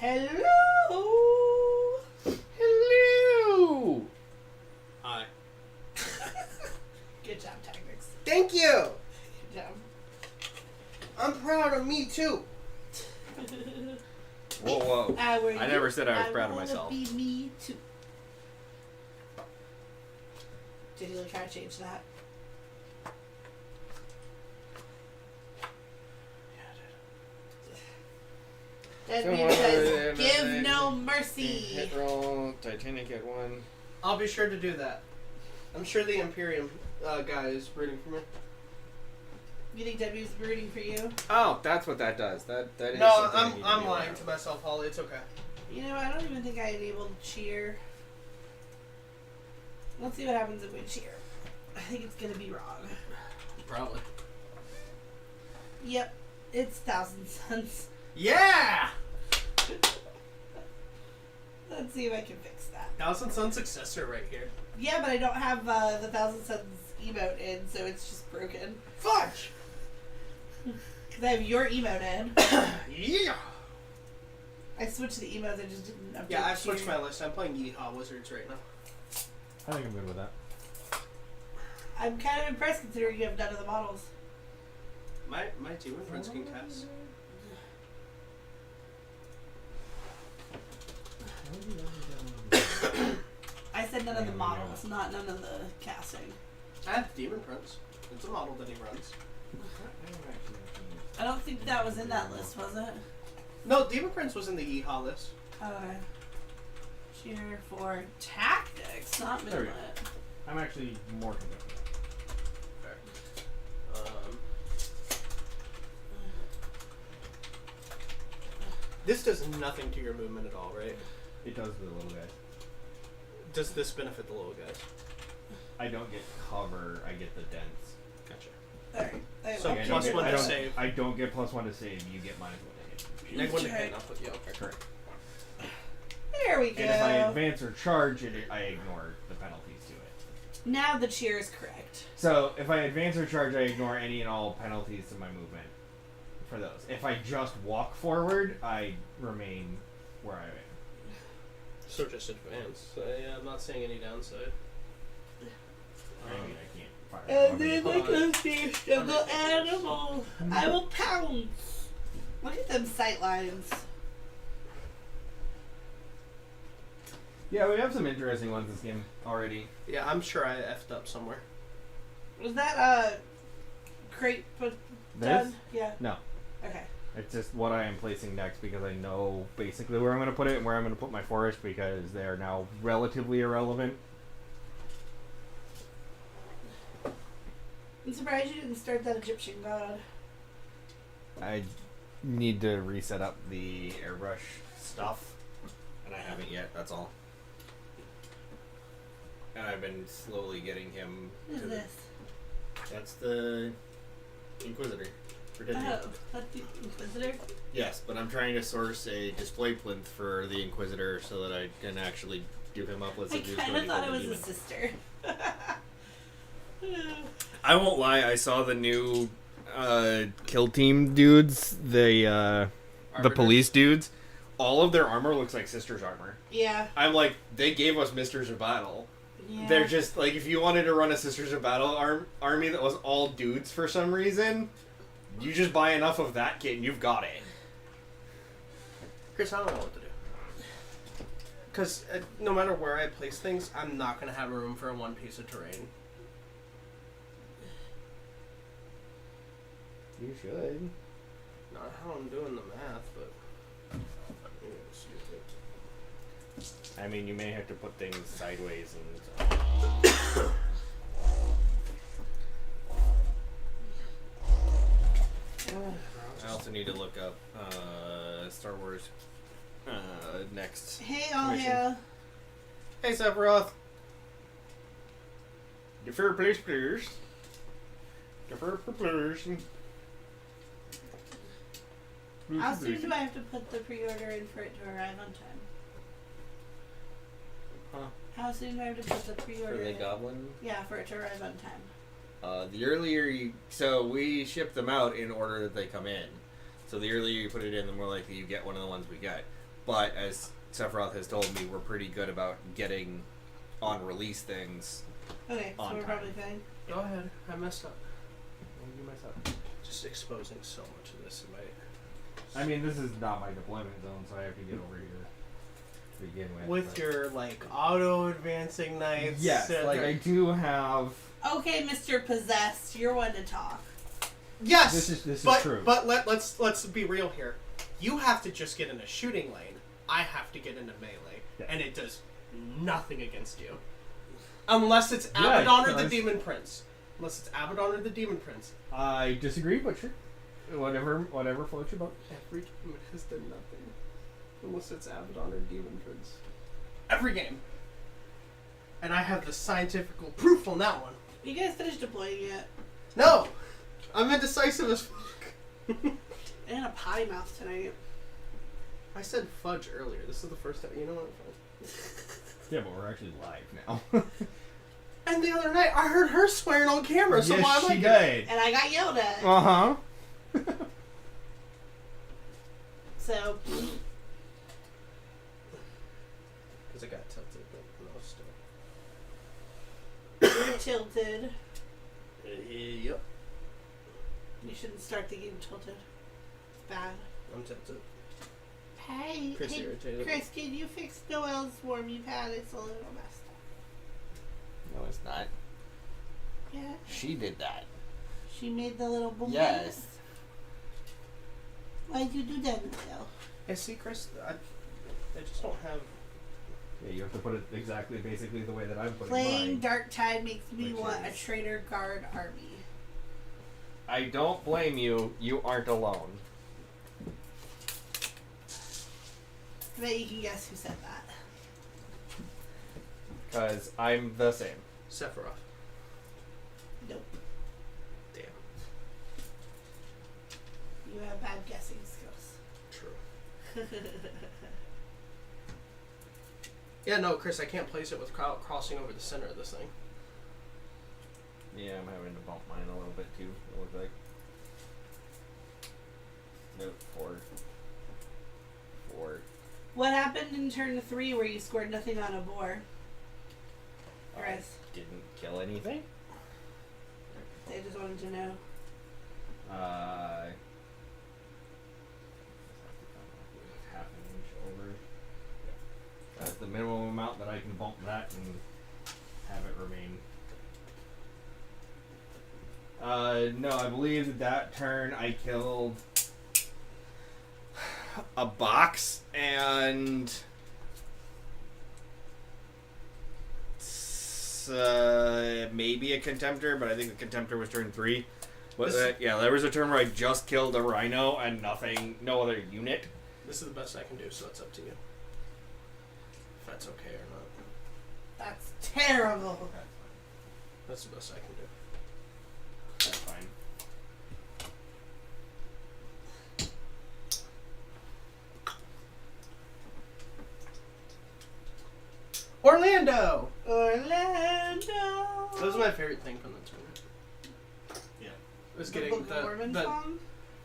Hello. Hello. Hi. Good job, Tactics. Thank you. Good job. I'm proud of me too. Whoa, whoa. I never said I was proud of wanna myself. Be me too. Did you try to change that? That means says, give no mercy. Hit roll. Titanic at 1. I'll be sure to do that. I'm sure the Imperial guy is rooting for me. You think Debbie's rooting for you? Oh, that's what that does. That is. No, something I need to I'm be lying aware to of. myself, Holly. It's okay. You know, I don't even think I enabled cheer. Let's see what happens if we cheer. I think it's gonna be wrong. Probably. Yep, it's 1,000 Suns. Yeah! Let's see if I can fix that. 1,000 Sun successor right here. Yeah, but I don't have the 1,000 Suns emote in, so it's just broken. Fudge! Because I have your emote in. Yeah! I switched the emotes, I just didn't update Yeah, I've cheer. switched my list. I'm playing Yeehaw Wizards right now. I think I'm good with that. I'm kind of impressed considering you have none of the models. My demon friends can cast. I said none of the models, not none of the casting. I have Demon Prince. It's a model that he runs. I don't think that was in that list, was it? No, Demon Prince was in the Yeehaw list. Okay. Cheer for tactics, not There we movement. I'm actually more convinced. This does nothing to your movement at all, right? It does the little guys. Does this benefit the little guys? I don't get cover, I get the dents. Gotcha. Alright. So Like, I plus don't get, one I to don't, save. I don't get +1 to save, you get -1 to hit. Neg one to Check. hit, I'll put you okay. Correct. There we go. And if I advance or charge it, I ignore the penalties to it. Now the cheer is correct. So if I advance or charge, I ignore any and all penalties to my movement for those. If I just walk forward, I remain where I am. So just advance. So yeah, I'm not seeing any downside. I mean, I can't fire. And a then weapon. there goes the struggle animal. I will pounce. Look at them sight lines. Yeah, we have some interesting ones this game already. Yeah, I'm sure I effed up somewhere. Was that crate put done? This? Yeah. No. Okay. It's just what I am placing next because I know basically where I'm going to put it and where I'm going to put my forest because they are now relatively irrelevant. I'm surprised you didn't start that Egyptian god. I need to reset up the airbrush stuff, and I haven't yet, that's all. And I've been slowly getting him What to is the... this? That's the Inquisitor for Disney. Oh, that's the Inquisitor? Yes, but I'm trying to source a display plinth for the Inquisitor so that I can actually do him up with I some kind of thought it was a sister. I won't lie, I saw the new kill team dudes, the Arbiter. police dudes. All of their armor looks like Sisters armor. Yeah. I'm like, they gave us Misters of Battle. Yeah. They're just like, if you wanted to run a Sisters of Battle army that was all dudes for some reason, you just buy enough of that kit and you've got it. Chris, I don't know what to do. Because no matter where I place things, I'm not going to have room for one piece of terrain. You should. Not how I'm doing the math, but... Stupid. I mean, you may have to put things sideways and... I also need to look up Star Wars next. Hey, Alia. Hey, Sephiroth. Defer, please, please. Defer, please. How soon do I have to put the pre-order in for it to arrive on time? Huh? How soon do I have to put the pre-order For the in? Goblin? Yeah, for it to arrive on time. The earlier you... So we ship them out in order that they come in. So the earlier you put it in, the more likely you get one of the ones we get. but as Sephiroth has told me, we're pretty good about getting on release things. Okay, so On we're time. probably fine. Go ahead. I messed up. You mess up. Just exposing so much of this in my. I mean, this is not my deployment zone, so I have to get over here to begin with. With but- your like auto advancing knights. Yes, like I do have. Okay, Mr. Possessed, you're one to talk. Yes. This is but, true. But let's be real here. You have to just get in a shooting lane. I have to get into melee, Yeah. and it does nothing against you, unless it's Yeah, Abaddon or the does. Demon Prince. Unless it's Abaddon or the Demon Prince. I disagree, but sure. Whatever floats your boat. Every game has done nothing, unless it's Abaddon or Demon Prince. Every game. And I have the scientific proof on that one. You guys finished deploying yet? No, I'm indecisive as fuck. And a potty mouth tonight. I said fudge earlier. This is the first time. You know what? Yeah, but we're actually live now. And the other night, I heard her swearing on camera. So why yes, am she I? did. And I got yelled at. Uh huh. So, Because I got tilted, but no, still. you're tilted. Yep, You shouldn't start the game tilted. It's bad. I'm tilted. Hey, Chris irritated. Chris, can you fix Noel's warming pad? It's a little messed up. No, it's not. Yeah, She did that. she made the little boom. Yes. Why'd you do that, Noel? Hey, see, Chris, I just don't have. Yeah, you have to put it exactly, basically the way that I'm putting Playing mine. Dark Tide makes me Which want a is- Trader Guard army. I don't blame you. You aren't alone. I bet you can guess who said that. Because I'm the same. Sephiroth. Nope. Damn. You have bad guessing skills. True. Yeah, no, Chris, I can't place it without crossing over the center of this thing. Yeah, I'm having to bump mine a little bit too. It looks like. Nope, 4. What happened in turn 3 where you scored nothing on a boar? Chris, Didn't kill anything. I just wanted to know. Half an inch over. That's the minimum amount that I can bump that and have it remain. No, I believe that turn I killed A box and maybe a contemptor, but I think the contemptor was turn 3. Yeah, there was a turn where I just killed a rhino and nothing, no other unit. This is the best I can do, so it's up to you. If that's okay or not. That's terrible. That's the best I can do. That's fine. Orlando! Orlando! That was my favorite thing from the tournament. Yeah. Was The getting Book of Mormon the song?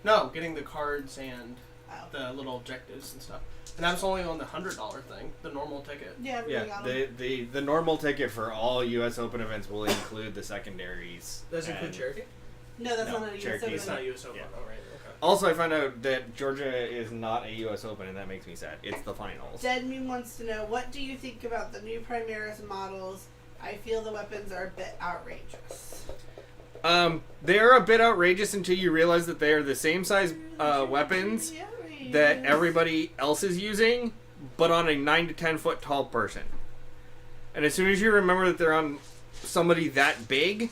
no, getting the cards and Oh. the little objectives and stuff. And that was only on the $100 thing, the normal ticket. Yeah, everybody got 'em. the normal ticket for all U.S. Open events will include the secondaries. Does it include and- Cherokee? No, that's No, not a US Cherokee Open. It's not US Open. Yeah. Oh, right. Okay. Also, I found out that Georgia is not a U.S. Open, and that makes me sad. It's the finals. Deadmean wants to know, what do you think about the new Primaris models? I feel the weapons are a bit outrageous. They're a bit outrageous until you realize that they are the same size weapons that everybody else is using, but on a 9 to 10 foot tall person. And as soon as you remember that they're on somebody that big,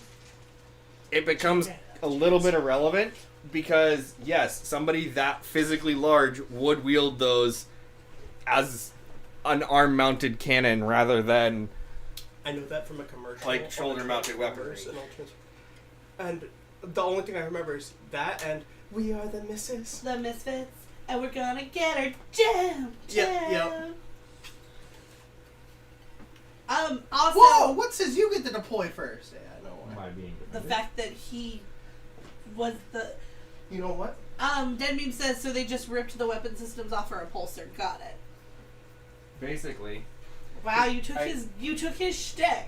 it becomes a little bit irrelevant, because yes, somebody that physically large would wield those as an arm mounted cannon rather than I know that from a commercial. like shoulder-mounted weaponry. And the only thing I remember is that and We Are the Misses. The Misfits, and we're gonna get her jam. Yep. Also, Whoa! What says you get to deploy first? Yeah, I know why. Am I being the defended? fact that he was the You know what? Deadmean says, so they just ripped the weapon systems off her upholster. Got it. Basically. Wow, you took his shtick.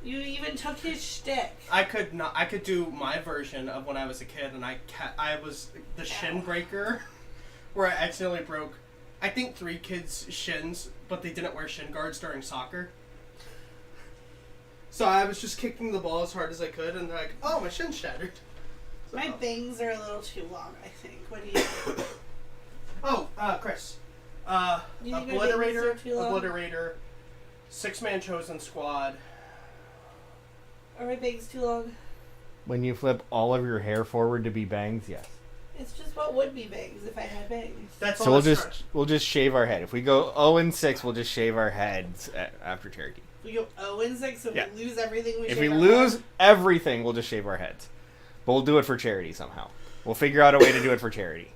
You even took his shtick. I could do my version of when I was a kid, and I was the shin breaker, where I accidentally broke, I think 3 kids' shins, but they didn't wear shin guards during soccer. So I was just kicking the ball as hard as I could, and they're like, "Oh, my shin's shattered." So, My bangs are a little too long, I think. What do you think? oh, Chris, You think my bangs are too long? obliterator, 6-man chosen squad. Are my bangs too long? When you flip all of your hair forward to be bangs, yes. It's just what would be bangs if I had bangs. That's So all. we'll just shave our head. If we go 0-6, we'll just shave our heads after Cherokee. We go 0-6, so Yeah. we lose everything. If we lose everything, we'll just shave our heads. But we'll do it for charity somehow. We'll figure out a way to do it for charity.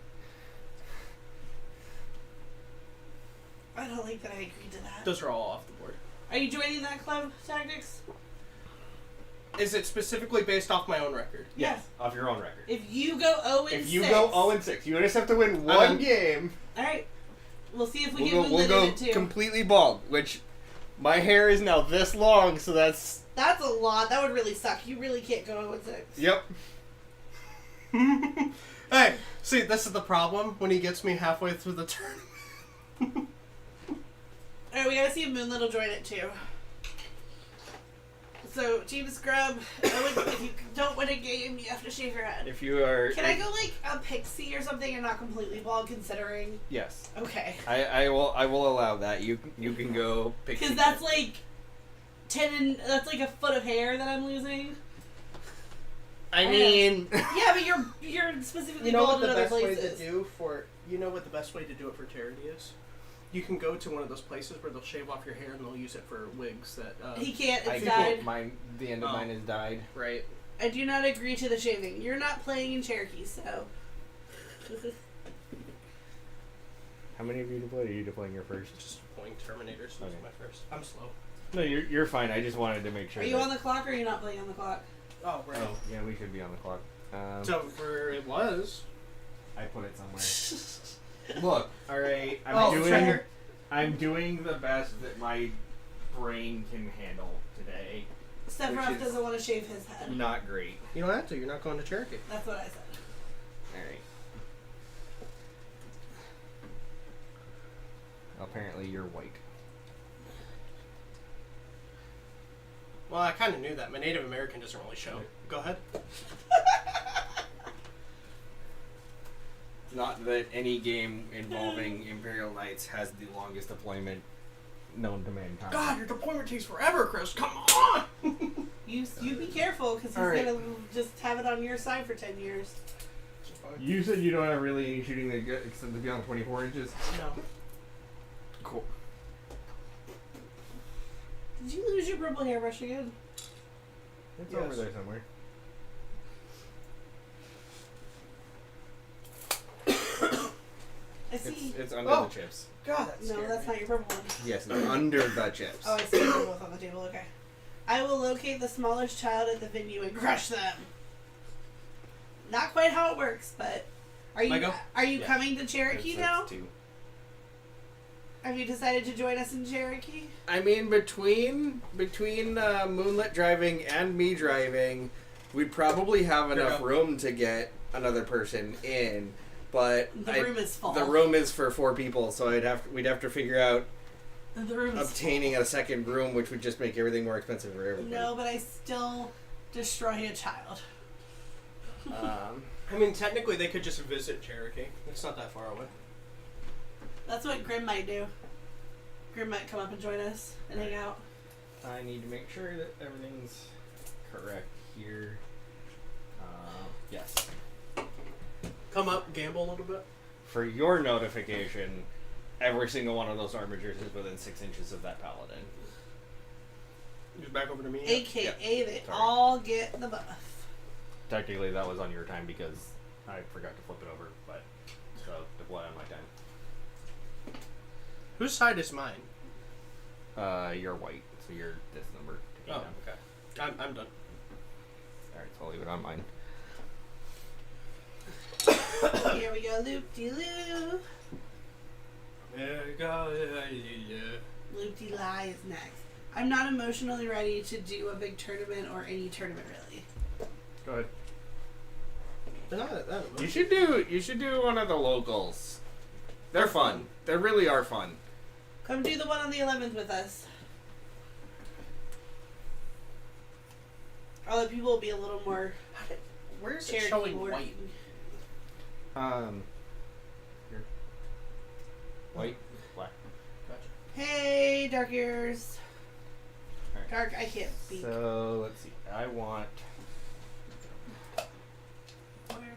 I don't like that I agreed to that. Those are all off the board. Are you joining that club, Tactics? Is it specifically based off my own record? Yes. Off your own record. If you go 0-6. If you go 0-6, you just have to win one game. Alright. We'll see if we We'll can go, win it too. completely bald, which my hair is now this long, so that's... That's a lot. That would really suck. You really can't go 0-6. Yep. Hey, see, this is the problem when he gets me halfway through the tournament. Alright, we gotta see if Moonlit will join it too. So, Team Scrub, if you don't win a game, you have to shave your head. If you are... Can I go like a pixie or something and not completely bald considering? Yes. Okay. I will allow that. You can go... Because that's like that's like a foot of hair that I'm losing. I mean... Yeah, but you're specifically You know what bald the in other best way places. to do for... You know what the best way to do it for charity is? You can go to one of those places where they'll shave off your hair and they'll use it for wigs that... He can't, I it's can't. died. Mine, the end of mine has died. Right. I do not agree to the shaving. You're not playing in Cherokee, so... How many of you deployed? Are you deploying your first? Just pulling Terminators. Okay. Was my first. I'm slow. No, you're fine. I just wanted to make sure. Are you on the clock or are you not playing on the clock? Oh, right. Oh, yeah, we should be on the clock. So, where it was... I put it somewhere. Look, all right. Oh, I'm doing the best that my brain can handle today. Sephiroth Which is- doesn't want to shave his head. Not great. You don't have to. You're not going to Cherokee. That's what I said. All right. Apparently, you're white. Well, I kind of knew that. My Native American doesn't really show. Go ahead. Not that any game involving Imperial Knights has the longest deployment. Known to mankind. God, your deployment takes forever, Chris. Come on! You be careful because he's Alright. gonna just have it on your side for 10 years. You said you don't have really any shooting that extends beyond 24 inches. No. Cool. Did you lose your purple hairbrush again? It's Yes. over there somewhere. I see. It's under Oh. the chips. God, that's No, that's not your purple one. Yes, it's under the chips. Oh, I see. They're both on the table. Okay. I will locate the smallest child at the venue and crush them. Not quite how it works, but are you Lego? are you coming to Cherokee now? Two. Have you decided to join us in Cherokee? I mean, between Moonlit driving and me driving, we'd probably have enough Yeah. room to get another person in. But The room is full. the room is for 4 people, so we'd have to figure out The room is obtaining a second room, which would just make everything more expensive for everybody. No, but I still destroy a child. I mean, technically, they could just visit Cherokee. It's not that far away. That's what Grim might do. Grim might come up and join us and hang out. I need to make sure that everything's correct here. Yes. Come up, gamble a little bit. For your notification, every single one of those armatures is within 6 inches of that paladin. Just back over to me. AKA they Sorry. all get the buff. Technically, that was on your time because I forgot to flip it over, but so deploy on my time. Whose side is mine? You're white, so you're this number. To Oh, down. okay. I'm done. Alright, so I'll leave it on mine. Here we go, loop de loop. Loopty Lie is next. I'm not emotionally ready to do a big tournament or any tournament really. Go ahead. They're not that emotional. You should do one of the locals. They're fun. They really are fun. Come do the one on the 11th with us. Although people will be a little more Where's it Cherokee showing working. white? Here. White, black. Gotcha. Hey, Dark Ears. Alright. Dark, I can't speak. So let's see. I want.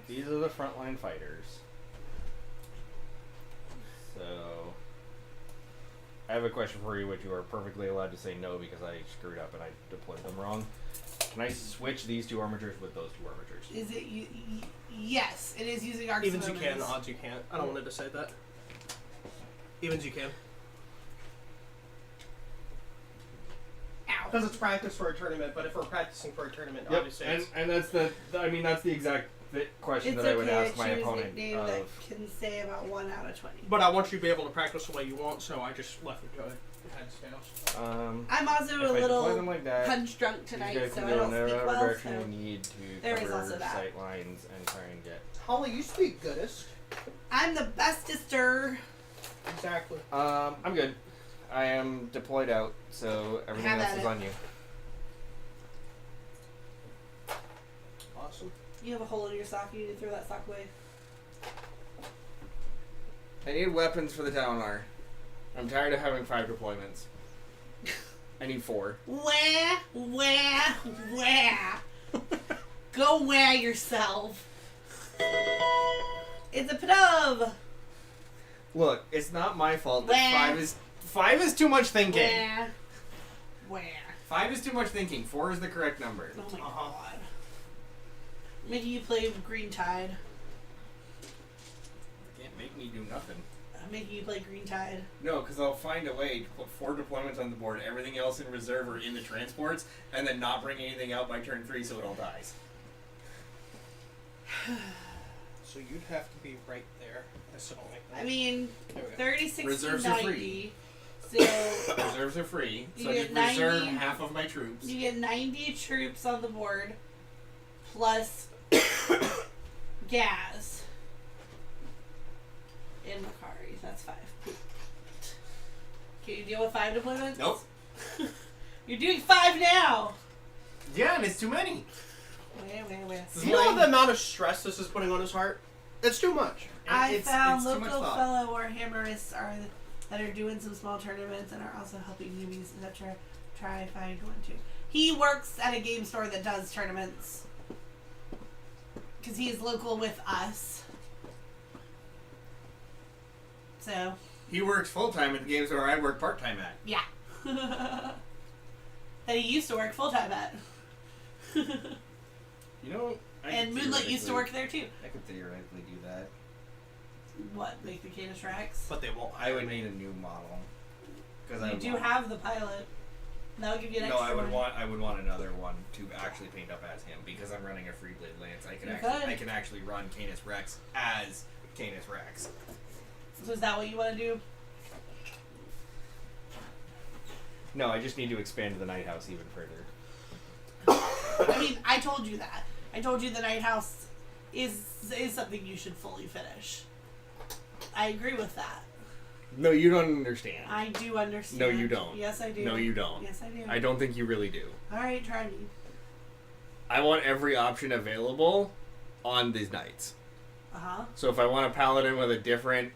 These are the frontline fighters. So I have a question for you, which you are perfectly allowed to say no because I screwed up and I deployed them wrong. Can I switch these two armatures with those two armatures? Is it yes, it is using arcs. Evens you can, odds you can't. I don't want to decide that. Evens you can. Ow. Because it's practice for a tournament, but if we're practicing for a tournament, obviously it's... and that's that's the exact question It's that I would okay, ask my choose a opponent. nickname that can say about 1 out of 20. But I want you to be able to practice the way you want, so I just left it to it. Heads, tails. I'm also if a I deploy little them like that, punch drunk these tonight, guys so can I go don't in whatever speak well. direction So they need to there is cover also that. sight lines and try and get. Holly, you speak goodest. I'm the bestester. Exactly. I'm good. I am deployed out, so everything Have else at is it. on you. Awesome. You have a hole in your sock. You need to throw that sock away. I need weapons for the Talnar. I'm tired of having 5 deployments. I need 4. Where? Go wear yourself. It's a Pnov. Look, it's not my fault that Where? 5 is too much thinking. Where? 5 is too much thinking. 4 is the correct number. Oh my god. Making you play Green Tide. Can't make me do nothing. Making you play Green Tide. No, because I'll find a way to put 4 deployments on the board, everything else in reserve or in the transports, and then not bring anything out by turn 3 so it all dies. So you'd have to be right there. I still don't like that. I mean, There we go. 30, 60, Reserves are 90. free. So Reserves are free, You so I get just reserve 90 half of my troops. you get 90 troops on the board plus gas in Macari. That's 5. Can you deal with 5 deployments? Nope. You're doing 5 now. Yeah, and it's too many. Where? Do you know the amount of stress this is putting on his heart? It's too much. I found it's too much local thought. fellow Warhammerists that are doing some small tournaments and are also helping newbies, etc. Try find one too. He works at a game store that does tournaments because he is local with us. So He works full-time at the games where I work part-time at. yeah, that he used to work full time at. You know, And Moonlit used to work there too. I could theoretically do that. What, make the Canis Rex? But they won't. I would need a new model. Because You do have the pilot. That'll give you an No, extra one. I would want another one to actually paint up as him because I'm running a free blade lance. I can actually run Canis Rex as Canis Rex. So is that what you want to do? No, I just need to expand the Night House even further. I mean, I told you that. I told you the Night House is something you should fully finish. I agree with that. No, you don't understand. I do understand. No, you don't. Yes, I do. No, you don't. Yes, I do. I don't think you really do. All right, try me. I want every option available on these knights. Uh-huh. So if I want a paladin with a different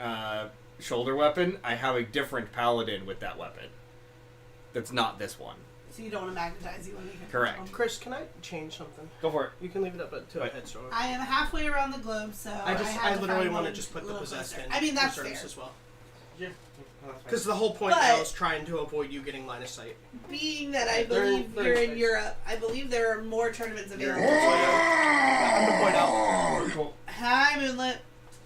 shoulder weapon, I have a different paladin with that weapon. That's not this one. So you don't want to magnetize, you want to make it Correct. Chris, can I change something? Go for it. You can leave it up to a Right. headstone. I am halfway around the globe, so I have to literally find want to one just put a the little possessed closer. in. I mean, that's service fair. as well. Yeah. Because the whole point But- now is trying to avoid you getting line of sight. Being that I They're in- believe they're you're in in space. Europe, I believe there are more tournaments available. I'm to point out. Cool. Hi, Moonlit.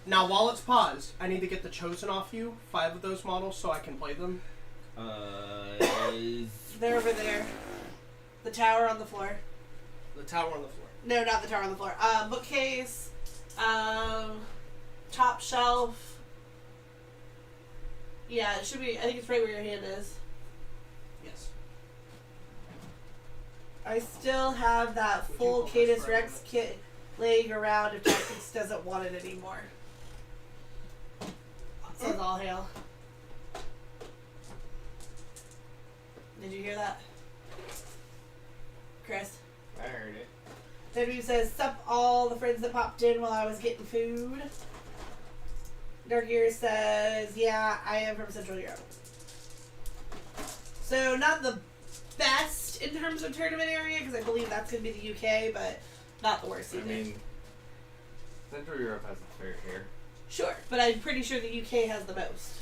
Now, while it's paused, I need to get the chosen off you, 5 of those models, so I can play them. They're over there. The tower on the floor. The tower on the floor. No, not the tower on the floor. Bookcase. Top shelf. Yeah, it should be. I think it's right where your hand is. Yes. I still have that Would you full pull this Catus for a Rex kit laying around if Tactics doesn't want it anymore. It says all hail. Did you hear that? Chris? I heard it. Debbie says, sup all the friends that popped in while I was getting food. Dark Ear says, yeah, I am from Central Europe. So not the best in terms of tournament area, because I believe that's going to be the UK, but not the worst I either. mean, Central Europe has its fair share. Sure, but I'm pretty sure the UK has the most.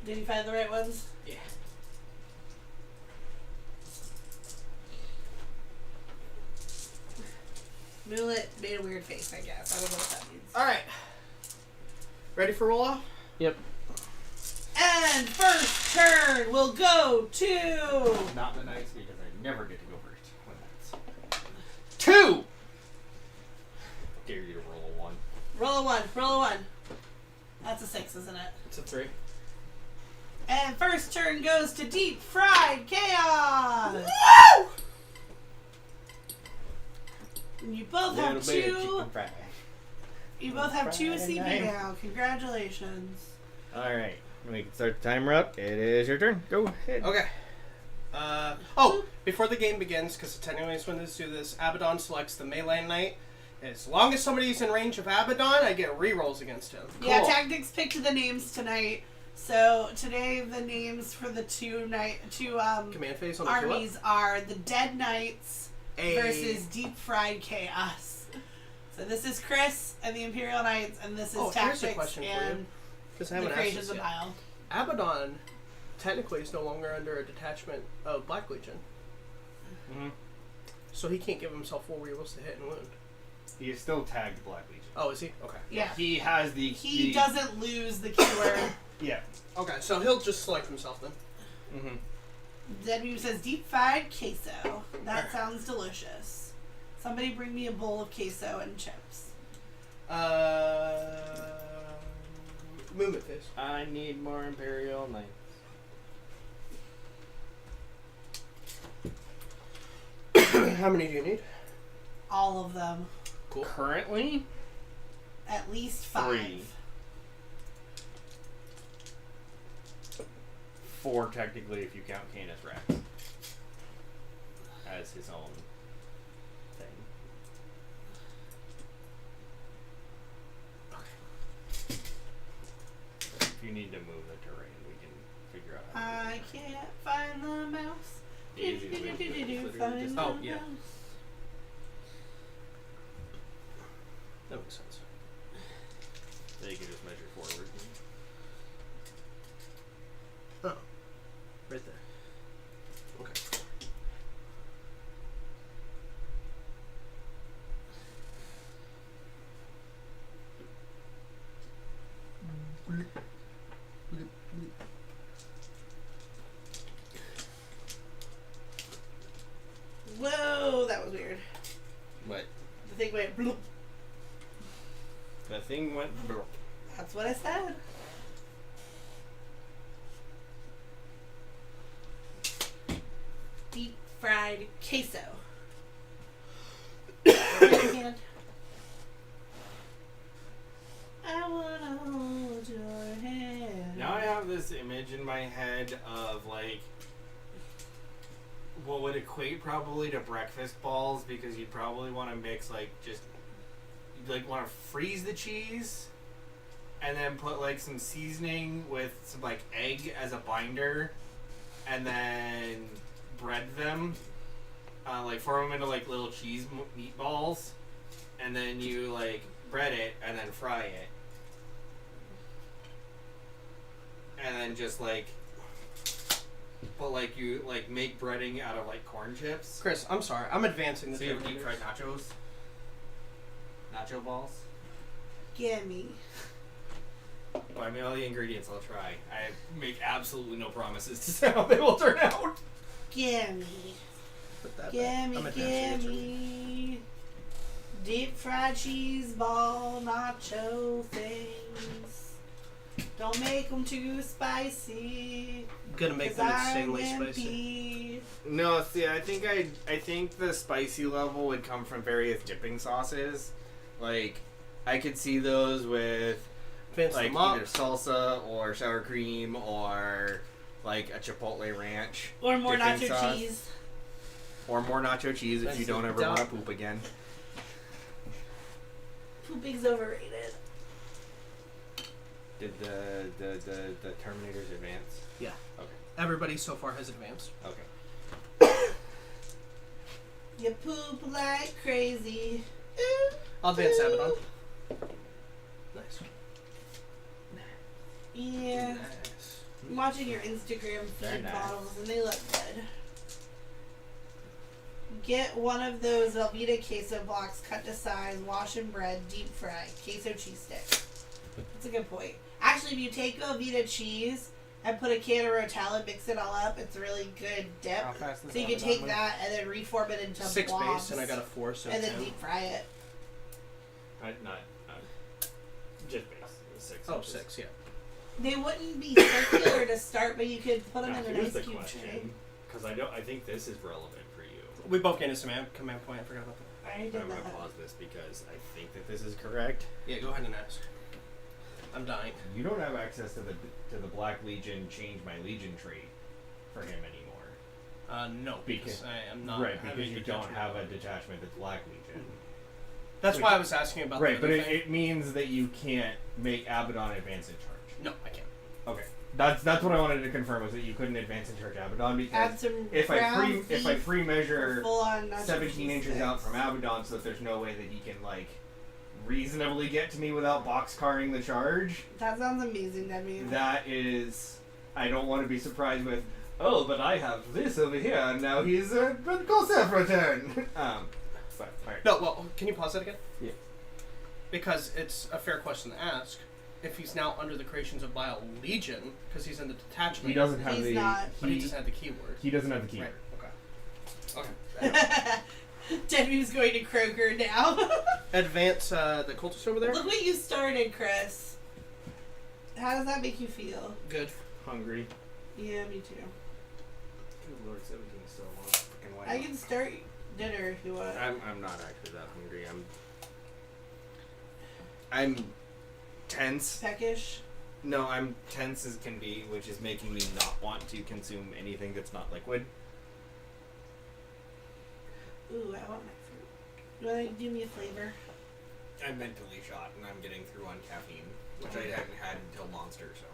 Did you find the right ones? Yeah. Moonlit made a weird face, I guess. I don't know what that means. Alright. Ready for roll off? Yep. And first turn will go to... Not the Knights because I never get to go first when that's 2! dare you to roll a 1. Roll a 1. Roll a 1. That's a 6, isn't it? It's a 3. And first turn goes to Deep Fried Chaos! Woo! And you both Little have bit of 2... chicken fried. You both have 2 Friday CP night. now. Congratulations. Alright, we can start the timer up. It is your turn. Go ahead. Okay. Before the game begins, because technically it's when they do this, Abaddon selects the melee knight. As long as somebody's in range of Abaddon, I get rerolls against him. Yeah, Cool. Tactics picked the names tonight. So today the names for the two Command phase on the armies are the Dead Knights Hey. versus Deep Fried Chaos. So this is Chris and the Imperial Knights, and this is Here's a Tactics question for you. and Because I the haven't asked Creations this of yet. Bile. Abaddon technically is no longer under a detachment of Black Legion. Mm-hmm. So he can't give himself 4 rerolls to hit and wound. He is still tagged Black Legion. Oh, is he? Okay. Yeah. He has the... He doesn't lose the keyword. Yeah. Okay, so he'll just select himself then. Mm-hmm. W says Deep Fried Queso. That sounds delicious. Somebody bring me a bowl of queso and chips. Movement phase. I need more Imperial Knights. How many do you need? All of them. Cool. Currently? At least 5. 3. 4 technically if you count Canis Rex as his own thing. If you need to move the terrain, we can figure out how to I can't find the mouse. The easiest way to do it is literally Find just- the oh, yeah. mouse. That makes sense. Then you can just measure forward. Oh. Right there. Okay. Whoa, that was weird. But The thing went bloop. the thing went. That's what I said. Deep fried queso. Right hand. I wanna hold your hand. Now I have this image in my head of like what would equate probably to breakfast balls, because you'd probably want to mix like just you'd like want to freeze the cheese and then put like some seasoning with some like egg as a binder and then bread them, like form them into like little cheese meatballs, and then you like bread it and then fry it. And then just like, but like you like make breading out of like corn chips. Chris, I'm sorry. I'm advancing this. So you have every deep day. fried nachos, nacho balls. Gimme. Buy me all the ingredients. I'll try. I make absolutely no promises to how they will turn out. Gimme. Put that back. Gimme, I'm advancing it. gimme. Deep fried cheese ball nacho things. Don't make them too spicy. Gonna make 'Cause them I'm insanely spicy. wimpy. No, see, I think the spicy level would come from various dipping sauces. Like, I could see those with Advance like them up. either salsa or sour cream or like a chipotle ranch Or more dipping nacho sauce. cheese. Or more nacho cheese if you don't ever want to poop again. Pooping's overrated. Did the Terminators advance? Yeah. Okay. Everybody so far has advanced. Okay. You poop like crazy. I'll advance Abaddon. Nice. Yeah. Nice. I'm watching your Instagram Very feed nice. bottles and they look good. Get one of those Velveeta queso blocks cut to size, wash and bread, deep fry, queso cheese stick. That's a good point. Actually, if you take Velveeta cheese and put a can of Rotella, mix it all up, it's a really good dip. How fast is So you can Abaddon take move? that and then reform it into 6 blobs. base, and I got a 4, so and then 10. deep fry it. Not just base. 6. Oh, 6, yeah. They wouldn't be circular to start, but you could put them Now, in a here's nice the cube tray. question, because I think this is relevant for you. We both gained a command point. I forgot about that. I already I'm did going to that. pause this because I think that this is correct. Yeah, go ahead and ask. I'm dying. You don't have access to the Black Legion change my Legion trait for him anymore. No, because Because- I am not. Right, because having you don't detachment. have a detachment that's Black Legion. That's why I was asking about Right, the but other it, thing. it means that you can't make Abaddon advance in charge. No, I can't. Okay, that's what I wanted to confirm was that you couldn't advance in charge Abaddon Add because some if I ground free measure full on 17 inches out from Abaddon, so that there's no way that he can like reasonably get to me without boxcarring the charge. That sounds amazing to me. That is, I don't want to be surprised with. Oh, but I have this over here, and now he's a Corsair return. But alright. No, well, can you pause that again? Yeah. Because it's a fair question to ask. If he's now under the creations of Bile Legion, because he's in the detachment. He doesn't have He's the. not. But he just had the keyword. He doesn't have the keyword. Right. Okay. Debbie's going to Kroger now. Advance the cultist over there. Look what you started, Chris. How does that make you feel? Good. Hungry. Yeah, me too. Good Lord, 17 is still a long freaking way. I can start dinner if you want. I'm not actually that hungry. I'm tense. Peckish. No, I'm tense as can be, which is making me not want to consume anything that's not liquid. Ooh, I want my fruit. You want to do me a flavor? I'm mentally shot, and I'm getting through on caffeine, which I hadn't had until Monster. So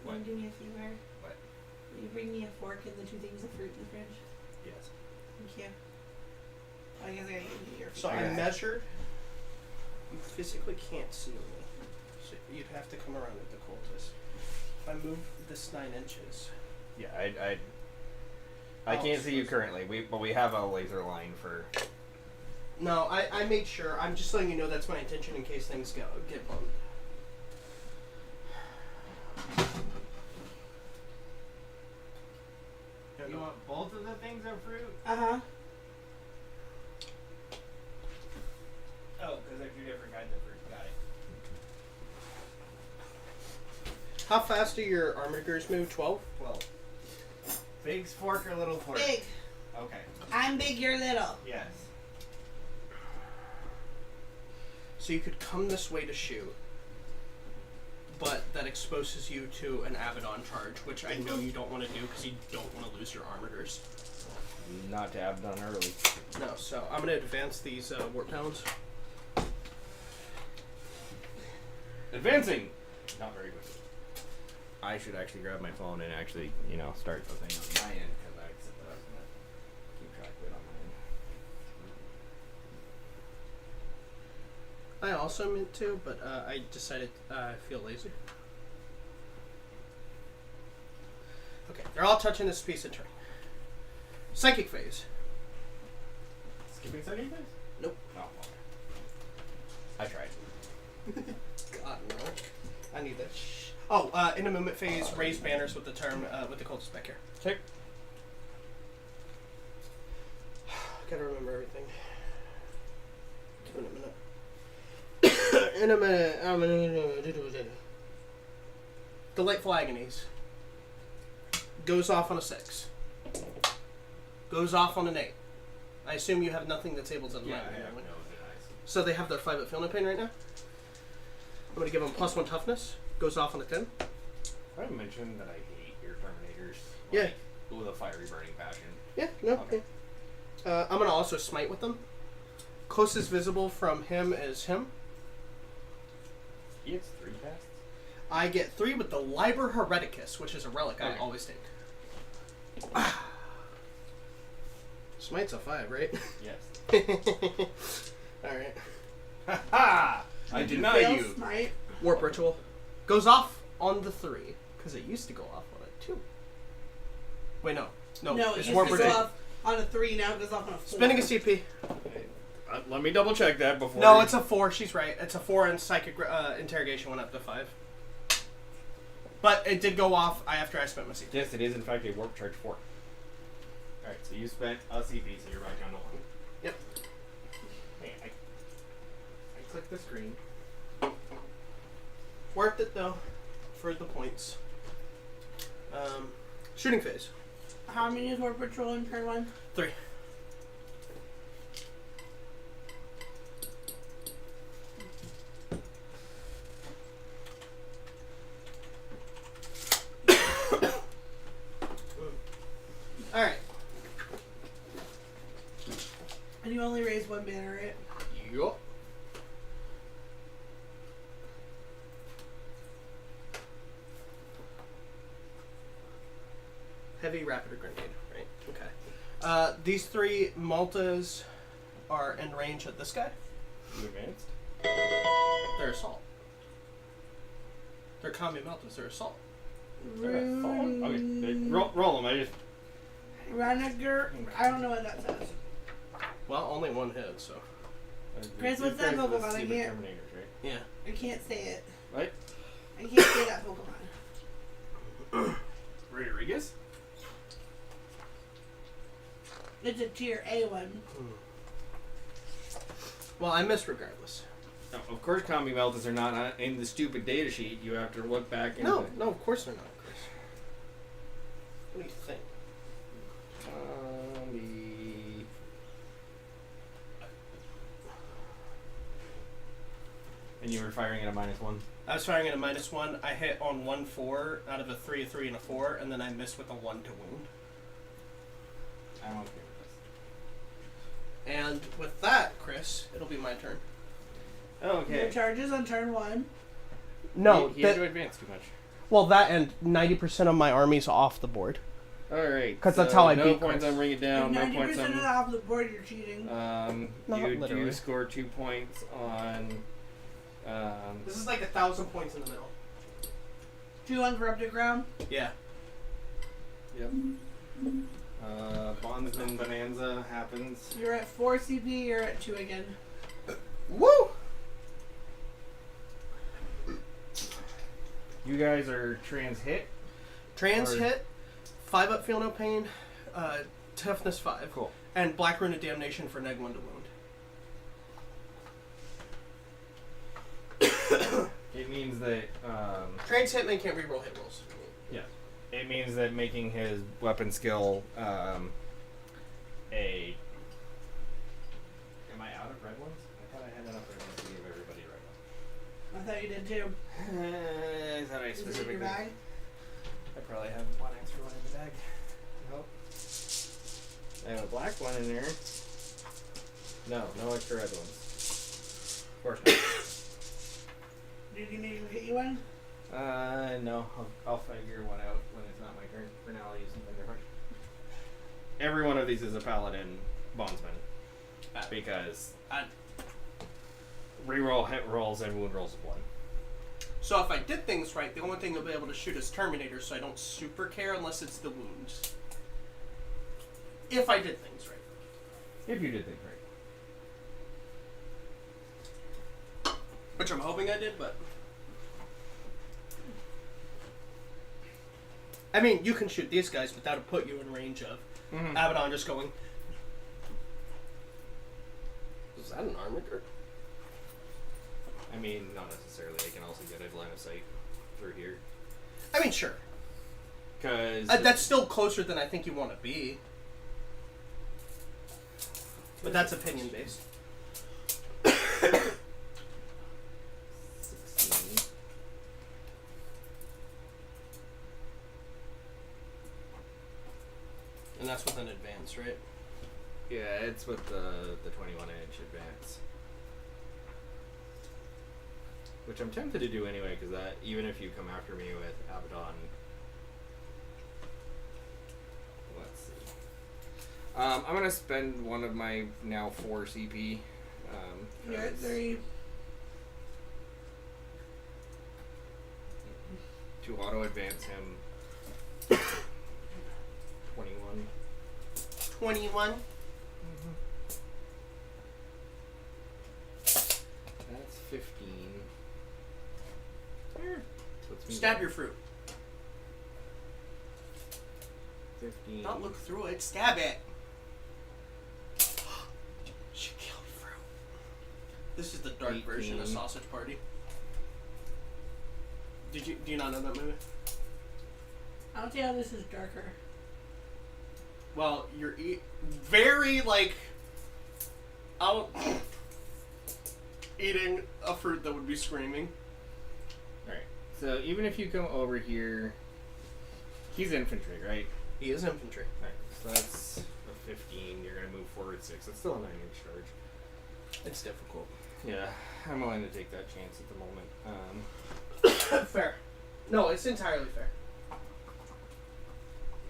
You want to do me a favor? What? Will you bring me a fork and the 2 things of fruit in the fridge? yes. Thank you. I guess I gotta give you your So feedback. I measured. You physically can't see me, so you'd have to come around with the cultist. If I move this 9 inches. Yeah, I can't see you currently. But we have a laser line for. No, I made sure. I'm just letting you know that's my intention in case things get bumped. You want both of the things of fruit? Uh-huh. Oh, because they're 2 different kinds of fruit. Got it. How fast do your armored gears move? 12? 12. Big fork or little fork? Big. Okay. I'm big, you're little. Yes. So you could come this way to shoot, but that exposes you to an Abaddon charge, which I know you don't want to do because you don't want to lose your armorers. Not to have done early. No, so I'm going to advance these warp talons. Advancing! Not very quickly. I should actually grab my phone and actually, start the thing on my end because I said that I was going to keep track of it on my end. I also meant to, but I decided I feel lazy. Okay, they're all touching this piece of terrain. Psychic phase. Skipping second phase? Nope. Oh, okay. I tried. God, no. I need that. In a movement phase, raise banners with the term, with the cultist back here. Okay. Gotta remember everything. In a minute. Delightful Agonies. Goes off on a 6. Goes off on an 8. I assume you have nothing that's able to Yeah, light. I have no denies. So they have their 5 at Feel No Pain right now. I'm going to give them +1 toughness. Goes off on a 10. I mentioned that I hate your Terminators. Yeah. With a fiery burning passion. Yeah, no. Okay. Yeah. I'm going to also smite with them. Closest visible from him is him. He gets 3 casts? I get 3 with the Liber Hereticus, which is a relic I Okay. always take. Smite's a 5, right? Yes. Alright. Ha ha! I deny Fail you. Smite. Warp Ritual. Goes off on the 3, because it used to go off on a 2. Wait, no. No, No, it it's used Warp to go Ritual. off on a 3, now it goes off on a 4. Spending a CP. Let me double check that before. No, it's a 4. She's right. It's a 4, and Psychic Interrogation went up to 5. But it did go off after I spent my CP. Yes, it is in fact a warp charge 4. Alright, so you spent a CP, so you're back down to 1. Yep. Man, I clicked the screen. Worth it though, for the points. Shooting phase. How many is Warp Patrol in turn 1? 3. Alright. And you only raise 1 banner, right? Yup. Heavy, rapid, or grenade, right? Okay. These 3 Maltas are in range at this guy. You advanced? They're assault. They're combi Maltas, they're assault. Okay, roll them. I just. Renegar. I don't know what that says. Well, only 1 hit, so. Chris, what's that Pokemon? I can't- Terminators, right? Yeah. I can't say it. What? I can't say that Pokemon. Rodriguez? It's a tier A one. Well, I missed regardless. No, of course, combi meltas are not in the stupid data sheet. You have to look back into No, it. no, of course they're not, Chris. What do you think? Combi. And you were firing at a -1. I was firing at a -1. I hit on 1-4 out of a 3, a 3, and a 4, and then I missed with a 1 to wound. I'm okay with this. And with that, Chris, it'll be my turn. No Okay. charges on turn 1. No, he had to advance too much. well, that and 90% of my army's off the board. All right. 'Cause that's how I no beat points Chris. on bring it down. If No 90% points of on. that off the board, you're cheating. Not You literally. do score 2 points on. This is like 1,000 points in the middle. 2 on corrupted ground. Yeah. Yep. Bondsman Bonanza happens. You're at 4 CP. You're at 2 again. Woo! You guys are trans hit. Trans Or- hit, 5 up, feel no pain, toughness 5. Cool. And Black Rune of Damnation for neg 1 to wound. It means that. Trans hitman can't reroll hit rolls. Yeah. It means that making his weapon skill a. Am I out of red ones? I thought I had enough red ones to give everybody red I thought you did too. ones. I thought I Is it in specifically. your bag? I probably have 1 extra one in the bag. Nope. I have a black one in there. No extra red ones. Of course not. Did you need to get you one? No. I'll figure one out when it's not my turn. For now, I'll use something different. Every one of these is a paladin bondsman. Because reroll hit rolls and wound rolls of 1. So if I did things right, the only thing they'll be able to shoot is Terminator, so I don't super care unless it's the wounds. If I did things right. If you did things right. Which I'm hoping I did, but... I mean, you can shoot these guys, but that'll put you in range of Abaddon just going... Is that an armature? I mean, not necessarily. I can also get a line of sight through here. I mean, sure. Because That's still closer than I think you want to be. But that's opinion based. 16. And that's with an advance, right? Yeah, it's with the 21-inch advance. Which I'm tempted to do anyway, because that even if you come after me with Abaddon, let's see. I'm gonna spend one of my now 4 CP. You're at 3. To auto advance him. 21. 21. That's 15. Puts me Stab down. your fruit. 15. Not look through it. Stab it. She killed fruit. This is the dark 18. version of Sausage Party. Do you not know that movie? I don't see how this is darker. Well, you're very like out eating a fruit that would be screaming. Alright, so even if you come over here, he's infantry, right? He is infantry. Alright, so that's a 15. You're gonna move forward 6. That's still a 9-inch charge. It's difficult. Yeah, I'm willing to take that chance at the moment. Fair. No, it's entirely fair.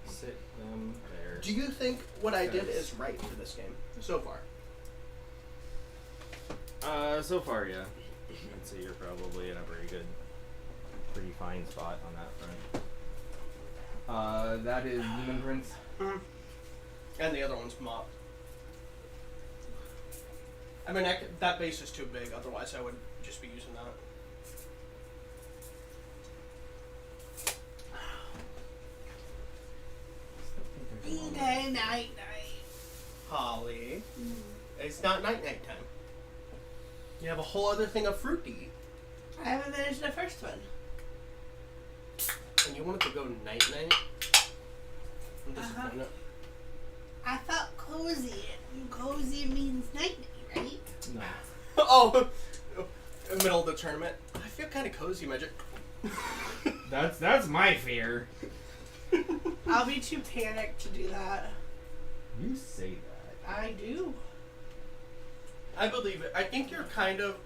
Sit them there. Do you think what I did is right for this game so far? So far, yeah. I'd say you're probably in a pretty fine spot on that front. That is Demon Prince. And the other one's Mop. I mean, that base is too big, otherwise I would just be using that. Night. Holly, it's not night time. You have a whole other thing of fruit to eat. I haven't finished the first one. And you want it to go night? I'm disappointed. I thought cozy. Cozy means night, right? No. Oh, middle of the tournament. I feel kind of cozy, Magic. That's my fear. I'll be too panicked to do that. You say that. I do. I believe it. I think you're kind of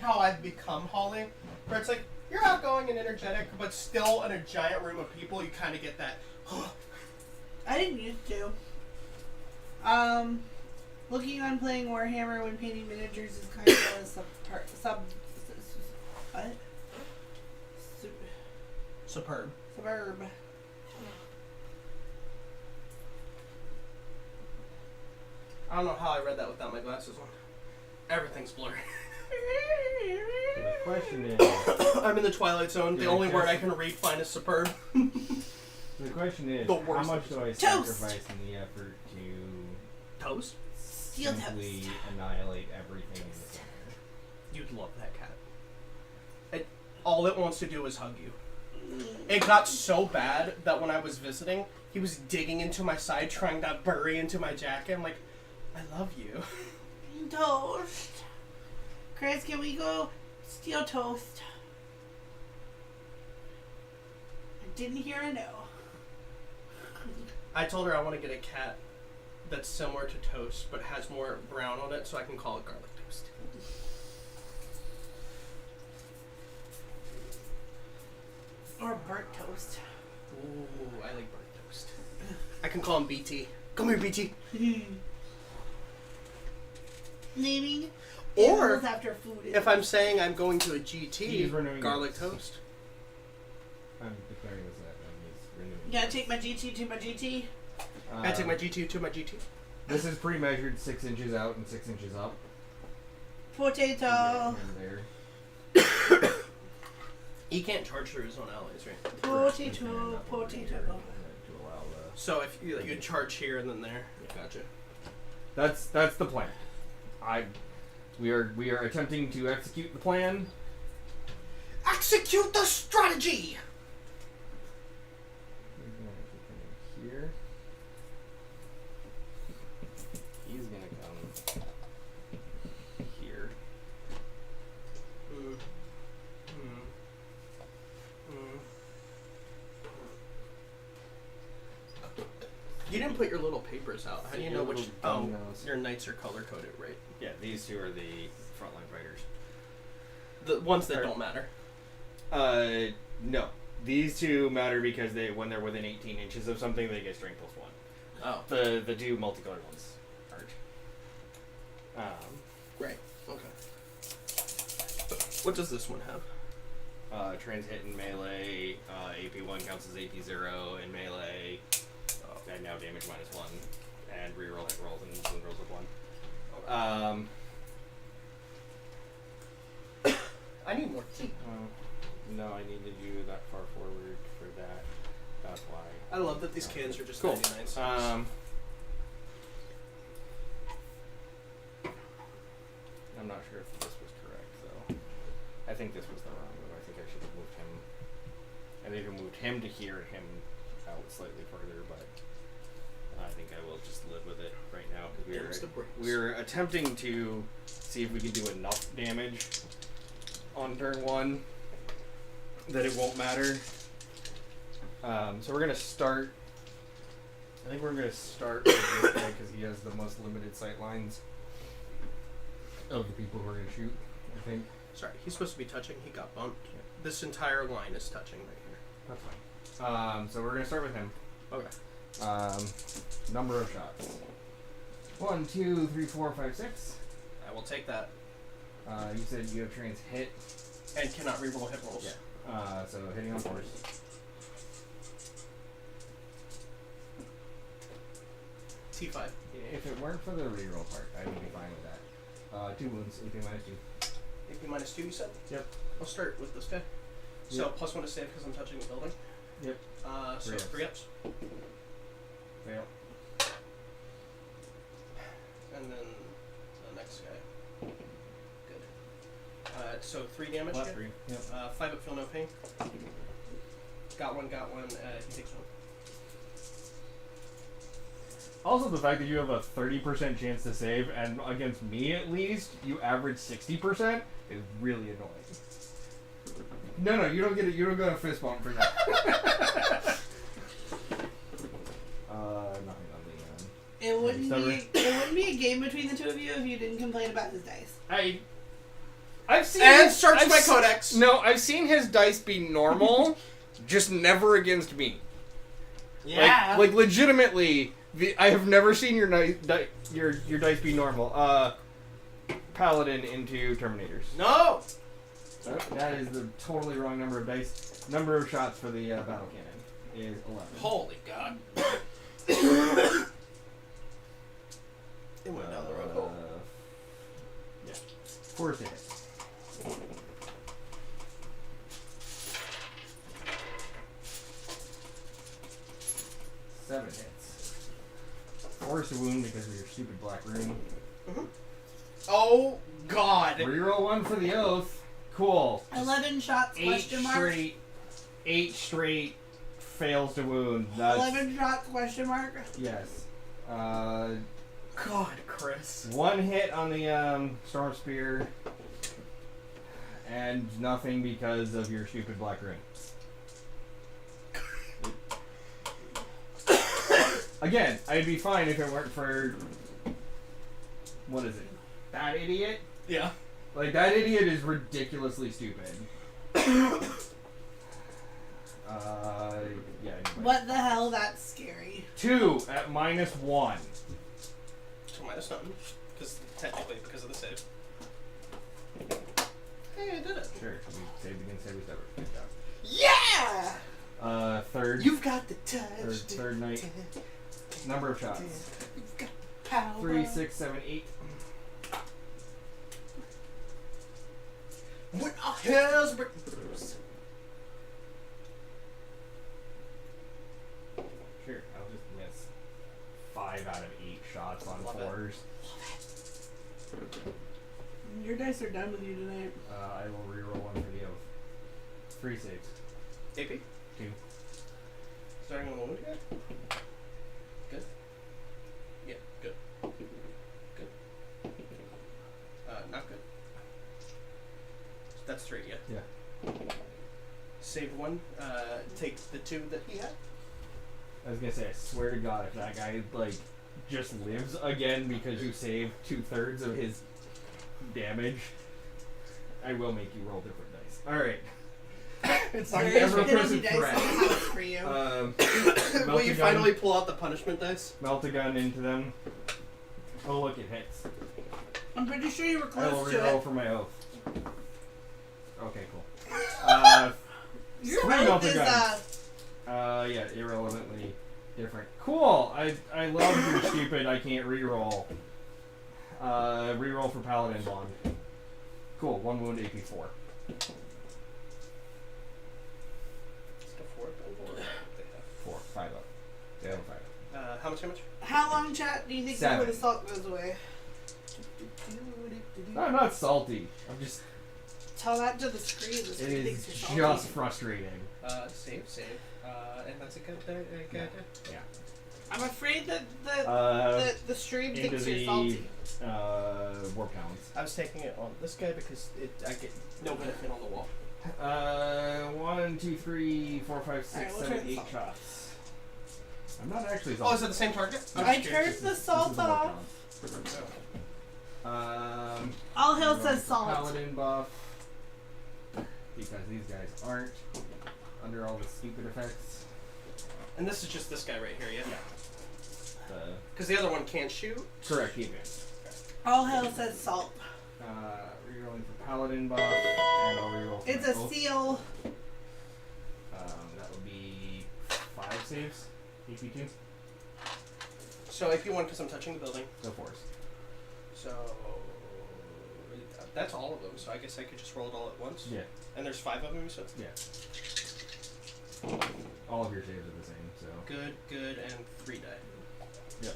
how I've become, Holly, where it's like you're outgoing and energetic, but still in a giant room of people, you kind of get that. I didn't used to. Looking on playing Warhammer when painting miniatures is kind of a Superb. suburb. I don't know how I read that without my glasses on. Everything's blurry. So the question is, I'm in the Twilight Zone. The Yeah, only word just- I can read fine is superb. the question is, The how worst much do I Toast! sacrifice in the effort to Toast? Steel simply toast. annihilate everything in the center? You'd love that cat. All it wants to do is hug you. It got so bad that when I was visiting, he was digging into my side, trying to bury into my jacket. I'm like, I love you. Toast. Chris, can we go steel toast? I didn't hear a no. I told her I want to get a cat that's similar to toast, but has more brown on it, so I can call it garlic toast. Or burnt toast. Ooh, I like burnt toast. I can call him BT. Come here, BT. Naming Or animals after food. if I'm saying I'm going to a He's GT, renewing garlic it. toast. I'm declaring this that he's renewing. You gotta take my GT to my GT. I take my GT to my GT. This is pre-measured 6 inches out and 6 inches up. Potato. And there. He can't charge through his own allies, right? Potato. To allow the. So if you charge here and then there, gotcha. That's the plan. We are attempting to execute the plan. Execute the strategy. put your little papers out? How do you know which? Little Oh, dumb nose. your knights are color coded, right? Yeah, these two are the frontline fighters. The ones that don't matter. No. These two matter because when they're within 18 inches of something, they get strength +1. Oh, The two multicolored ones aren't. great. Okay. What does this one have? Trans hit and melee. AP1 counts as AP0 in melee. And now damage -1. And reroll hit rolls and wound rolls with 1. I need more tea. No, I needed you that far forward for that. That's why. I love that these cans are just Cool. 99 cents. I'm not sure if this was correct, though. I think this was the wrong move. I think I should have moved him. I think I moved him to here and him out slightly further, but I think I will just live with it right now There's the because bricks. we're attempting to see if we can do enough damage on turn 1 that it won't matter. So we're gonna start. I think we're gonna start with this guy because he has the most limited sight lines of the people who are gonna shoot. I think Sorry, he's supposed to be touching. He got bumped. Yeah. This entire line is touching right here. that's fine. So we're gonna start with him. Okay. Number of shots. 1, 2, 3, 4, 5, 6. I will take that. You said you have trans hit. And cannot reroll hit rolls. Yeah. So hitting on force. T5. If it weren't for the reroll part, I would be fine with that. 2 wounds, AP -2. AP -2, you said? Yep. I'll start with this guy. So Yep. +1 to save because I'm touching the building. Yep. So 3 3 ups. Fail. And then the next guy. Good. So 3 damage. Flat hit. 3. Yep. 5 up, feel no pain. Got one. He takes 1. Also, the fact that you have a 30% chance to save, and against me at least, you average 60%, is really annoying. No, you don't get it. You don't get a fist bump for that. Nothing on Leon. It wouldn't Stubborn. be a game between the two of you if you didn't complain about his dice. I've seen And his- search I've my s- codex. No, I've seen his dice be normal, just never against me. Like legitimately, I have never seen your dice be normal. Paladin into Terminators. No. That is the totally wrong number of dice. Number of shots for the battle cannon is 11. Holy God. It went down the road hole. Yeah. Force hit. Seven hits. Force a wound because of your stupid black rune. Oh God. Reroll 1 for the oath. Cool. 11 shots, question mark. 8 straight fails to wound. That's, 11 shots, question mark. Yes. God, Chris. 1 hit on the storm spear, and nothing because of your stupid black rune. Again, I'd be fine if it weren't for what is it? That idiot? Yeah. Like that idiot is ridiculously stupid. Yeah. Anyway. What the hell? That's scary. 2 at -1. So minus nothing, because technically because of the save. Hey, I did it. Sure. We saved against every step. Good job. Yeah. Third. You've got the touch. Third night. Number of shots. You've got power. 3, 6, 7, 8. What the hell's breaking loose? Sure, I'll just miss 5 out of 8 shots on Love it. 4s. Your dice are done with you tonight. I will reroll 1 for the oath. 3 saves. AP? 2. Starting on the wound again? Good. Yeah, good. Good. Not good. That's 3, yeah. Yeah. Save 1. Take the 2 that he had. I was gonna say, I swear to God, if that guy like just lives again because you saved 2/3 of his damage, I will make you roll different dice. All right. It's not There's ever penalty present dice in the threat. house for you. Will you finally pull out the punishment dice? Melt a gun into them. Oh look, it hits. I'm pretty sure you were I will close to reroll it. for my oath. Okay, cool. Your three oath melted is guns. Yeah, irrelevantly different. Cool. I love your stupid. I can't reroll. Reroll for Paladin Bond. Cool. 1 wound, AP 4. Four. 5 up. They have a 5 up. How much damage? How long, chat, do you think 7. before the salt goes away? I'm not salty. I'm just. Tell that to the screen. The It screen thinks is you're salty. just frustrating. Save. And that's a good Yeah. I'm afraid that Uh, the stream into thinks you're the salty. Warp Hounds. I was taking it on this guy because I get no benefit on the wall. 1, 2, 3, 4, 5, 6, Alright, we'll 7, turn the 8 salt shots. I'm not actually Oh, salty. is it the same target? I just turned curious. the This is salt the Warp off. Hound. All hill Reroll says for salt. Paladin buff. Because these guys aren't under all the stupid effects. And this is just this guy right here, yeah? The Because the other one can't shoot. correct event. All hill says salt. Rerolling for Paladin buff, and I'll reroll for It's my a oath. seal. That would be 5 saves. AP2. So if you want, because I'm touching the building. So 4s. So that's all of them. So I guess I could just roll it all at once. Yeah. And there's 5 of them, you said? Yeah. All of your saves are the same, so. Good, and 3 die. Yep.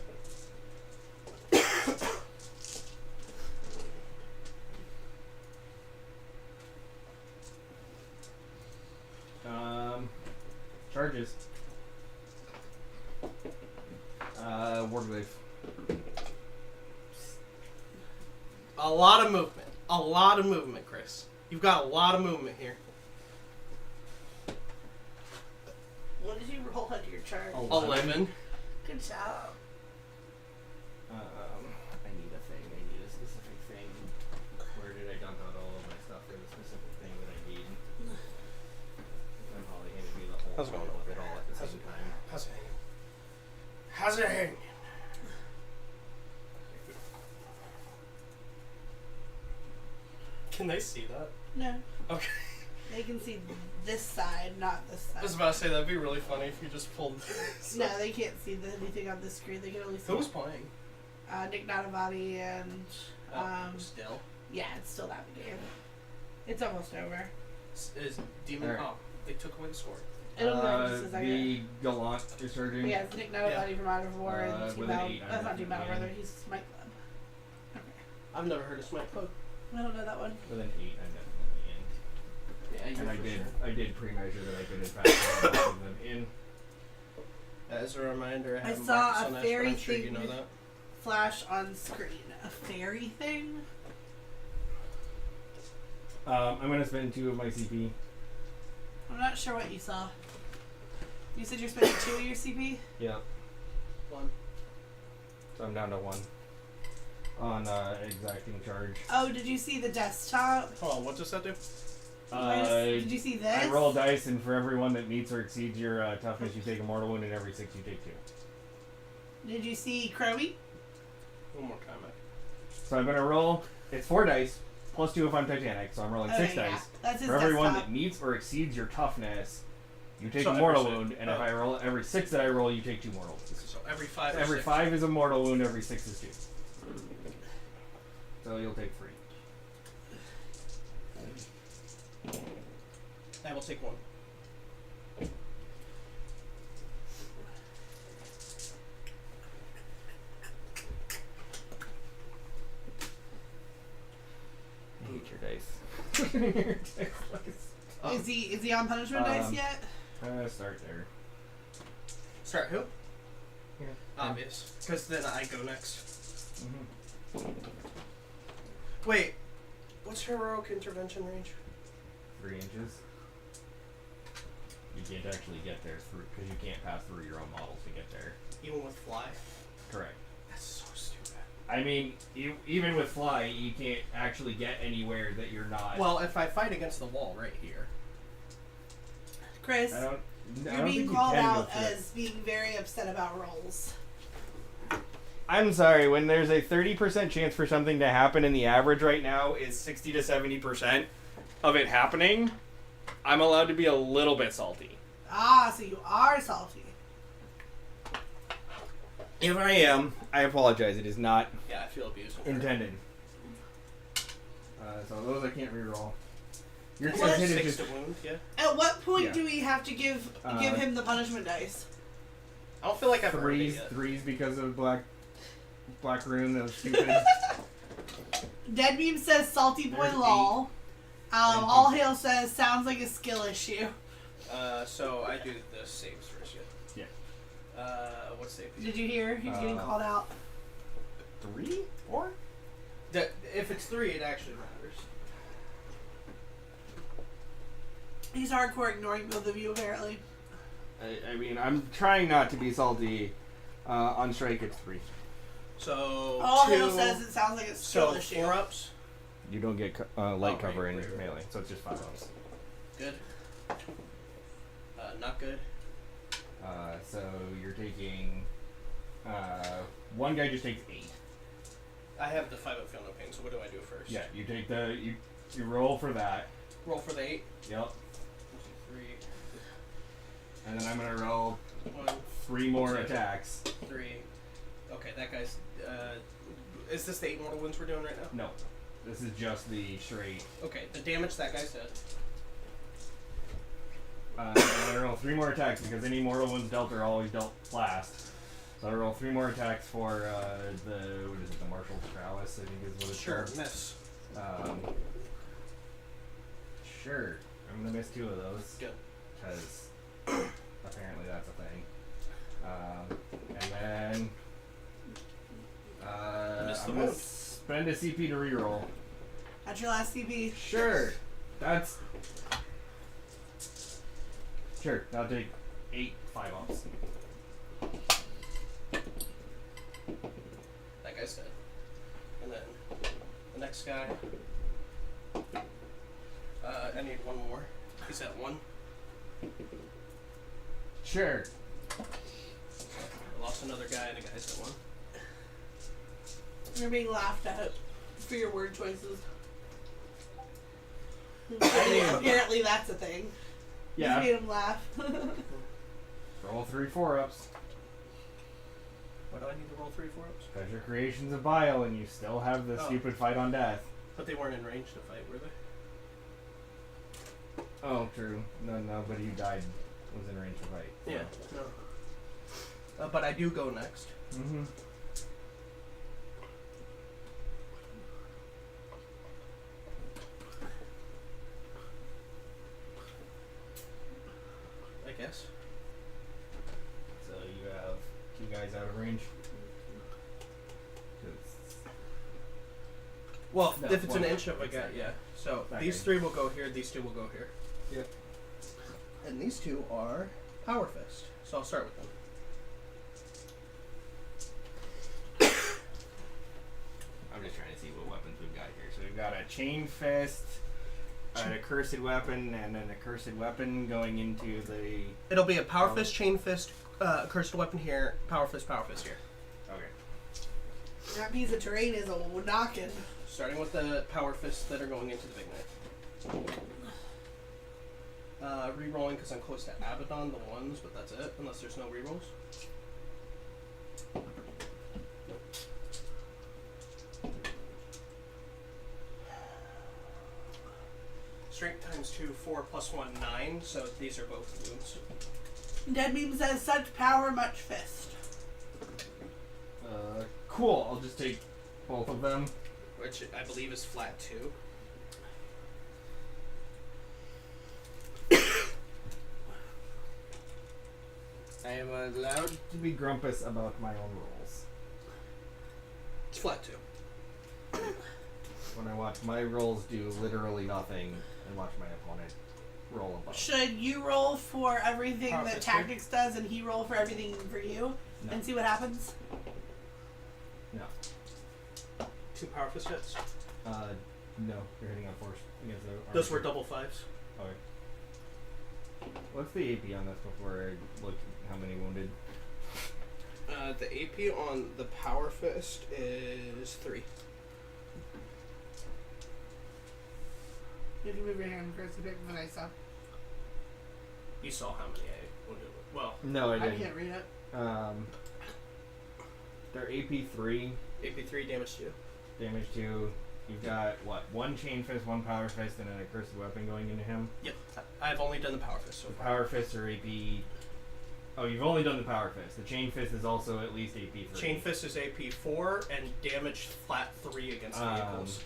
Charges. Warglaive. A lot of movement. A lot of movement, Chris. You've got a lot of movement here. What did you roll under your chart? 11. Good job. I need a thing. I need a specific thing. Where did I dump out all of my stuff for the specific thing that I need? I'm probably handed me the whole How's it going pile over of it all at the How's same it- time. How's it hanging? How's it hanging? Can they see that? No. Okay. They can see this side, not this I was side. about to say that'd be really funny if you just pulled this. No, they can't see anything on the screen. They can only see Who was playing? Nick Nanavati and Still. yeah, it's still that game. It's almost over. Is Demon? Alright. Oh, they took away the score. It'll be like just a second. The Gallant is surging. Yeah, it's Nick Nanavati from Out of War and Team with an Battle. 8, I'm That's not Team Battle definitely Brother. He's Smite Club. Okay. I've never heard of Smite Club. I don't know that one. With an 8, I'm definitely in. Yeah, And you're for sure. I did pre-measure that I could in fact have both of them in. As a reminder, I I haven't saw practiced a on that, fairy but I'm sure you thing. know that. Flash on screen. A fairy thing? I'm gonna spend 2 of my CP. I'm not sure what you saw. You said you're spending 2 of your CP? Yep. 1. So I'm down to 1 on exacting charge. Oh, did you see the desktop? Hold on, what does that do? Did you see this? I roll dice, and for every one that meets or exceeds your toughness, you take a mortal wound, and every 6 you take 2. Did you see Crowy? One more time. So I'm gonna roll. It's 4 dice plus 2 if I'm Titanic, so I'm rolling 6 yeah. dice. That's his For every one desktop. that meets or exceeds your toughness, you take So a mortal every wound, six. and if I roll every 6 that I roll, you take 2 mortal wounds. So every 5 or Every 6. 5 is a mortal wound, every 6 is 2. So you'll take 3. I will take 1. I hate your dice. Oh. Is he on punishment dice yet? Start there. Start who? Yeah. Obvious. Because then I go next. Mm-hmm. Wait. What's heroic intervention range? 3 inches. You can't actually get there through because you can't pass through your own models to get there. Even with fly. Correct. That's so stupid. I mean, even with fly, you can't actually get anywhere that you're not. Well, if I fight against the wall right here. Chris, I don't you're think being you called can go out through it. as being very upset about rolls. I'm sorry, when there's a 30% chance for something to happen and the average right now is 60 to 70% of it happening, I'm allowed to be a little bit salty. Ah, so you are salty. If I am, I apologize. It is not Yeah, I feel abused. intended. So those I can't reroll. Your What? hit is 6 just to wound, yeah. At what point Yeah. do we have to give him the punishment dice? I don't feel like I've earned it yet. threes because of black rune. That was stupid. Deadbeam says salty boy There's lol. All Hail says sounds like a skill issue. So I do the saves first, yeah. Yeah. What save? Did you hear? He's getting called out. 3? 4? If it's 3, it actually matters. He's hardcore ignoring both of you apparently. I mean, I'm trying not to be salty. On strike, it's 3. So All 2. Hail says it sounds like a skill So issue. 4 ups. You don't get light cover in right. melee, so it's just 5 ups. Good. Not good. So you're taking. One guy just takes 8. I have the 5 up feel no pain. So what do I do first? Yeah, you take you roll for that. Roll for the 8. Yep. 3. And then I'm gonna roll 1, 3 more 2, attacks. 3. Okay, that guy's. Is this the 8 mortal wounds we're doing right now? No, this is just the straight. Okay, the damage that guy's dead. I'm gonna roll 3 more attacks because any mortal wounds dealt are always dealt last. So I roll 3 more attacks for the martial prowess, I think is what it's Sure, called. miss. Sure. I'm gonna miss 2 of those. Good. Because apparently that's a thing. And then Miss the I'm gonna wound. spend a CP to reroll. That's your last CP. Sure. That's sure. I'll take 8 5-ups. That guy's dead. And then the next guy. I need 1 more. He's at 1. Sure. I lost another guy, and the guy's at 1. You're being laughed at for your word choices. mean- Apparently that's a thing. Yeah. You made him laugh. Roll 3 4-ups. What do I need to roll 3 4 ups? Because your creation's a Bile and you still have the Oh. stupid fight on death. But they weren't in range to fight, were they? Oh, true. Nobody who died was in range to fight. Yeah. No. But I do go next. Mm-hmm. I guess. So you have 2 guys out of range. 'Cause- Well, No, if it's an one. inch of a guy, yeah. So That these guy. 3 will go here, these 2 will go here. Yep. And these 2 are Power Fist. So I'll start with them. I'm just trying to see what weapons we've got here. So we've got a chain fist, an accursed weapon, and an accursed weapon going into the. It'll be a Power Oh. Fist, Chain Fist, Cursed Weapon here, Power Fist here. Okay. That piece of terrain is a knockin'. Starting with the Power Fists that are going into the Big Knight. Rerolling because I'm close to Abaddon, the ones, but that's it, unless there's no rerolls. Strength times 2, 4 plus 1, 9, so these are both wounds. Deadbeam says such power, much fist. Cool. I'll just take both of them. Which I believe is flat 2. I am allowed to be grumpus about my own rolls. It's flat 2. When I watch my rolls do literally nothing and watch my opponent roll above. Should you roll for everything Power that fist, Tactics does, and he roll for everything for you, No. and see what happens? No. 2 power fist hits. No. You're hitting on force against the. Those were double 5s. Okay. What's the AP on this before I look how many wounded? The AP on the power fist is 3. You can move your hand first to pick what I saw. You saw how many I wounded. Well, No, I I didn't. can't read it. They're AP 3, AP 3 damage 2. damage 2. You've got what? 1 chain fist, 1 power fist, and an accursed weapon going into him. Yep. I've only done the power fist so The far. power fists are AP. Oh, you've only done the power fist. The chain fist is also at least AP 3. Chain fist is AP 4 and damage flat 3 against vehicles.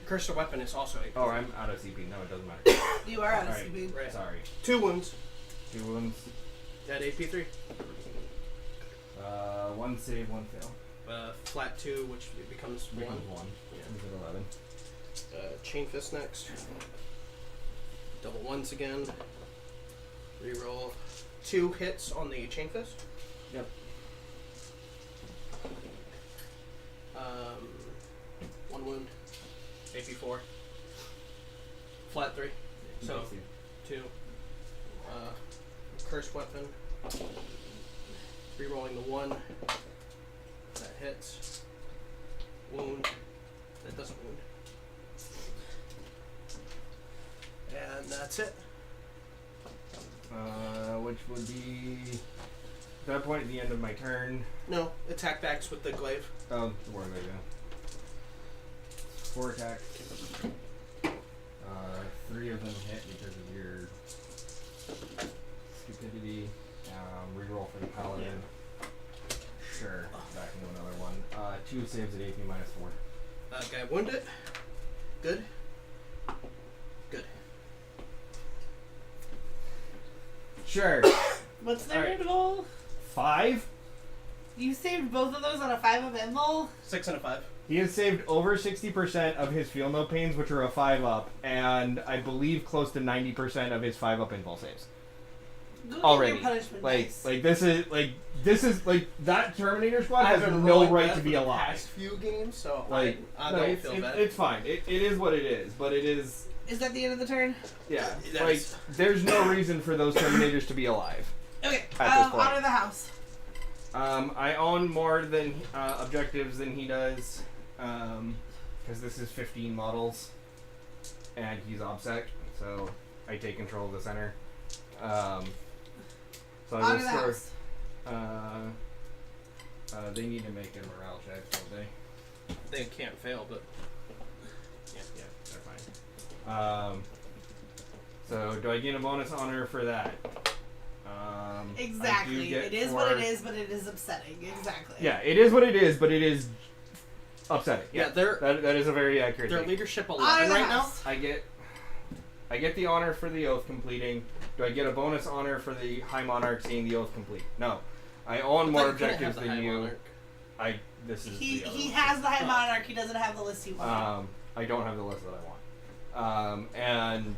Cursor weapon is also AP. Oh, I'm out of CP. No, it doesn't matter. You are out of Alright. CB. Right. Sorry. 2 wounds 2 wounds. at AP 3. 1 save, 1 fail. Flat 2, which it becomes 1. Becomes 1. Yeah. Is it 11? Chain fist next. Double 1s again. Reroll 2 hits on the chain fist. Yep. 1 wound. AP 4. Flat 3. So 2. Cursed weapon. Rerolling the 1. That hits. Wound. That doesn't wound. And that's it. Which would be at that point at the end of my turn. No, attack backs with the glaive. Oh, where am I going? 4 attacks. 3 of them hit because of your stupidity. Reroll for the paladin. Sure. Back into another one. 2 saves at AP minus 4. Guy wounded. Good. Good. Sure. What's their Alright. invul? 5? You saved both of those on a 5 of invul? 6 and a 5. He has saved over 60% of his feel no pains, which are a 5 up, and I believe close to 90% of his 5 up invul saves. Go Already. Get your punishment Like, dice. this is that Terminator squad I've has been no rolling right bad to for be the alive. past few games, so Like, I no, don't feel bad. it's fine. It is what it is, but it is, Is that the end of the turn? yeah. That Like, is- there's no reason for those Terminators to be alive. Okay. At this point. Honor the house. I own more than objectives than he does, because this is 15 models, and he's OBSEC, so I take control of the center. So I Honor will the score. house. They need to make a morale check, don't they? They can't fail, but Yeah, they're fine. So do I gain a bonus honor for that? I do Exactly. get It is what it 4. is, but it is upsetting. Exactly. Yeah, it is what it is, but it is upsetting. yeah, they're that is a very accurate their thing. leadership Honor 11 the right now. house. I get the honor for the oath completing. Do I get a bonus honor for the High Monarch seeing the oath complete? No. I own more objectives than you. This is He the other he one. has the High Monarch. He doesn't have the list you want. I don't have the list that I want. And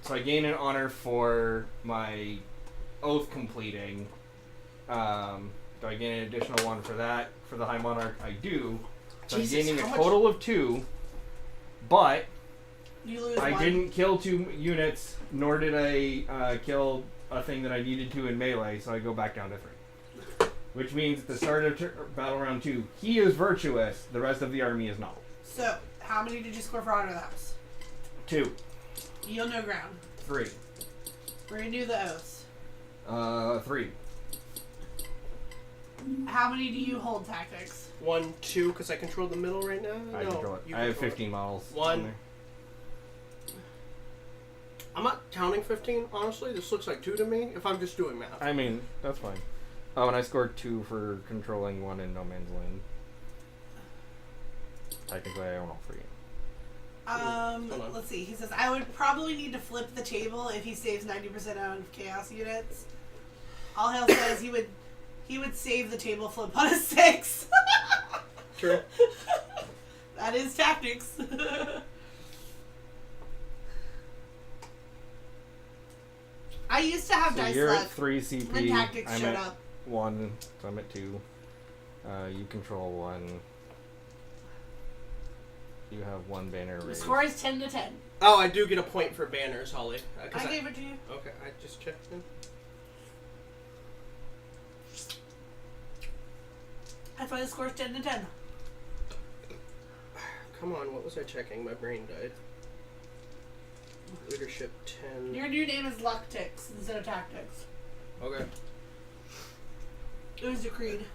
so I gain an honor for my oath completing. Do I gain an additional one for that? For the High Monarch, I do. So Jesus, I'm gaining a how much- total of 2, but You lose I one. didn't kill 2 units, nor did I kill a thing that I needed to in melee, so I go back down to 3. Which means at the start of battle round 2, he is virtuous, the rest of the army is not. So, how many did you score for Honor the House? 2, Yield no ground. 3, Renew the oaths. 3. How many do you hold tactics? 1, 2, because I control the middle right now. I no, control it. you I have control it. 15 models. 1. on there. I'm not counting 15. Honestly, this looks like 2 to me. If I'm just doing math. I mean, that's fine. Oh, and I scored 2 for controlling 1 in No Man's Land. Technically, I own all 3. Hold on. Let's see. He says, I would probably need to flip the table if he saves 90% out of chaos units. All Hail says he would save the table flip on a 6. True. That is tactics. I used to have So dice you're luck at 3 CP. when tactics I'm showed at up. 1, so I'm at 2. You control 1. You have 1 banner The raised. score is 10-10. Oh, I do get a point for banners, Holly. I gave it to you. Okay, I just checked in. That's why the score is 10-10. Come on, what was I checking? My brain died. Leadership 10. Your new name is Lucktix instead of Tactics. Okay. It was decreed.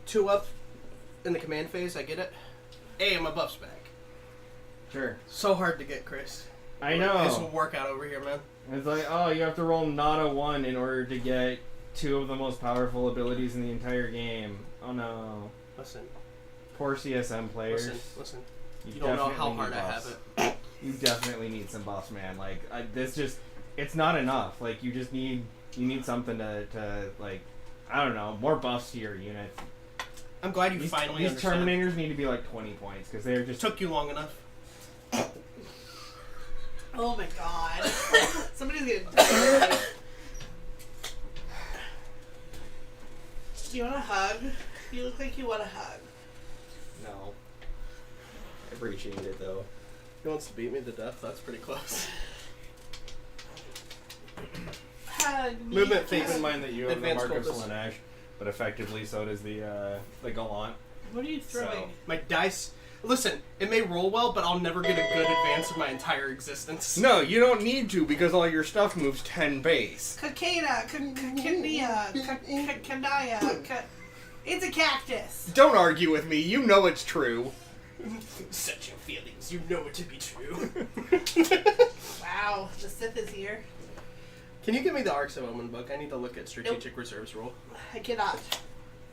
2 up in the command phase, I get it. Hey, my buff's back. Sure. So hard to get, Chris. I This will know. work out over here, man. It's like, oh, you have to roll not a 1 in order to get 2 of the most powerful abilities in the entire game. Oh no. Listen, Poor CSM players. listen. You don't know how hard I have it. You definitely need some buffs, man. Like, it's not enough. Like, you need something to like, I don't know, more buffs to your unit. I'm glad you These finally understand. Terminators need to be like 20 points, because they're just... Took you long enough. Oh my god. Somebody's gonna die. You want a hug? You look like you want a hug. No. I appreciate it though. He wants to beat me to death. That's pretty close. Hug me. Movement Keep phase. in mind that you have the Advanced Mark of Corpus. Slanesh, but effectively so does the Gallant. What are you throwing? My dice. Listen, it may roll well, but I'll never get a good advance of my entire existence. No, you don't need to, because all your stuff moves 10 base. Kakena, Kandia, Kandaya. It's a cactus. Don't argue with me, you know it's true. Such your feelings. You know it to be true. Wow, the Sith is here. Can you give me the Arcs of Omen book? I need to look at Strategic Reserves rule. I cannot.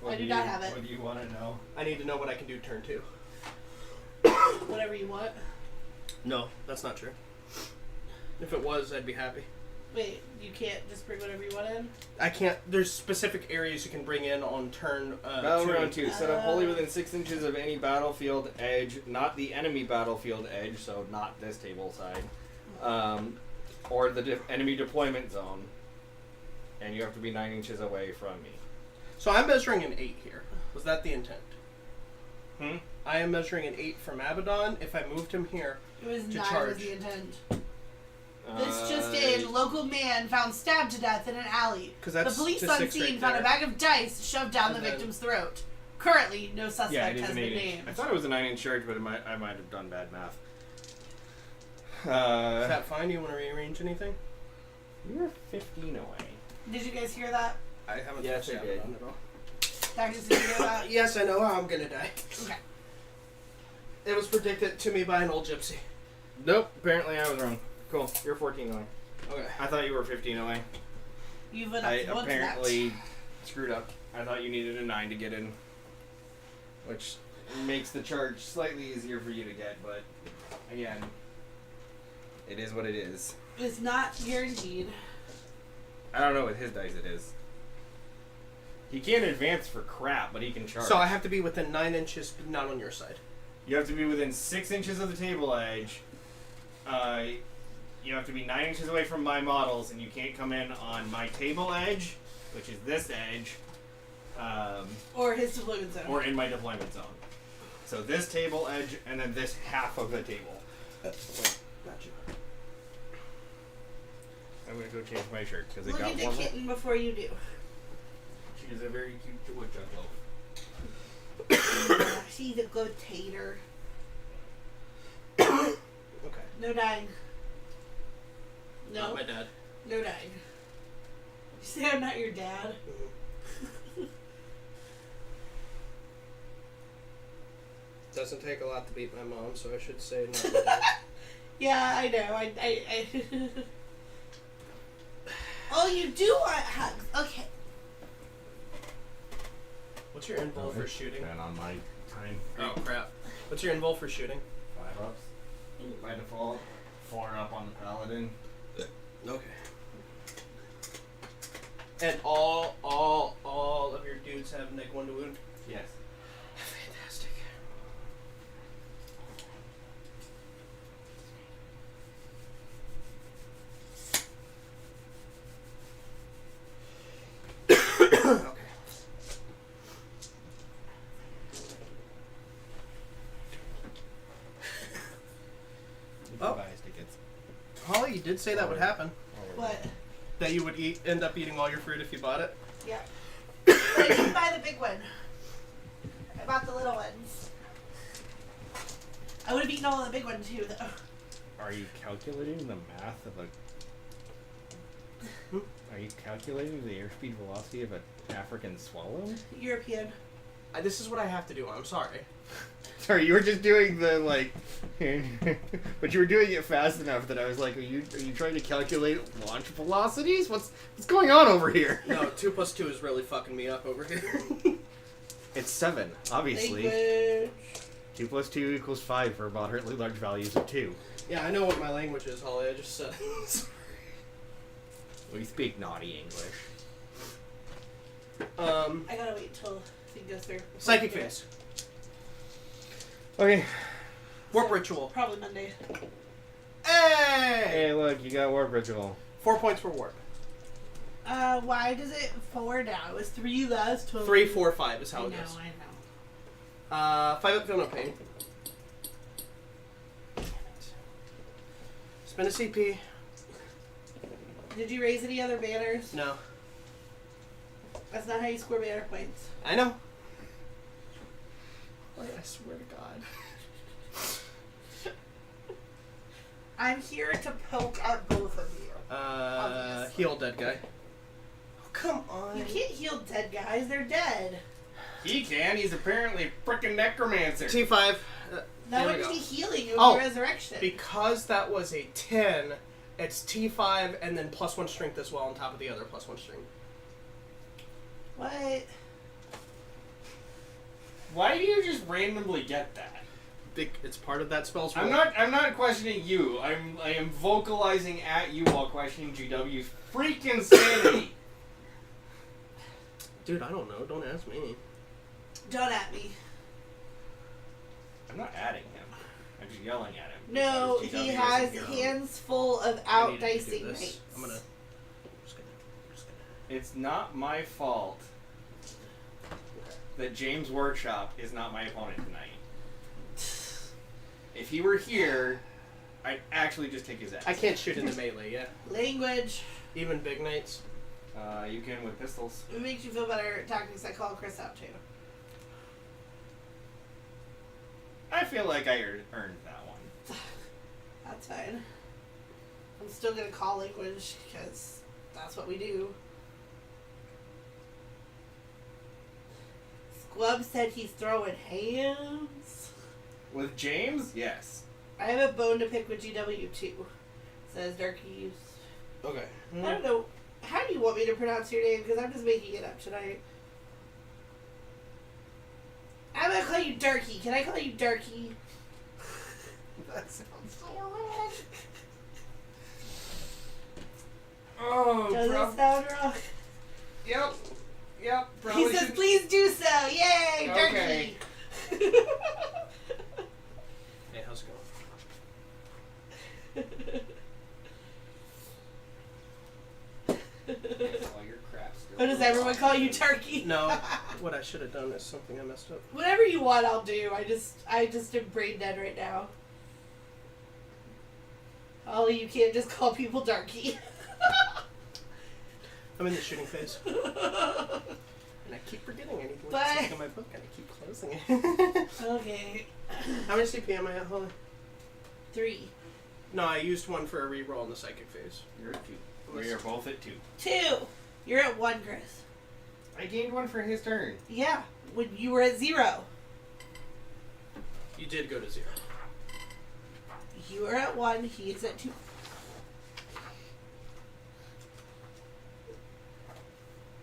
I do not have it. What do you want to know? I need to know what I can do turn 2. Whatever you want. No, that's not true. If it was, I'd be happy. Wait, you can't just bring whatever you want in? I can't. There's specific areas you can bring in on turn. Battle 2. round 2. Set up wholly within 6 inches of any battlefield edge, not the enemy battlefield edge, so not this table side, or the enemy deployment zone. And you have to be 9 inches away from me. So I'm measuring an 8 here. Was that the intent? Hmm? I am measuring an 8 from Abaddon. If I moved him here, It was To 9 charge. was the intent. This just in, local man found stabbed to death in an alley. 'Cause The that's police the on 6 scene right found a there. bag of dice shoved down the And then- victim's throat. Currently, no Yeah, suspect it is has an been 8 inch. named. I thought it was a 9 inch charge, but I might have done bad math. is that fine? Do you want to rearrange anything? You're 15 away. Did you guys hear that? I haven't Yes, touched I did. Abaddon at all. Tactics, did you hear that? Yes, I know how I'm gonna die. Okay. It was predicted to me by an old gypsy. Nope, apparently I was wrong. Cool, you're 14 away. Okay. I thought you were 15 away. You've been I up to one to apparently screwed up. I thought you needed a 9 to get in. Which makes the charge slightly easier for you to get, but again, it is what it is. that. It's not guaranteed. I don't know, with his dice it is. He can't advance for crap, but he can charge. So I have to be within 9 inches, but not on your side. You have to be within 6 inches of the table edge. You have to be 9 inches away from my models, and you can't come in on my table edge, which is this edge, Or his deployment zone. or in my deployment zone. So this table edge, and then this half of the table. Gotcha. I'm gonna go change my shirt because it Look got at the warmer. kitten before you do. She is a very cute woodchuck loaf. She's a good tater. Okay. No dying. Not No? my dad. No dying. You say I'm not your dad? Doesn't take a lot to beat my mom, so I should say not my dad. Yeah, I know. I Oh, you do want hugs. Okay. What's your invul for shooting? And on my time. Oh crap. What's your invul for shooting? 5 ups. By default. 4 up on the paladin. Okay. And all of your dudes have -1 to wound? Yes. Fantastic. did say that would happen. What? That you would end up eating all your fruit if you bought it. Yeah. But I didn't buy the big one. I bought the little ones. I would have eaten all of the big one too, though. Are you calculating the math of a... Are you calculating the airspeed velocity of an African swallow? European. This is what I have to do. I'm sorry. Sorry, you were just doing the, like... but you were doing it fast enough that I was like, are you trying to calculate launch velocities? What's going on over here? No, 2 plus 2 is really fucking me up over here. It's 7, obviously. Language. 2 plus 2 equals 5 for moderately large values of 2. Yeah, I know what my language is, Holly. I just said. We speak naughty English. I gotta wait till he goes through. Psychic phase. Okay. Warp ritual. Probably Monday. Hey! Hey, look, you got Warp Ritual. 4 points for warp. Why does it 4 now? It was 3 last time. 3, 4, 5 is how it I goes. know. 5 up, feel no pain. Spin a CP. Did you raise any other banners? No. That's not how you score banner points. I know. Like, I swear to God. I'm here to poke at both of you. Obviously. Heal dead guy. Oh, come on. You can't heal dead guys. They're dead. He can. He's apparently a frickin' necromancer. T5. That there we wouldn't go. be healing you Oh, in resurrection. Because that was a 10, it's T5 and then +1 strength as well on top of the other +1 strength. What? Why do you just randomly get that? It's part of that spell's I'm rule. not questioning you. I am vocalizing at you while questioning GW's freaking sanity. Dude, I don't know. Don't ask me. Don't at me. I'm not adding him. I'm just yelling at him. No, because he GW has doesn't go. hands full of I needed to do outdicing this. mates. I'm gonna. It's not my fault that James Workshop is not my opponent tonight. If he were here, I'd actually just take his ass. I can't shoot into melee, yeah. Language. Even big knights. You can with pistols. It makes you feel better. Tactics. I call Chris out too. I feel like I earned that one. That's fine. I'm still gonna call language because that's what we do. Squub said he's throwing hands. With James, yes. I have a bone to pick with GW too. Says Darkies. Okay. I don't know. How do you want me to pronounce your name? Because I'm just making it up tonight. I'm gonna call you Darky. Can I call you Darky? That sounds so wrong. Oh, Does it sound wrong? Yep. Yep. He says, please do so. Yay, Okay. Darky. Hey, how's it going? All your crap still What does everyone call you, Turkey? No. What I should have done is something I messed up. Whatever you want, I'll do. I just am brain dead right now. Ollie, you can't just call people Darky. I'm in the shooting phase. And I keep forgetting I need to look at something in my book and I keep closing it. Okay. How many CP am I at, Holly? 3. No, I used one for a reroll in the psychic phase. You're at 2. We are both at 2. 2. You're at 1, Chris. I gained 1 for his turn. Yeah. When you were at 0. You did go to 0. You are at 1. He is at 2.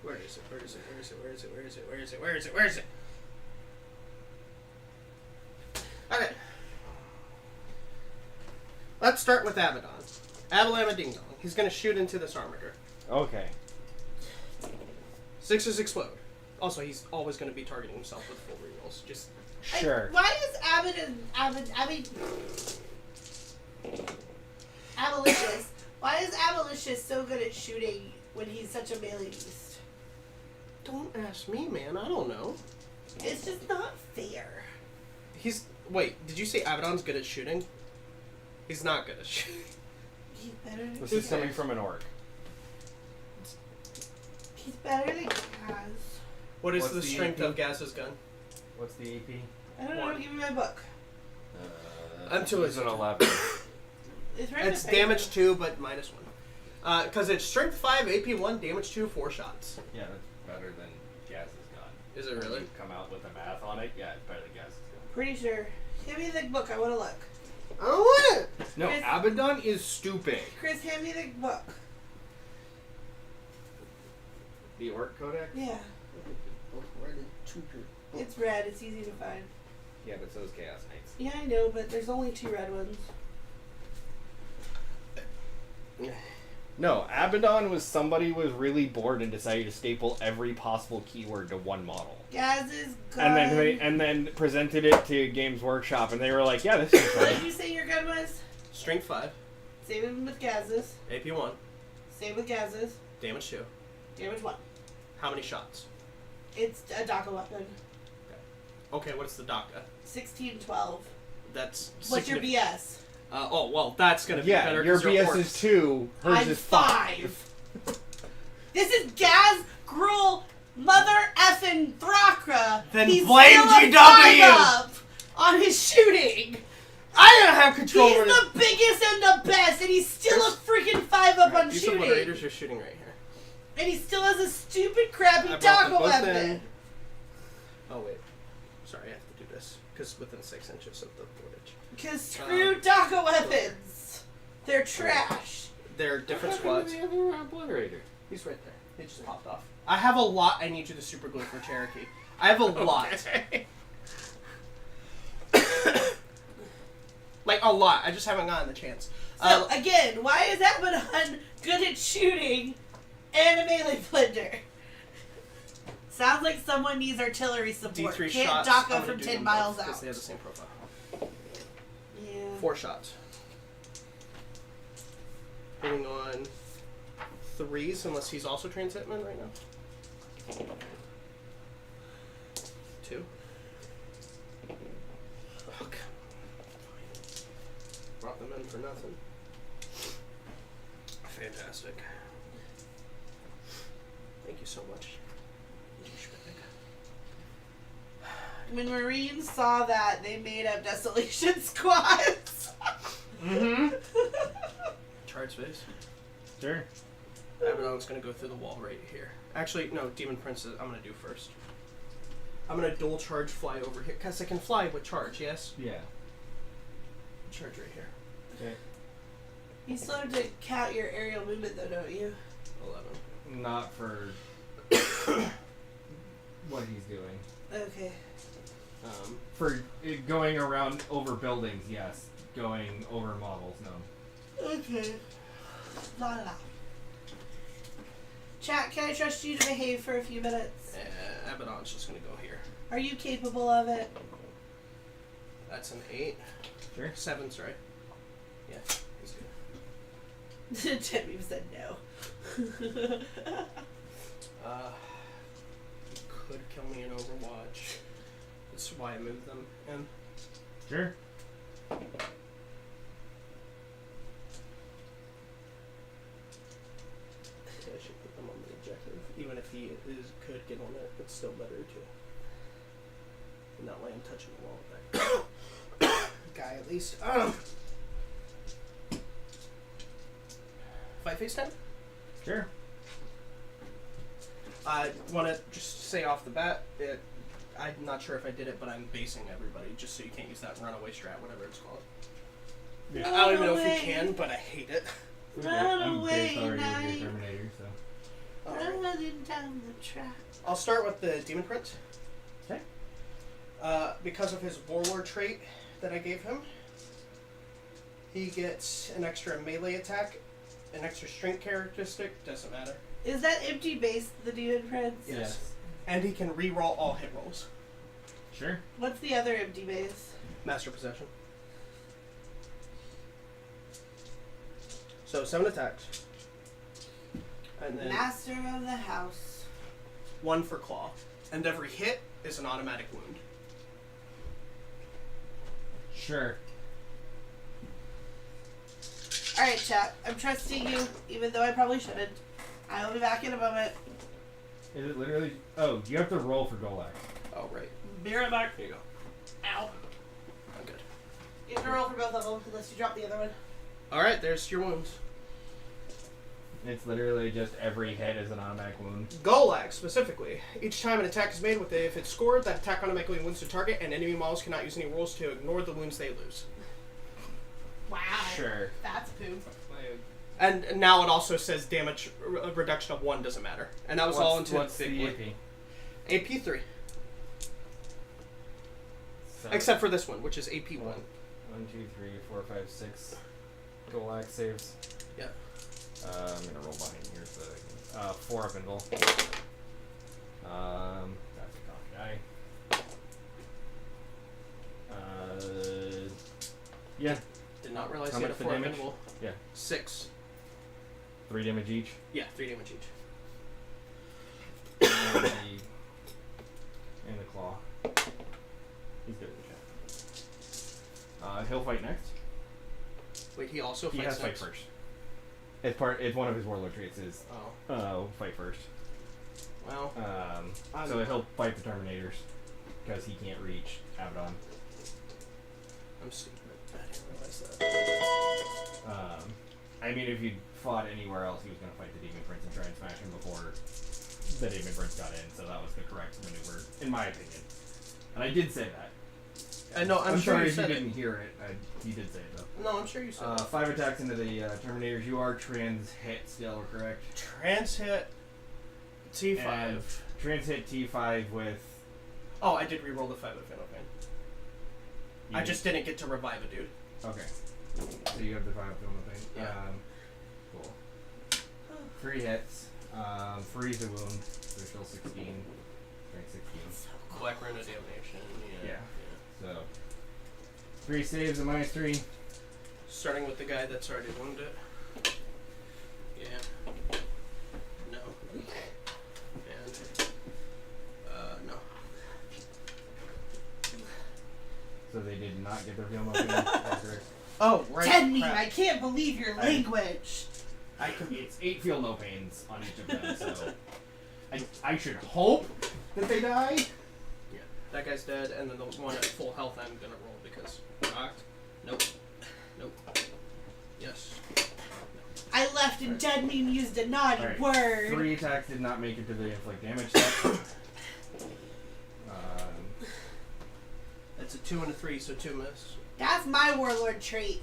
Where is it? Where is it? Where is it? Where is it? Where is it? Where is it? Where is it? Where is it? Okay. Let's start with Abaddon. Abalama Ding Dong. He's going to shoot into this armature. Okay. 6s explode. Also, he's always going to be targeting himself with full rerolls. Just Sure. Why is Abolitious? Why is Abolitious so good at shooting when he's such a melee beast? don't ask me, man. I don't know. It's just not fair. Wait, did you say Abaddon's good at shooting? He's not good at shooting. He's better than This is Gaz. coming from an orc. He's better than Gaz. What is What's the the strength AP? of Gaz's gun? What's the AP? I don't know. One. Give me my book. I'm too It's lazy. an 11. It's right It's beside you. damage 2, but minus 1. Because it's strength 5, AP 1, damage 2, 4 shots. Yeah, that's better than Gaz's gun. Is it really? You come out with the math on it. Yeah, it's better than Gaz's gun. Pretty sure. Give me the book. I want to look. I don't want it! No, Chris- Abaddon is stupid. Chris, hand me the book. The orc codex? Yeah. It's red. It's easy to find. Yeah, but so is Chaos Knights. Yeah, I know, but there's only 2 red ones. No, Abaddon was somebody was really bored and decided to staple every possible keyword to one model. Gaz's gun. And then presented it to Games Workshop, and they were like, "Yeah, this is What fun." did you say your gun was? Strength 5, Same with Gaz's. AP 1, Same with Gaz's. damage 2. Damage 1. How many shots? It's a DACA weapon. Okay, what's the DACA? 16-12. That's... What's your BS? Oh, well, that's going to be Yeah, better. your 'cause you're BS orcs. is 2, hers I'm is 5. This is Gaz Gruel Mother effing Thrakra. Then He's blame still a GW. 5-up on his shooting. I don't have control He's over the biggest and the best, and he's still a freaking 5-up on These shooting. obliterators are shooting right here. And he still has a stupid, crappy I brought them DACA both weapon. in. Oh, wait. Sorry, I have to do this. Because within 6 inches of the footage. Because screw DACA weapons. They're trash. They're different squads. They have an obliterator. He's right there. He just popped off. I have a lot I need you to super glue for Cherokee. I have a lot. Like, a lot. I just haven't gotten the chance. So, again, why is Abaddon good at shooting and a melee blender? Sounds like someone needs artillery support. D3 Can't shots. DACA I'm gonna from do 10 them miles both, 'cause out. They have the same profile. Yeah. 4 shots. Hitting on 3s, unless he's also Transitman right now. 2. Fuck. Brought them in for nothing. Fantastic. Thank you so much. When Marines saw that, they made up desolation squads. Mm-hmm. Charge space. Sure. Abaddon's gonna go through the wall right here. Actually, no, Demon Prince I'm gonna do first. I'm gonna dual charge fly over here, because I can fly with charge, yes? Yeah. Charge right here. Okay. You still have to count your aerial movement, though, don't you? 11. Not for what he's doing. Okay. For going around over buildings, yes. Going over models, no. Okay. Not enough. Chat, can I trust you to behave for a few minutes? Abaddon's just gonna go here. Are you capable of it? That's an 8. Sure. 7's right. Yeah, he's good. Timmy said no. He could kill me in Overwatch. That's why I moved them in. Sure. I should put them on the objective. Even if he could get on it, it's still better to. And that way I'm touching the wall with that guy at least. Fight face time? Sure. I want to just say off the bat, I'm not sure if I did it, but I'm basing everybody just so you can't use that runaway strat, whatever it's called. Yeah. I don't even know if Runaway. you can, but I hate it. Run I'm away, based already with night. your Terminator, so. Running down the track. I'll start with the Demon Prince. Okay. Because of his Warlord trait that I gave him, he gets an extra melee attack, an extra strength characteristic, doesn't matter. Is that empty base, the Demon Prince? Yes. And he can reroll all hit rolls. Sure. What's the other empty base? Master Possession. So 7 attacks. And then Master of the house. 1 for claw. And every hit is an automatic wound. Sure. Alright, chap. I'm trusting you, even though I probably shouldn't. I will be back in a moment. Is it literally? Oh, you have to roll for Golak. Oh, right. Be right back. There you go. Ow. I'm good. You have to roll for both of them, unless you drop the other one. Alright, there's your wounds. It's literally just every hit is an automatic wound. Golak, specifically. Each time an attack is made with if it's scored, that attack automatically wounds the target, and enemy models cannot use any rules to ignore the wounds they lose. Wow. Sure. That's poop. And now it also says damage reduction of 1 doesn't matter. And that was all into what's big the boy. AP? AP 3. So, Except for this one, which is AP 1. 1, 2, 3, 4, 5, 6. Golak saves. Yeah. I'm gonna roll behind here so that I can. 4 up and roll. That's a cock guy. Yeah. Did not realize How he had a much the 4 damage? available. Yeah. 6. 3 damage each. Yeah, 3 damage each. And the claw. He's good in chat. He'll fight next. Wait, he also He fights has fight next? first. It's one of his warlord traits is Oh. fight first. Well, So he'll fight the Terminators because he can't reach Abaddon. I'm stupid. I didn't realize that. I mean, if you'd fought anywhere else, he was going to fight the Demon Prince and try and smash him before the Demon Prince got in, so that was the correct maneuver, in my opinion. And I did say that. No, I'm sure sorry you if said you it. didn't hear it. You did say it, though. No, I'm sure you said it. 5 attacks into the Terminators. You are trans hit still, correct? Trans hit T5. And trans hit T5 with... Oh, I did reroll the 5 of Fatal Pain. I did- just didn't get to revive a dude. Okay. So you have the 5 film of pain. Yeah. Cool. 3 hits. Freeze a wound. So still 16. Strength 16. Black Rune of Damnation. Yeah. So 3 saves and minus 3. Starting with the guy that's already wounded. Yeah. No. And no. So they did not get their film of pain. That's correct. Oh, right. Dead meme, crap. I can't believe your language. It's 8 feel no pains on each of them, so I should hope that they die. Yeah, that guy's dead, and then the one at full health I'm gonna roll because knocked. Nope. Nope. Yes. I left and Dead meme used a naughty Alright. word. 3 attacks did not make it to the inflict damage step. That's a 2 and a 3, so 2 miss. That's my warlord trait.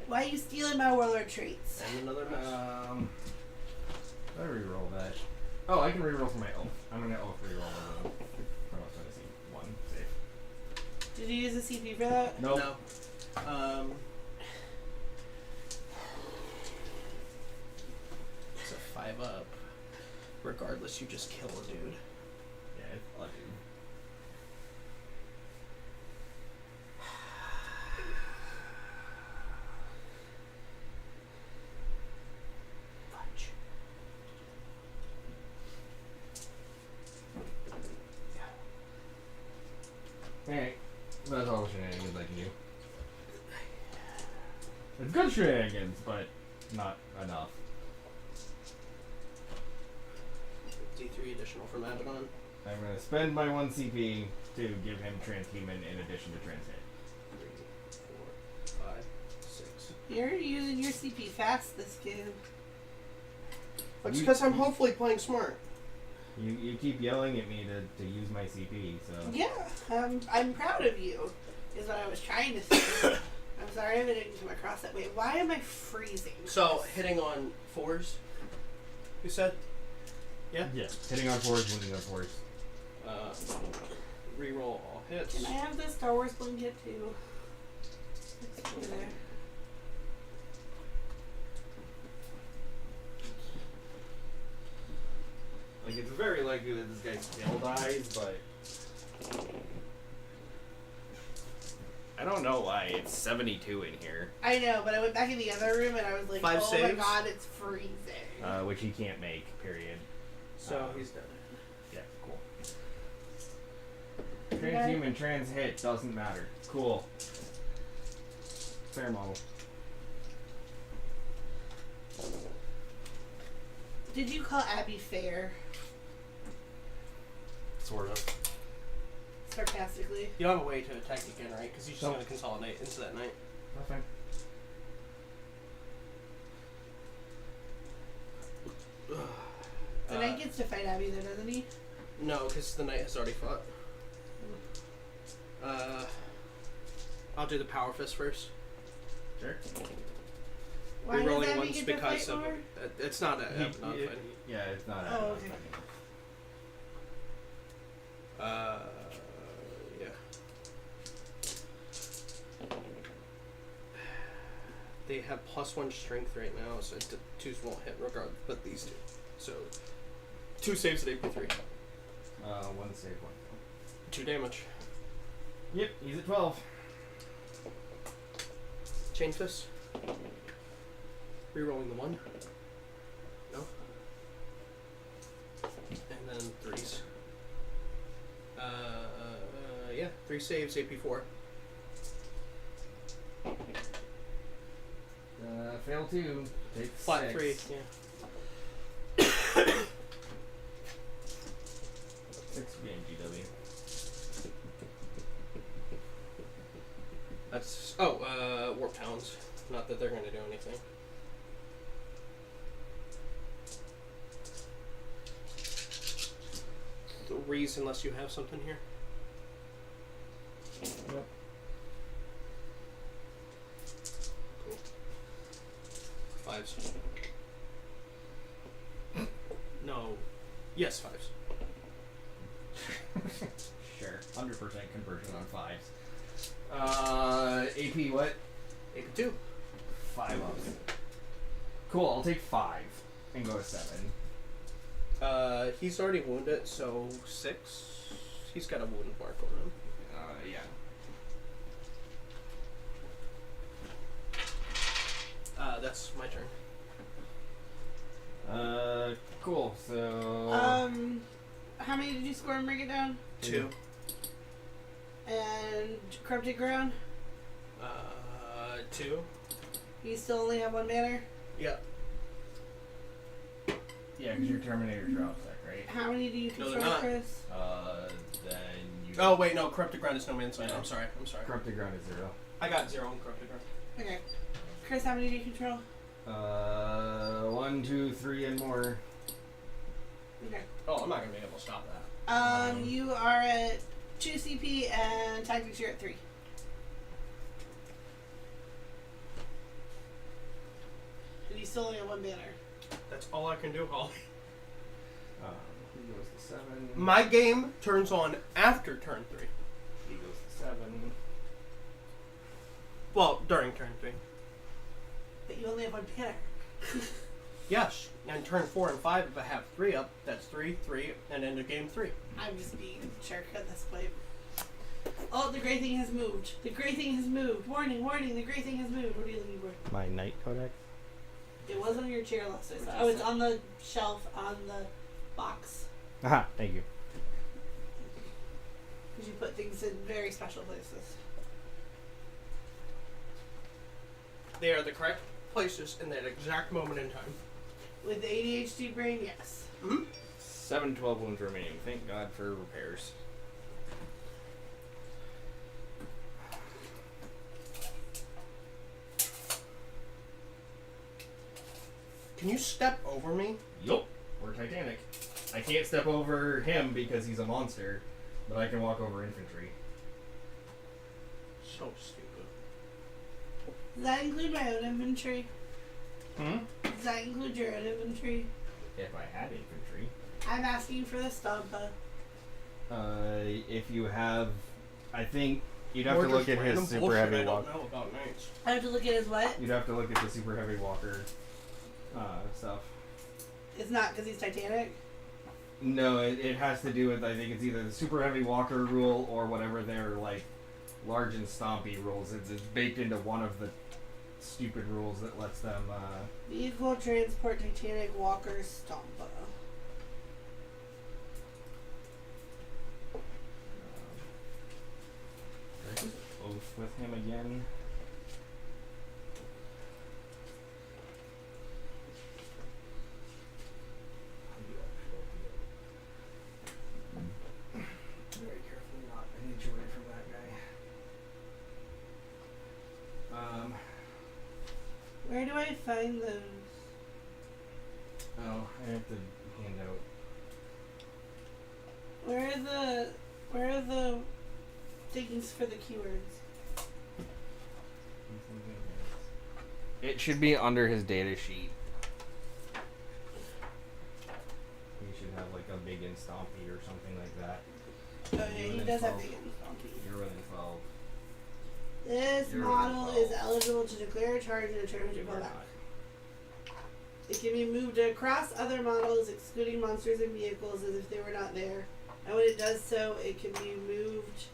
Why are you stealing my warlord traits? And another miss. I reroll that. Oh, I can reroll for my oath. I'm gonna oath reroll the one. Or else I see 1 save. Did you use a CP for that? Nope. No. It's a 5 up. Regardless, you just kill a dude. Yeah, I'll do. Fudge. Alright. That's all the shenanigans I can do. It's good shenanigans, but not enough. D3 additional from Abaddon. I'm gonna spend my 1 CP to give him transhuman in addition to trans hit. 3, 4, 5, 6. You're using your CP fast this game. That's because I'm hopefully playing smart. You keep yelling at me to use my CP, so... Yeah, I'm proud of you, is what I was trying to say. I'm sorry if it didn't come across that way. Why am I freezing? So, hitting on 4s, you said? Yeah? Yeah. Hitting on 4s, wounding on 4s. Reroll all hits. Can I have the Star Wars blanket too? It's over there. Like, it's very likely that this guy still dies, but... I don't know why it's 72 in here. I know, but I went back in the other room and I was like, 5 oh my saves? god, it's freezing. which he can't make, period. So, he's dead. Yeah, cool. Transhuman, trans hit, doesn't matter. Cool. Fair model. Did you call Abby fair? Sort of. Sarcastically. You have a way to attack again, right? Because you're just Nope. going to consolidate into that knight. Nothing. The knight gets to fight Abby though, doesn't he? No, because the knight has already fought. I'll do the power fist first. Sure. Why does Rerolling Abby once get to because fight of more? it's not a not fighting. Yeah, it's not. Oh, okay. Yeah. They have +1 strength right now, so twos won't hit regardless. But these two, so 2 saves at AP3. 1 save, 1. 2 damage. Yep, he's at 12. Chain fist. Rerolling the 1. No. And then 3s. Yeah, 3 saves, AP4. Fail 2. Take Flat 6. 3, yeah. 6 game GW. That's warp talons. Not that they're gonna do anything. Threes unless you have something here. Yep. Cool. 5s. No. Yes, 5s. Sure. 100% conversion on 5s. AP what? AP2. 5 ups. Cool, I'll take 5 and go to 7. He's already wounded, so 6. He's got a wound mark on him. Yeah. That's my turn. Cool, so... How many did you score and bring it down? 2. And corrupted ground? 2. You still only have 1 banner? Yeah. Yeah, because your Terminator drops that, right? How many do you No, they're control, not. Chris? Then you... Oh wait, no. Corrupted ground is no man's land. I'm sorry. Corrupted ground is 0. I got 0 on corrupted ground. Okay. Chris, how many do you control? 1, 2, 3, and more. Okay. Oh, I'm not gonna be able to stop that. You are at 2 CP and tactics you're at 3. And you still only have 1 banner. That's all I can do, Holly. He goes to 7. My game turns on after turn 3. He goes to 7. Well, during turn 3. But you only have 1 banner. Yes, and turn 4 and 5, if I have 3 up, that's 3, 3, and end of game 3. I'm just being a jerk at this point. Oh, the gray thing has moved. The gray thing has moved. Warning, warning, the gray thing has moved. What are you looking for? My Knight Codex? It was on your chair last I saw. Oh, it's on the shelf on the box. Aha, thank you. Because you put things in very special places. They are the correct places in that exact moment in time. With the ADHD brain, yes. Mm-hmm. 7, 12 wounds remaining. Thank God for repairs. Can you step over me? Yup. We're Titanic. I can't step over him because he's a monster, but I can walk over infantry. So stupid. Does that include my own inventory? Does that include your own inventory? If I had infantry. I'm asking for the Stompa. If you have... I think you'd have Or to look just at his random super bullshit heavy I don't walker. know about knights. I have to look at his what? You'd have to look at the super heavy walker stuff. It's not because he's Titanic? No, it has to do with, I think it's either the super heavy walker rule or whatever their, like, large and stompy rules. It's baked into one of the stupid rules that lets them, Vehicle transport Titanic Walker Stompa. I just oath with him again. find those? Oh, I have to hand out. Where are the things for the keywords? It should be under his data sheet. You should have like a big and stompy or something like that. Oh yeah, he You're does have within big and funky. You're within 12. This You're model within is 12. eligible to declare a charge and determine to You go are back. not. It can be moved across other models, excluding monsters and vehicles, as if they were not there. And when it does so, it can be moved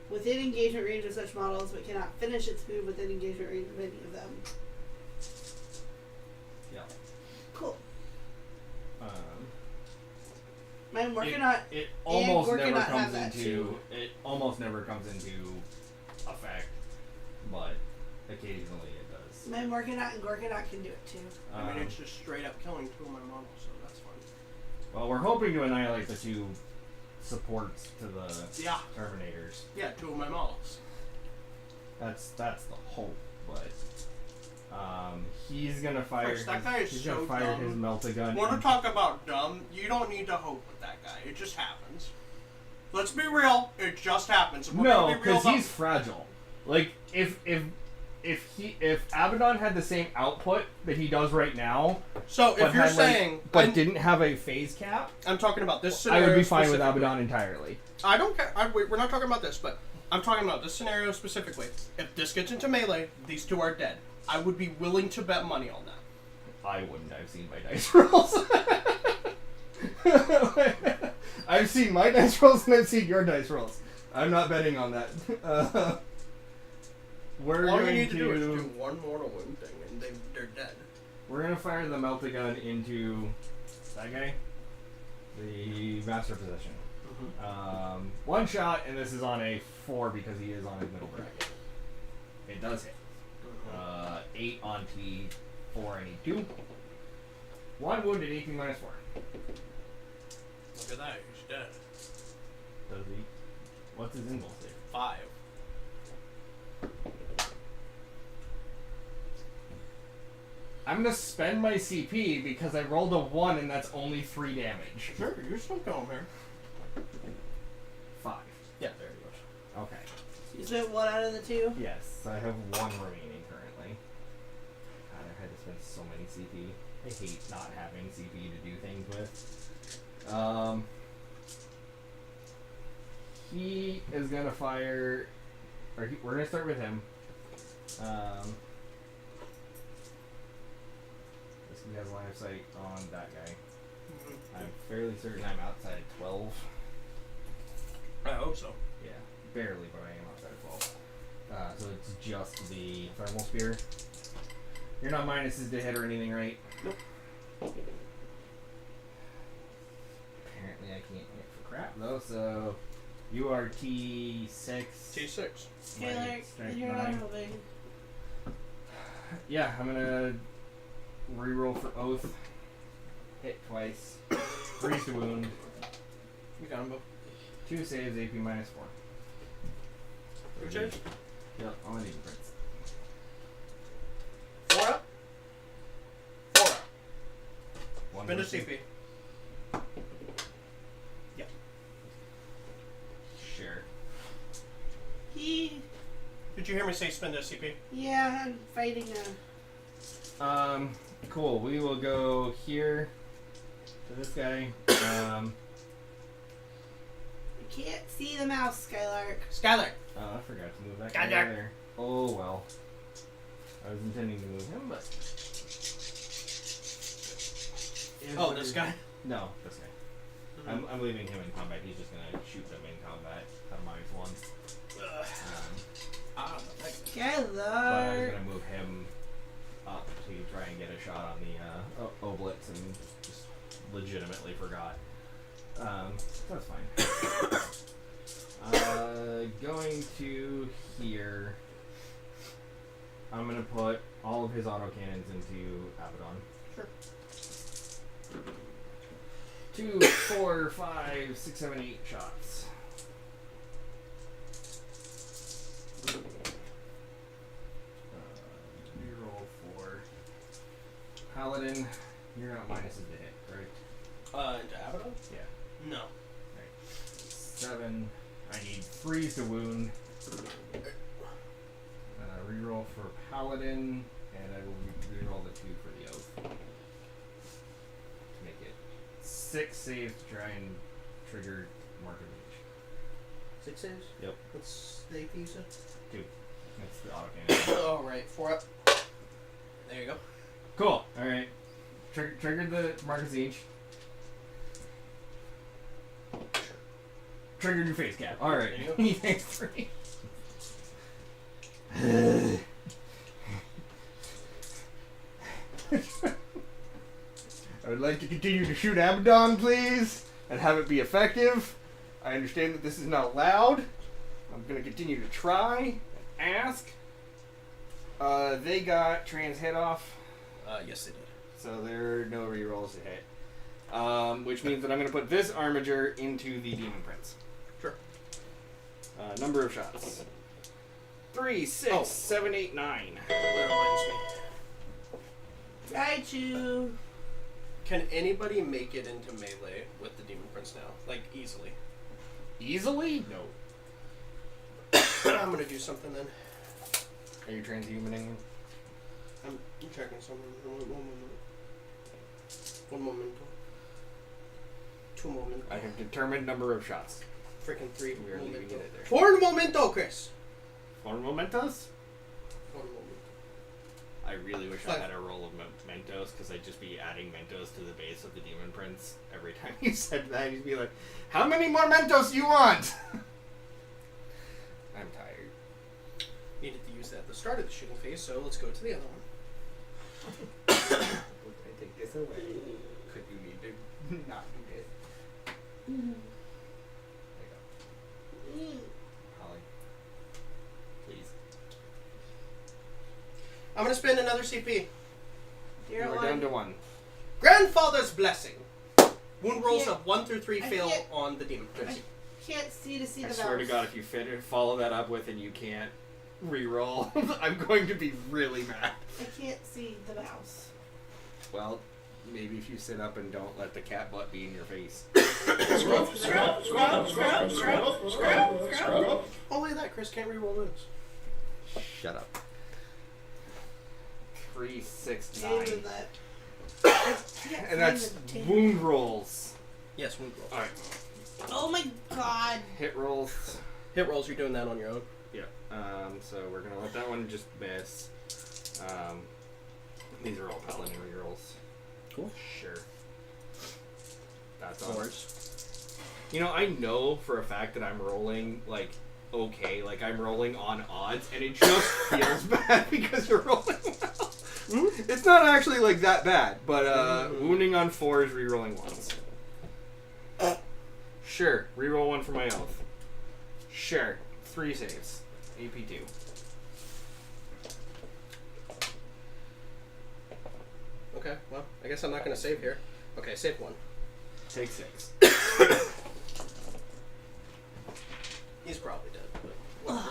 within engagement range of such models, but cannot finish its move within engagement range of any of them. Yeah. Cool. Um, I'm working on. it almost Gorka never not have comes that into too. it almost never comes into effect, but occasionally it does. My Morganot and Gorkanot can do it too. I mean, it's just straight up killing 2 of my models, so that's fun. Well, we're hoping to annihilate the 2 supports to the Yeah. Terminators. Yeah, 2 of my models. That's the hope, but he's gonna fire. First, that guy is he's so gonna fire dumb. his melt-a-gun. Want to talk about dumb? You don't need to hope with that guy. It just happens. Let's be real. It just happens. If we're No, gonna be real because about- he's fragile. Like if Abaddon had the same output that he does right now, So if you're had, like, saying, but didn't have a phase cap, I'm talking about this I scenario. would be fine with specifically. Abaddon entirely. I don't care. We're not talking about this, but I'm talking about this scenario specifically. If this gets into melee, these 2 are dead. I would be willing to bet money on that. I wouldn't. I've seen my dice rolls. I've seen my dice rolls and I've seen your dice rolls. I'm not betting on that. We're All you going need to do is do one mortal wound thing, and they're dead. We're gonna fire the melt-a-gun into that guy, the master possession. Mm-hmm. 1 shot, and this is on a 4 because he is on his middle bracket. It does hit. 8 on T, 4 on E2. 1 wounded, 18 minus 4. Look at that. He's dead. Does he? What's his invul save? 5. I'm gonna spend my CP because I rolled a 1 and that's only 3 damage. Sure, you're still going here. 5. Yeah, there he goes. Okay. You spent 1 out of the 2? Yes, I have 1 remaining currently. God, I've had to spend so many CP. I hate not having CP to do things with. He is gonna fire, we're gonna start with him. This guy has line of sight on that guy. Mm-hmm. I'm fairly certain I'm outside of 12. I hope so. Yeah, barely, but I am outside of 12. So it's just the thermal spear. You're not minuses to hit or anything, right? Nope. Apparently I can't hit for crap though, so you are T6. T6. Scalar, Strength you're not 9. moving. Yeah, I'm gonna reroll for Oath. Hit twice. 3 to wound. You got him both. 2 saves, AP minus 4. Your change? Yep, I'm gonna need crits. 4 up. 4 up. 1 Spend a versus- CP. Yeah. Sure. Did you hear me say spend a CP? Yeah, I'm fighting a. Cool. We will go here to this guy. I can't see the mouse, Skylark. Skylar. I forgot to move that guy Skylark. there. Oh well. I was intending to move him, but. Oh, this guy? No, this guy. I'm leaving him in combat. He's just gonna shoot them in combat. At -1. But I was Skylark. gonna move him up to try and get a shot on the Oblitz and just legitimately forgot. That's fine. Going to here. I'm gonna put all of his autocannons into Abaddon. Sure. 2, 4, 5, 6, 7, 8 shots. Reroll for Paladin, you're not minuses to hit, correct? Into Abaddon? Yeah. No. 7. I need freeze to wound. Reroll for Paladin, and I will reroll the 2 for the Oath. To make it 6 saves to try and trigger Mark of Reach. 6 saves? Yep. What's the AP you said? 2. That's the auto cannon. Oh, right. 4 up. There you go. Cool. Alright. Triggered the Mark of Reach. Triggered your face cap. Alright. There you go. He takes 3. I would like to continue to shoot Abaddon, please, and have it be effective. I understand that this is not allowed. I'm going to continue to try and ask. They got trans hit off, Yes, they did. so there are no rerolls to hit. Which means that I'm going to put this Armiger into the Demon Prince. Sure. Number of shots. 3, 6, 7, 8, 9. That reminds me. Raichu. Can anybody make it into melee with the Demon Prince now? Like, easily? Easily? No. I'm gonna do something then. Are you transhumaning? I'm checking something. One moment. 1 moment. 2 momento. I have determined number of shots. Freaking 3 We are leaving momento. it at there. 4 momento, Chris! 4 mementos? 1 momento. I really wish I Five. had a roll of mementos, because I'd just be adding mentos to the base of the Demon Prince every time you said that. You'd be like, how many more mentos do you want? I'm tired. Needed to use that at the start of the shooting phase, so let's go to the other one. Would I take this away? Could you need to not do this? There you go. Holly. Please. I'm gonna spend another CP. You're We're down to 1. Grandfather's Blessing. Wound rolls can't- of 1 through 3 I fail can't- on the Demon Prince. Can't see to see I the swear to mouse. God, if you follow that up with and you can't re-roll, I'm going to be really mad. I can't see the mouse. Well, maybe if you sit up and don't let the cat butt be in your face. Oh, look at that. Chris can't reroll wounds. Shut up. 3, 6, Name 9. of that. I can't And find that's the tape. wound rolls. Yes, wound rolls. Alright. Oh my god. Hit rolls. Hit rolls, you're doing that on your own. Yeah. So we're gonna let that one just miss. These are all paladin rerolls. Cool. Sure. That's on. Fours. You know, I know for a fact that I'm rolling like okay, like I'm rolling on odds, and it just feels bad because you're rolling well. It's not actually like that bad, but wounding on 4s, rerolling 1s. Sure, reroll 1 for my oath. Sure, 3 saves. AP 2. Okay, well, I guess I'm not going to save here. Okay, save 1. Take 6. He's probably dead. But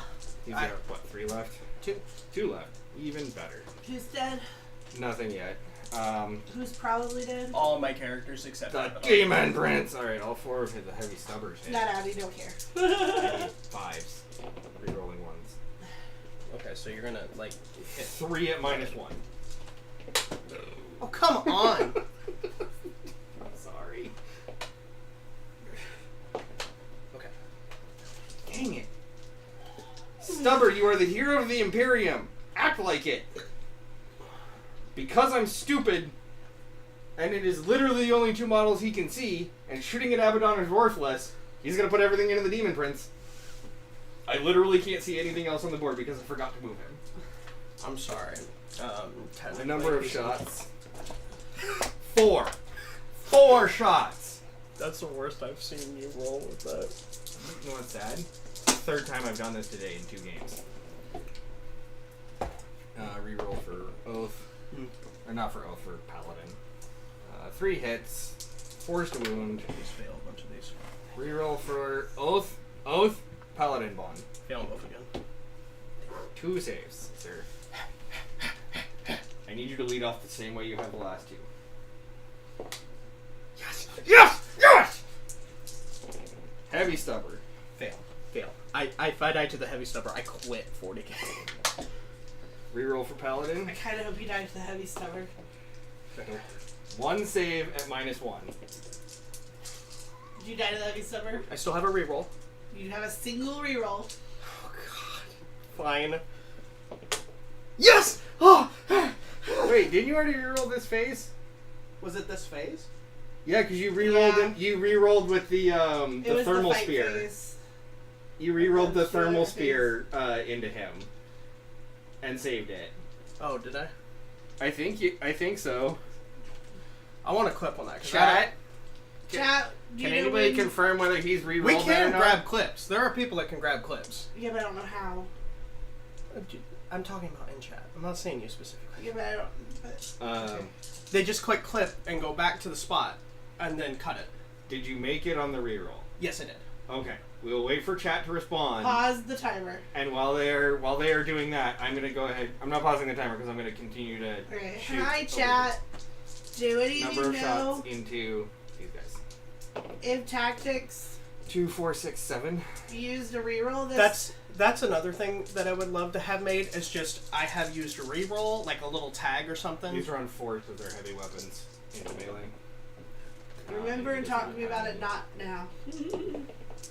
He's got, what, 3 left? 2. 2 left. Even better. Who's dead? Nothing yet. Who's probably dead? All my characters except The Abaddon. Demon Prince! Alright, all 4 of the heavy stubbers hit. Not Abby, don't care. I need 5s. Rerolling 1s. Okay, so you're going to, like, hit. 3 at -1. Oh, come on! I'm sorry. Okay. Dang it. Stubber, you are the hero of the Imperium. Act like it. Because I'm stupid, and it is literally the only 2 models he can see, and shooting at Abaddon is worthless, he's gonna put everything into the Demon Prince. I literally can't see anything else on the board because I forgot to move him. I'm sorry. The number of shots. 4. 4 shots. That's the worst I've seen you roll with that. You know what's sad? It's the 3rd time I've done this today in 2 games. Reroll for Oath. Or not for Oath, for Paladin. 3 hits. 4s to wound. Just fail a bunch of these. Reroll for Oath. Oath. Paladin bond. Fail them both again. 2 saves, sir. I need you to lead off the same way you have the last two. Yes! Yes! Yes! Heavy stubber. Fail. If I die to the heavy stubber, I quit 40k. Reroll for paladin. I kind of hope you die to the heavy stubber. One save at -1. Did you die to the heavy stubber? I still have a reroll. You have a single reroll. Oh god. Fine. Yes! Oh! Wait, didn't you already reroll this phase? Was it this phase? Yeah, because you rerolled Yeah. it. You rerolled with the It was thermal the fight spear. phase. You rerolled the That's the thermal other spear into him, and saved it. Oh, did I? I think so. I want to clip on that. 'cause Chat. Chat, do you Can know anybody when- confirm whether he's I- re-rolled we that or can not? grab clips. There are people that can grab clips. Yeah, but I don't know how. I'm talking about in chat. I'm not saying you specifically. Yeah, but I don't. But, They just click clip and go back to the spot and then cut it. Did you make it on the reroll? Yes, I did. Okay, we'll wait for chat to respond. pause the timer. And while they are doing that, I'm gonna go ahead. I'm not pausing the timer because I'm gonna continue to Okay. shoot Hi, over chat. Do any this. of Number you of know shots into these guys. if Tactics 2, 4, 6, 7. used a reroll this? That's another thing that I would love to have made. Is just I have used a reroll, like a little tag or something. These are on 4s with their heavy weapons into melee. Remember and talk to me about it, not now.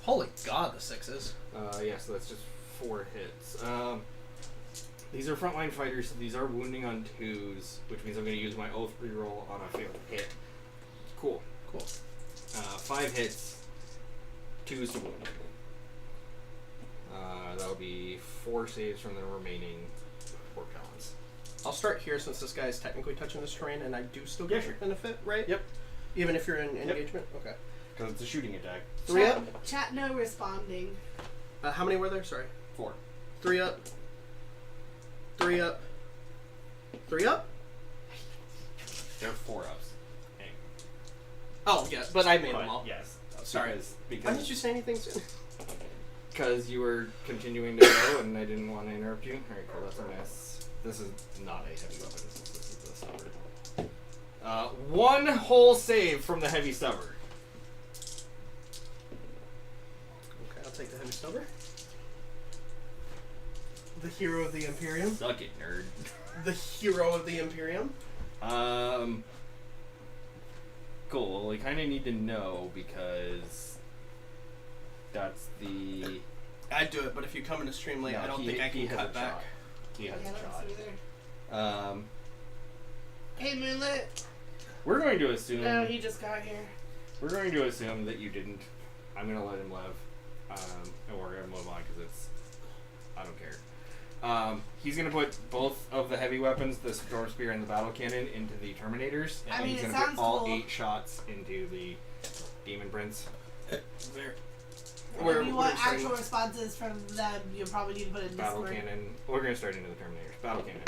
Holy God, the sixes. Yeah, so that's just 4 hits. These are frontline fighters, so these are wounding on 2s, which means I'm going to use my oath reroll on a failed hit. Cool. 5 hits, 2s to wound. That'll be 4 saves from the remaining 4 talents. I'll start here since this guy is technically touching this terrain, and I do still get Yeah, sure. benefit, right? Yep. Even if you're in engagement. Okay. Because it's a shooting attack. 3 chat, up. Chat no responding. How many were there? Sorry. 4. 3 up. 3 up. 3 up. They're 4 ups. Hey. Oh yeah, but I made But, them all. yes. Sorry. Because, Why because didn't you say anything soon? Because you were continuing to go and I didn't want to interrupt you. Alright, cool, that's a miss. This is not a heavy weapon, this is the stubber. 1 whole save from the heavy stubber. Okay, I'll take the heavy stubber. The hero of the Imperium. Suck it, nerd. The hero of the Imperium. Cool, well, we kind of need to know because that's the... I'd do it, but if you come into stream late, No, I don't think I can cut back. He has Yeah, a that's shot. either. Hey, Moonlit. We're going to assume... No, he just got here. We're going to assume that you didn't. I'm going to let him live. And we're going to move on because it's... I don't care. He's going to put both of the heavy weapons, the Storm Spear and the Battle Cannon, into the Terminators. I And mean, he's it going to put sounds all cool. 8 shots into the Demon Prince. There. If you want starting actual responses from them, you probably need to put it in Battle Discord. Cannon. We're going to start into the Terminators. Battle Cannon.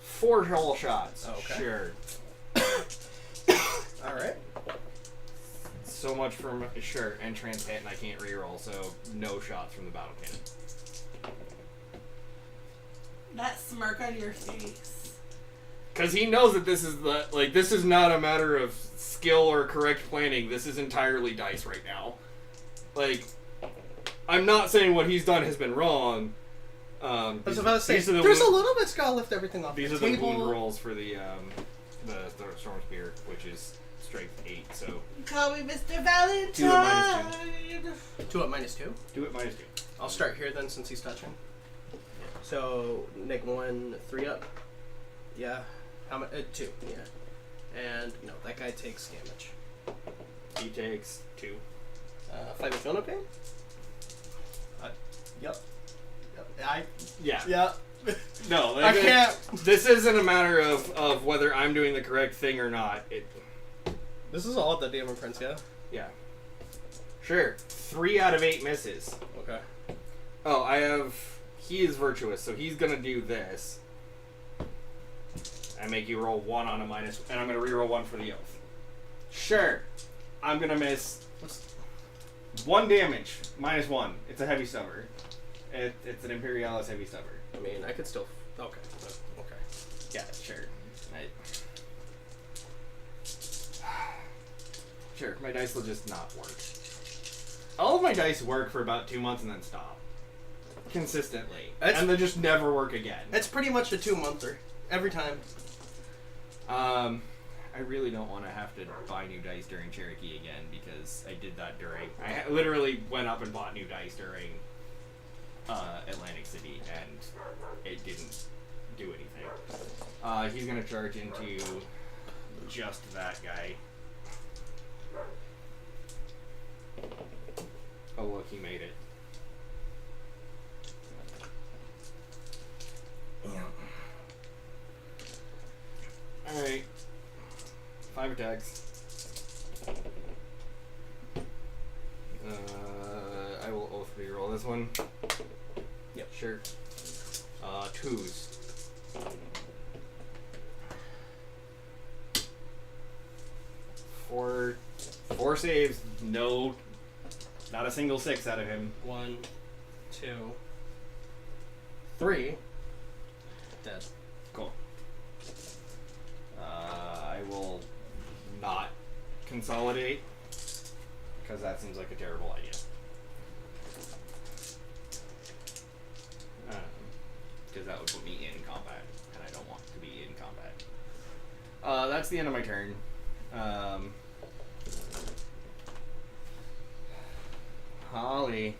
4 whole shots. Oh, okay. Sure. Alright. So much from... Sure. And trans hit and I can't reroll, so no shots from the Battle Cannon. That smirk on your face. Because he knows that this is this is not a matter of skill or correct planning. This is entirely dice right now. Like, I'm not saying what he's done has been wrong. I was about to say, these are the there's a wound- little bit's gotta lift everything off These the are the table. wound rolls for the Storm Spear, which is strength 8, so Call me Mr. 2 Valentine. at 2 up -2. do it -2. I'll start here then since he's touching. So, -1, 3 up. Yeah. How much? 2. Yeah. And, no, that guy takes damage. He takes 2. 5 of Jonah pain? Yep. Yeah. Yep. No, I can't. This isn't a matter of whether I'm doing the correct thing or not. This is all the Demon Prince, yeah? Yeah. Sure. 3 out of 8 misses. Okay. Oh, he is virtuous, so he's gonna do this. I make you roll 1 on a minus, and I'm going to reroll 1 for the oath. Sure. I'm gonna miss. 1 damage, -1. It's a heavy stubber. It's an Imperialis heavy stubber. I mean, I could still... Okay. Okay. Yeah, sure. Sure, my dice will just not work. All of my dice work for about 2 months and then stop. Consistently. And they just never work again. It's pretty much a 2-monther. Every time. I really don't want to have to buy new dice during Cherokee again because I did that during... I literally went up and bought new dice during Atlantic City and it didn't do anything. He's going to charge into just that guy. Oh look, he made it. Yeah. Alright. 5 attacks. I will oath reroll this one. Yep. Sure. 2s. Four saves, no, not a single 6 out of him. 1, 2, 3. Dead. Cool. I will not consolidate because that seems like a terrible idea. Because that would put me in combat, and I don't want to be in combat. That's the end of my turn. Holly.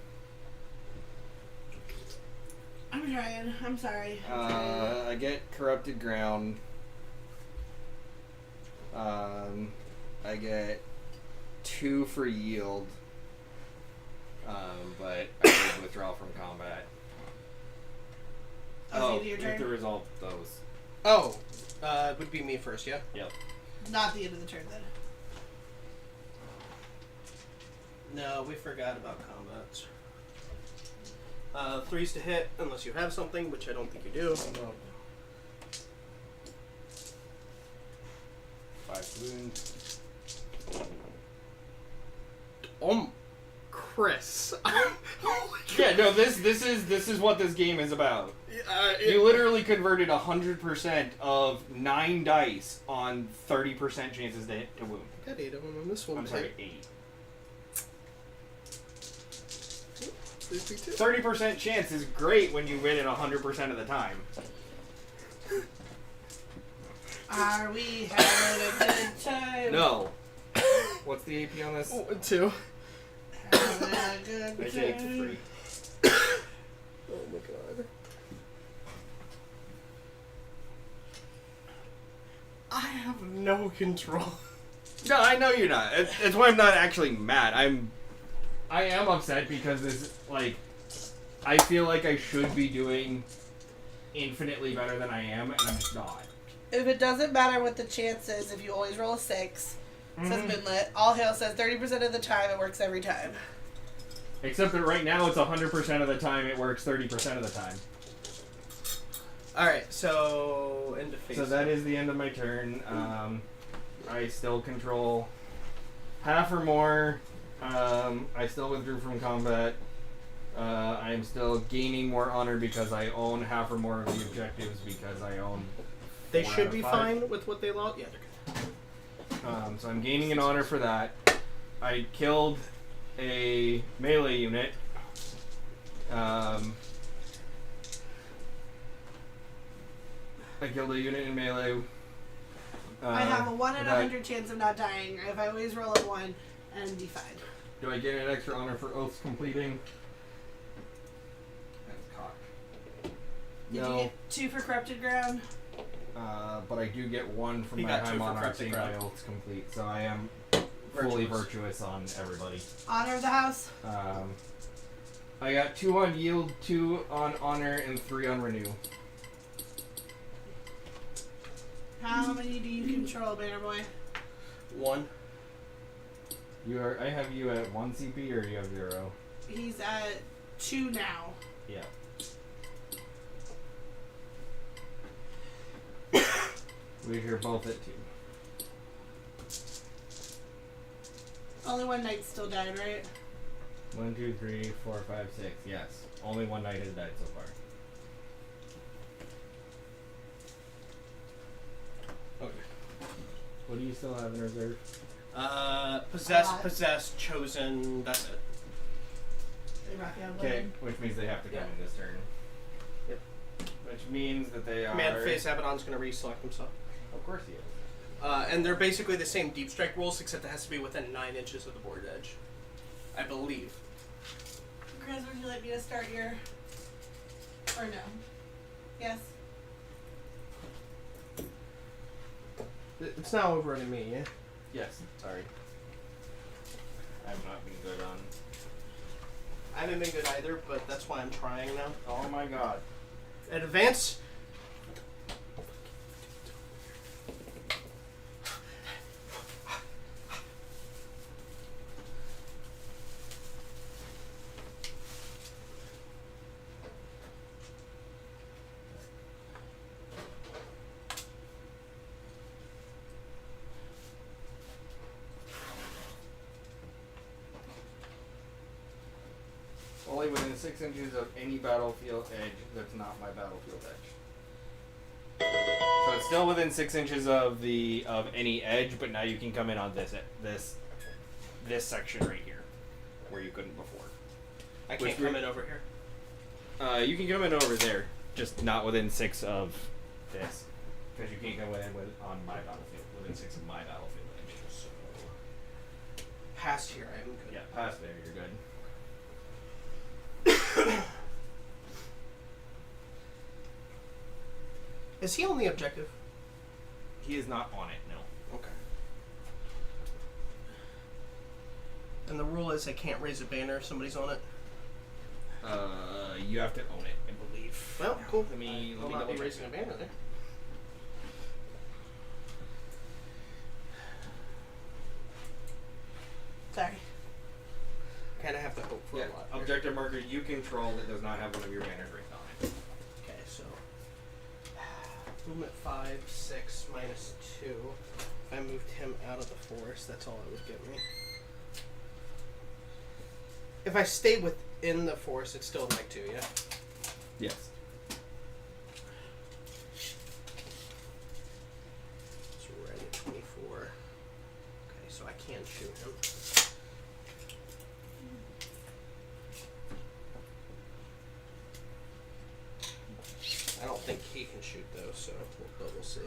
I'm trying. I'm sorry. I get corrupted ground. I get 2 for yield. But I would withdraw from combat. Oh, your you have turn? to resolve those. Oh, it would be me first, yeah? Yep. Not the end of the turn then. No, we forgot about combats. 3s to hit, unless you have something, which I don't think you do. No. 5 wounds. Chris. Yeah, no, this is what this game is about. You literally converted 100% of 9 dice on 30% chances to wound. I got 8 of them on this one. I'm sorry, 8. 3, 2. 30% chance is great when you win it 100% of the time. Are we having a good time? No. What's the AP on this? 2. Having a good I time. take 3. Oh my god. I have no control. No, I know you're not. It's why I'm not actually mad. I am upset because this, like, I feel like I should be doing infinitely better than I am, and I'm just not. If it doesn't matter what the chance is, if you always roll a 6, says Moonlit, all hail says 30% of the time it works every time. Except that right now it's 100% of the time it works 30% of the time. Alright, so end of phase. So that is the end of my turn. I still control half or more. I still withdrew from combat. I am still gaining more honor because I own half or more of the objectives because I own. They 4 should out of be 5. fine with what they lost. Yeah, they're good. So I'm gaining an honor for that. I killed a melee unit. I killed a unit in melee. I have a 1 in that- 100 chance of not dying if I always roll a 1 and be fine. Do I get an extra honor for oaths completing? That's cock. Did No, you get 2 for corrupted ground? but I do get 1 from He my got 2 high for monarch corrupted saying my ground. oaths complete, so I am fully virtuous on everybody. Honor of the house? I got 2 on yield, 2 on honor, and 3 on renew. How many do you control, Banner Boy? 1. I have you at 1 CP or you have 0? He's at 2 now. Yeah. We're both at 2. Only one knight still died, right? 1, 2, 3, 4, 5, 6. Yes. Only one knight has died so far. What do you still have in reserve? Possess, chosen. That's it. Okay, which means they have to come in this turn. Yep. Which means that they are. Command phase Abaddon's gonna reselect himself. Of course he is. And they're basically the same deep strike rules, except it has to be within 9 inches of the board edge. I believe. Chris, would you like me to start your... Or no? Yes? It's now over to me, yeah? Yes. Sorry. I've not been good on. I haven't been good either, but that's why I'm trying now. Oh my god. At advance. Only within 6 inches of any battlefield edge that's not my battlefield edge. So it's still within 6 inches of any edge, but now you can come in on this section right here, where you couldn't before. I can't come in over here. You can come in over there, just not within 6 of this, because you can't come in on my battlefield within 6 of my battlefield edge. So Past here, I am good. yeah, past there, you're good. Is he on the objective? He is not on it, no. Okay. And the rule is I can't raise a banner if somebody's on it? You have to own it, I believe. Well, cool. Let me I'll not be double raising a check. banner there. Sorry. Kind of have to hope for Yeah, a lot. here. objective marker you control that does not have one of your banners written on it. Okay, so movement 5, 6, minus 2. If I moved him out of the forest, that's all it would give me. If I stay within the forest, it's still like 2, yeah? Yes. So we're at 24. Okay, so I can shoot him. I don't think he can shoot though, so we'll see.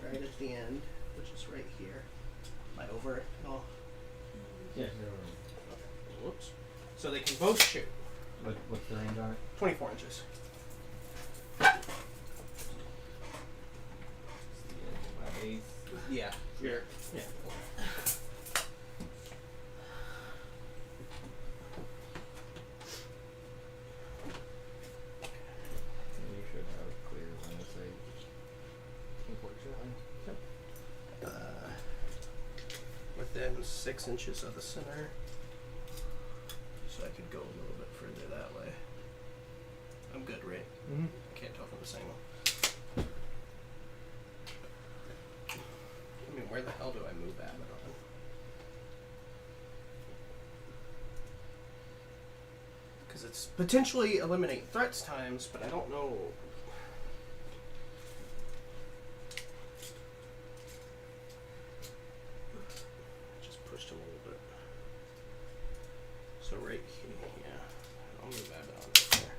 Right at the end, which is right here. Am I over it? Oh, Yeah. whoops. So they can both shoot. What's the range on it? 24 inches. It's the edge of my base. Yeah. Here. Yeah. You should have clear line of sight. Unfortunately. Within 6 inches of the center. So I could go a little bit further that way. I'm good, right? Mm-hmm. I can't tell from this angle. I mean, where the hell do I move Abaddon? Because it's potentially eliminate threats times, but I don't know. Just pushed him a little bit. So right here, yeah. I'll move Abaddon right there,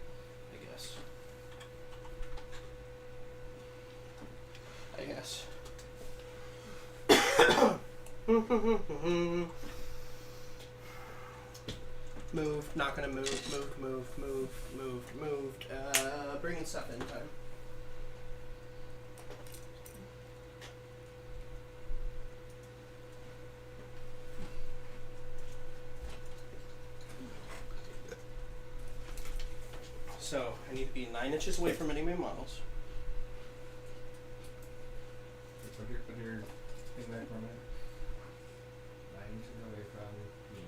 I guess. Moved, not gonna move, moved. Bringing stuff in time. So, I need to be 9 inches away from enemy models. Put your thing back for a minute. 9 inches away from me.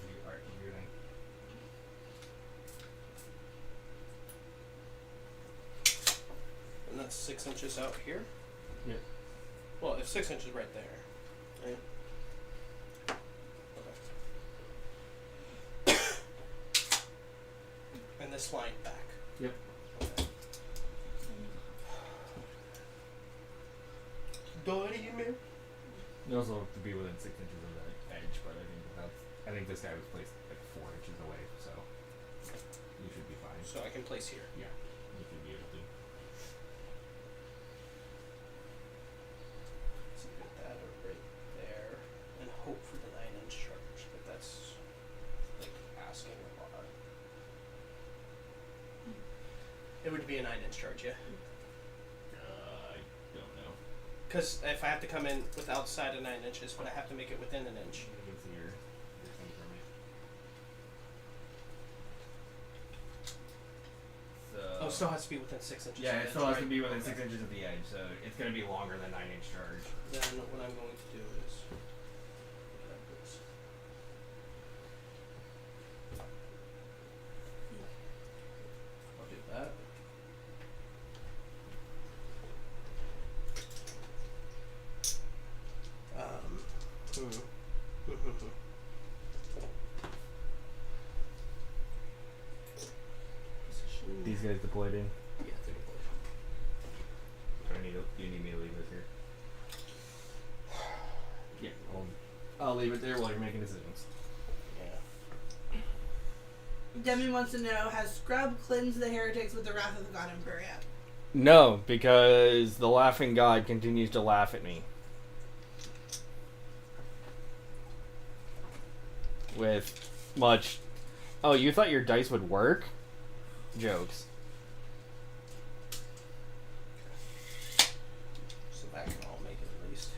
You are computing. And that's 6 inches out here. Yeah. Well, it's 6 inches right there. Right? Okay. And this line back. Yep. Okay. Diamond. You also have to be within 6 inches of the edge, but I think this guy was placed like 4 inches away, so you should be fine. So I can place here. Yeah, you should be able to. So get that right there, and hope for the 9-inch charge, but that's like asking a lot. It would be a 9-inch charge, yeah. I don't know. Because if I have to come in with outside of 9 inches, but I have to make it within an inch. I can see your thing from it. So. Oh, it still has to be within 6 inches. Yeah, of it the still edge, has to right? be within Okay. 6 inches of the edge, so it's going to be longer than 9-inch charge. Then what I'm going to do is have this. I'll do that. Position. These guys deployed in. Yeah, they're deployed. Do you need me to leave this here? Yeah, I'll leave it there while you're making decisions. Yeah. Demi wants to know, has Scrub cleansed the heretics with the wrath of the god Imperial? No, because the laughing god continues to laugh at me. With much, oh, you thought your dice would work? Jokes. So that can all make it at least.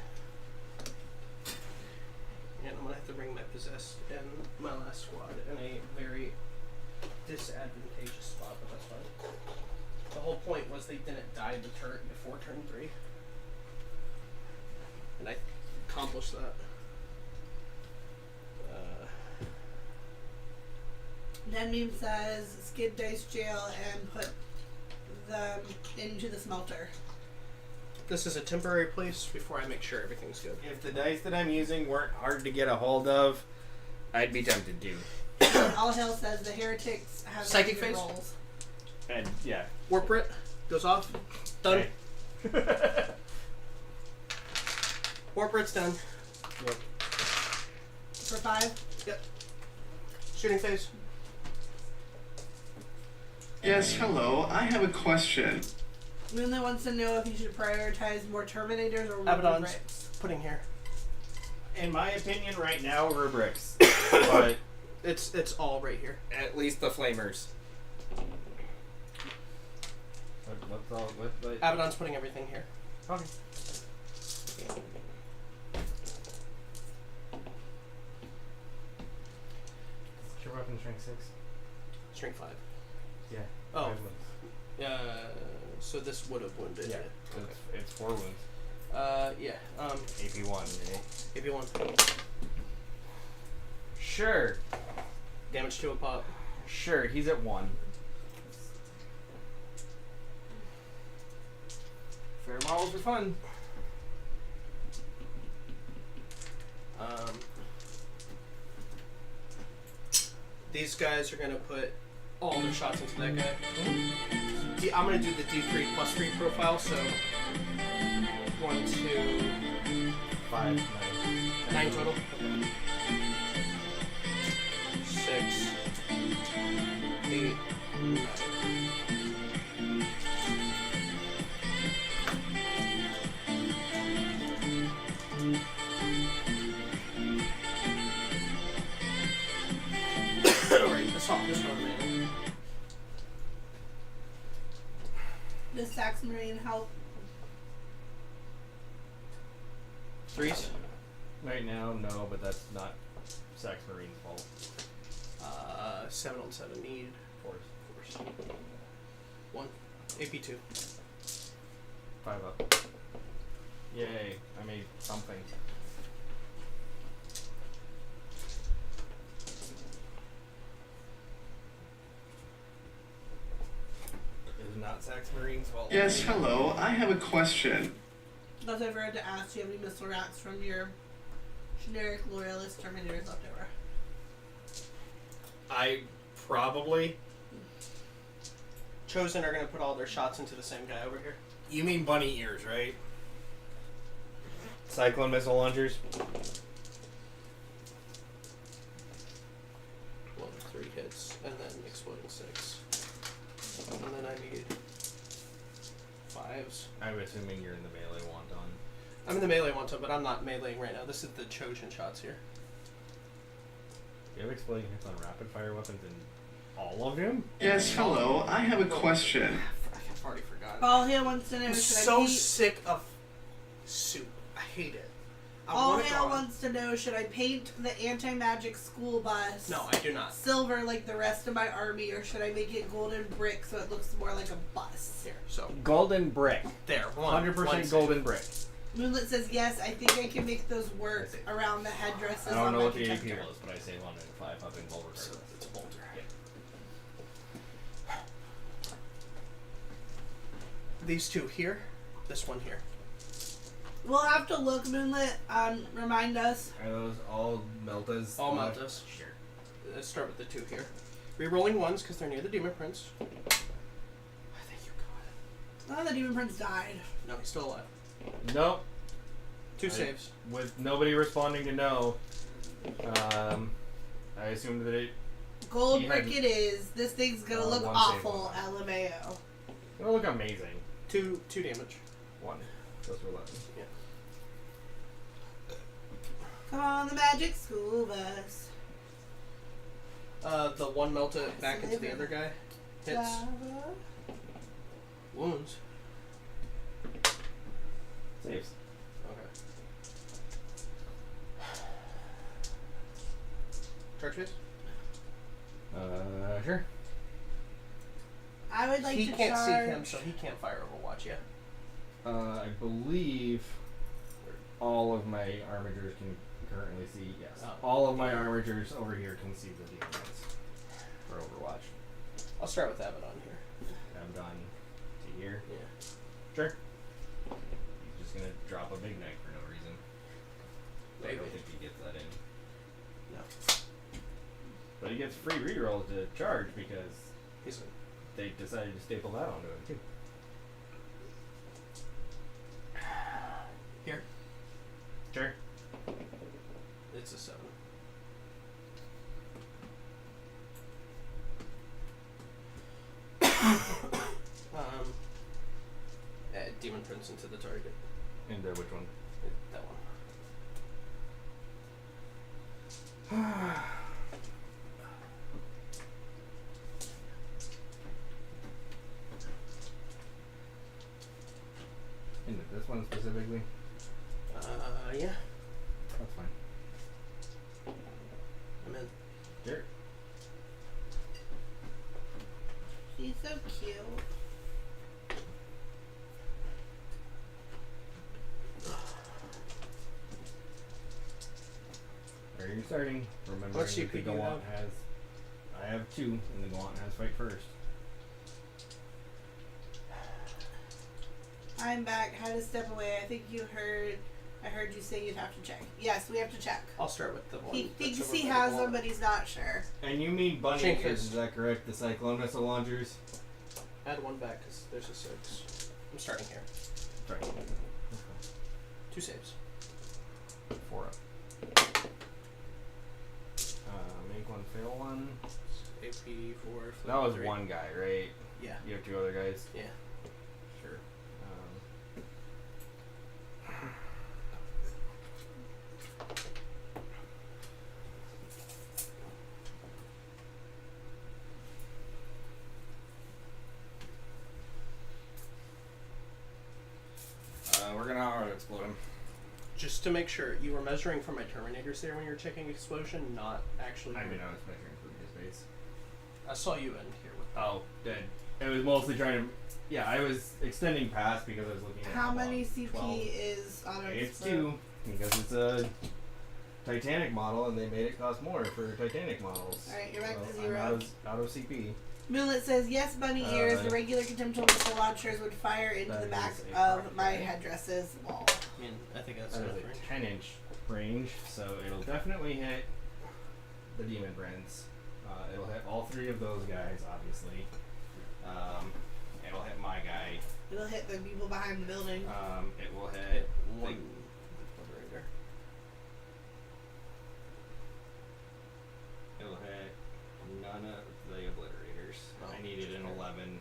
And I'm gonna have to bring my possessed and my last squad in a very disadvantageous spot, but that's fine. The whole point was they didn't die before turn 3. And I accomplished that. Demi says, skid dice jail and put them into the smelter. This is a temporary place before I make sure everything's good. If the dice that I'm using weren't hard to get a hold of, I'd be tempted to. All Hail says the heretics have Psychic very good phase? rolls. And yeah. Warp Writ goes off. Done. Okay. Warp Writ's done. Yep. For 5? Yep. Shooting phase. Yes, hello. I have a question. Moonlit wants to know if you should prioritize more Terminators or more Abaddon's bricks. putting here. In my opinion, right now, rubrics. But It's all right here. at least the flamers. What? Abaddon's putting everything here. Okay. Your weapon strength 6? Strength 5. Yeah. Oh. 5 wounds. So this would have wounded. Yeah. Okay. It's 4 wounds. Yeah. AP 1, eh? AP 1. Sure. Damage to a pop. Sure, he's at 1. Fair models are fun. These guys are gonna put all their shots into that guy. I'm gonna do the D3 plus 3 profile, so 1, 2, 5, 9 total. Okay. 6, 8, 9. Alright, let's hop this one, man. Does Sax Marine help? 3s. Right now, no, but that's not Sax Marine's fault. 7 on 7 need. Force. 1. AP 2. 5 up. Yay, I made something. It is not Sax Marine's fault. Yes, hello. I have a question. Thus I've heard to ask, do you have any missile racks from your generic loyalist Terminators left over? I probably. Chosen are gonna put all their shots into the same guy over here. You mean bunny ears, right? Cyclone missile launchers. 1, 3 hits, and then exploding 6. And then I need 5s. I'm assuming you're in the melee wonton. I'm in the melee one, but I'm not meleeing right now. This is the Trojan shots here. You have exploding hits on rapid fire weapons in all of them? Yes, hello. I have a question. I've already forgotten. All Hail wants to know, I'm should so I paint... sick of soup. I hate it. I All want it Hail gone. wants to know, should I paint the anti-magic school bus No, I do not. silver like the rest of my army, or should I make it golden brick so it looks more like a bus? Here, so Golden brick. there, 100% golden brick. Moonlit says, yes, I think I can make those work around the headdresses I don't on know my what the AP protector. was, but I say 1 in 5 up in gold So regardless. it's a bolter. Yeah. These two here, this one here. We'll have to look, Moonlit. Remind us. Are those all Meltas? All Meltas. Sure. Let's start with the two here. Rerolling 1s because they're near the Demon Prince. I think you got Oh, the Demon Prince died. it. No, he's still alive. Nope. 2 saves. With nobody responding to no, I assumed that it Gold He brick had- it is. This thing's gonna look 1 save, awful, 1 die. LMAO. it'll look amazing. 2 damage. 1. Those were 11. Yeah. Come on, the magic school bus. The one melted back into the other guy. Hits. Lava. Wounds. Saves. Okay. Charge phase? Sure. I would like He to can't charge. see him, so he can't fire Overwatch yet. I believe all of my armigers can currently see. Yes. Oh. All of my armigers over here can see the demons for Overwatch. I'll start with Abaddon here. I'm done to here. Yeah. Sure. He's just gonna drop a big knife for no reason. I Maybe. don't think he gets that in. No. But he gets free rerolls to charge because He's in. they decided to staple that onto him too. Here. Sure. It's a 7. Demon Prince into the target. And which one? That one. Into this one specifically? Yeah. That's fine. I'm in. Sure. She's so cute. Are you starting? Remember What that CP the do you Gallant has. I have 2, and the Gallant has fight first. I'm back. Had to step away. I think you heard. I heard you say you'd have to check. Yes, we have to check. I'll start with the one. He that's thinks over he by the has wall. them, but he's not sure. And you mean bunny Chain ears, fist. is that correct? The Cyclone missile launchers? Add 1 back because there's a 6. I'm starting here. Sorry. 2 saves. 4 up. Make 1 fail 1. AP 4. That was 3. 1 guy, right? Yeah. You have 2 other guys? Yeah. Sure. We're gonna auto explode him. Just to make sure, you were measuring for my Terminators there when you were checking explosion, not actually. I mean, I was measuring for his base. I saw you in here with. Oh, dead. It was mostly trying to. Yeah, I was extending past because I was looking at. How many CP 12. is auto It's explode? 2 because it's a Titanic model, and they made it cost more for Titanic models. Alright, you're back to So 0. I'm out of CP. Moonlit says, yes, bunny ears. Uh, The regular contemptual missile launchers would fire into that the back is a of correct my guy. headdresses wall. I mean, I think that's That enough is range. a 10-inch range, so it'll definitely hit the Demon Prince. It'll hit all 3 of those guys, obviously. It'll hit my guy. It'll hit the people behind the building. It will Hit hit 1. none of the obliterators. Oh. I needed an 11.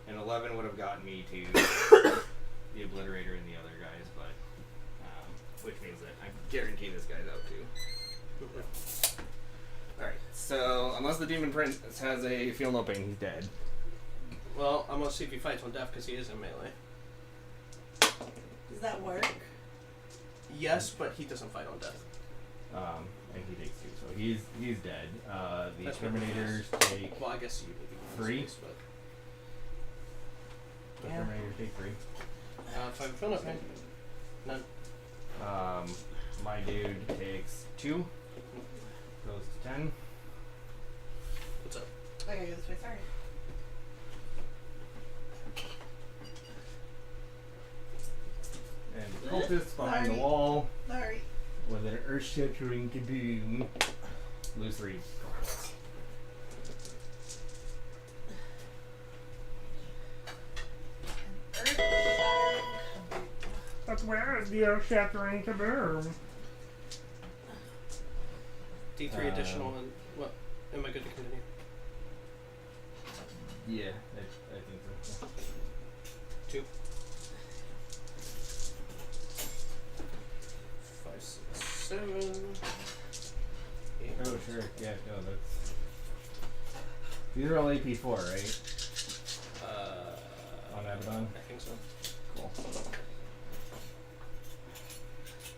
An 11 would have gotten me to the obliterator and the other guys, but which means that I guarantee this guy's out too. Alright, so unless the demon prince has a feel no pain, he's dead. Well, I'm gonna see if he fights on death because he is in melee. Does that work? Yes, but he doesn't fight on death. And he takes 2, so he's dead. The That's Terminators ridiculous. take Well, I guess you need 3. but The Yeah. Terminators take 3. if I feel no pain, none. My dude takes 2. Goes to 10. What's up? I gotta go this way. Sorry. And the cultist behind the Sorry. wall Sorry. with an earth-shattering kaboom. Lose 3. But where is the earth-shattering kaboom? D3 additional and what? Am I good to continue? Yeah, I think so. 2. 5, 6, 7. 8. Oh, sure. Yeah, no, that's... These are all AP4, right? On Abaddon? I think so. Cool.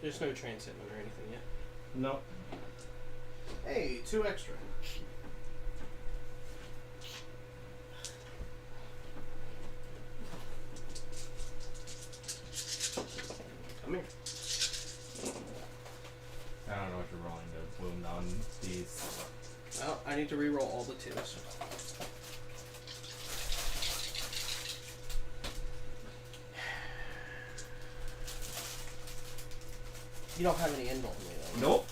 There's no transitment or anything yet. Nope. Hey, 2 extra. Come here. I don't know what you're rolling to wound on these. Well, I need to reroll all the 2s. You don't have any end on me though. Nope.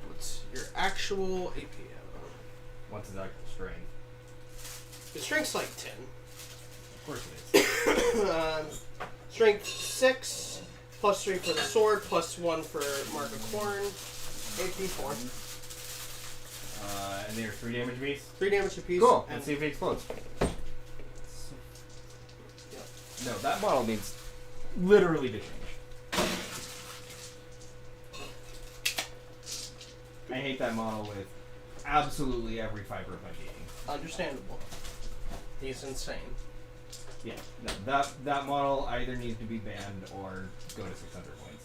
What's your actual APM? What's his actual strength? The strength's like 10. Of course it is. Strength 6, plus 3 for the sword, plus 1 for Mark of Corn. AP 4. And they are 3 damage apiece. 3 damage apiece. Cool. And Let's see if he explodes. Yep. No, that model needs literally to change. I hate that model with absolutely every fiber of my being. Understandable. He's insane. Yeah, no, that model either needs to be banned or go to 600 points.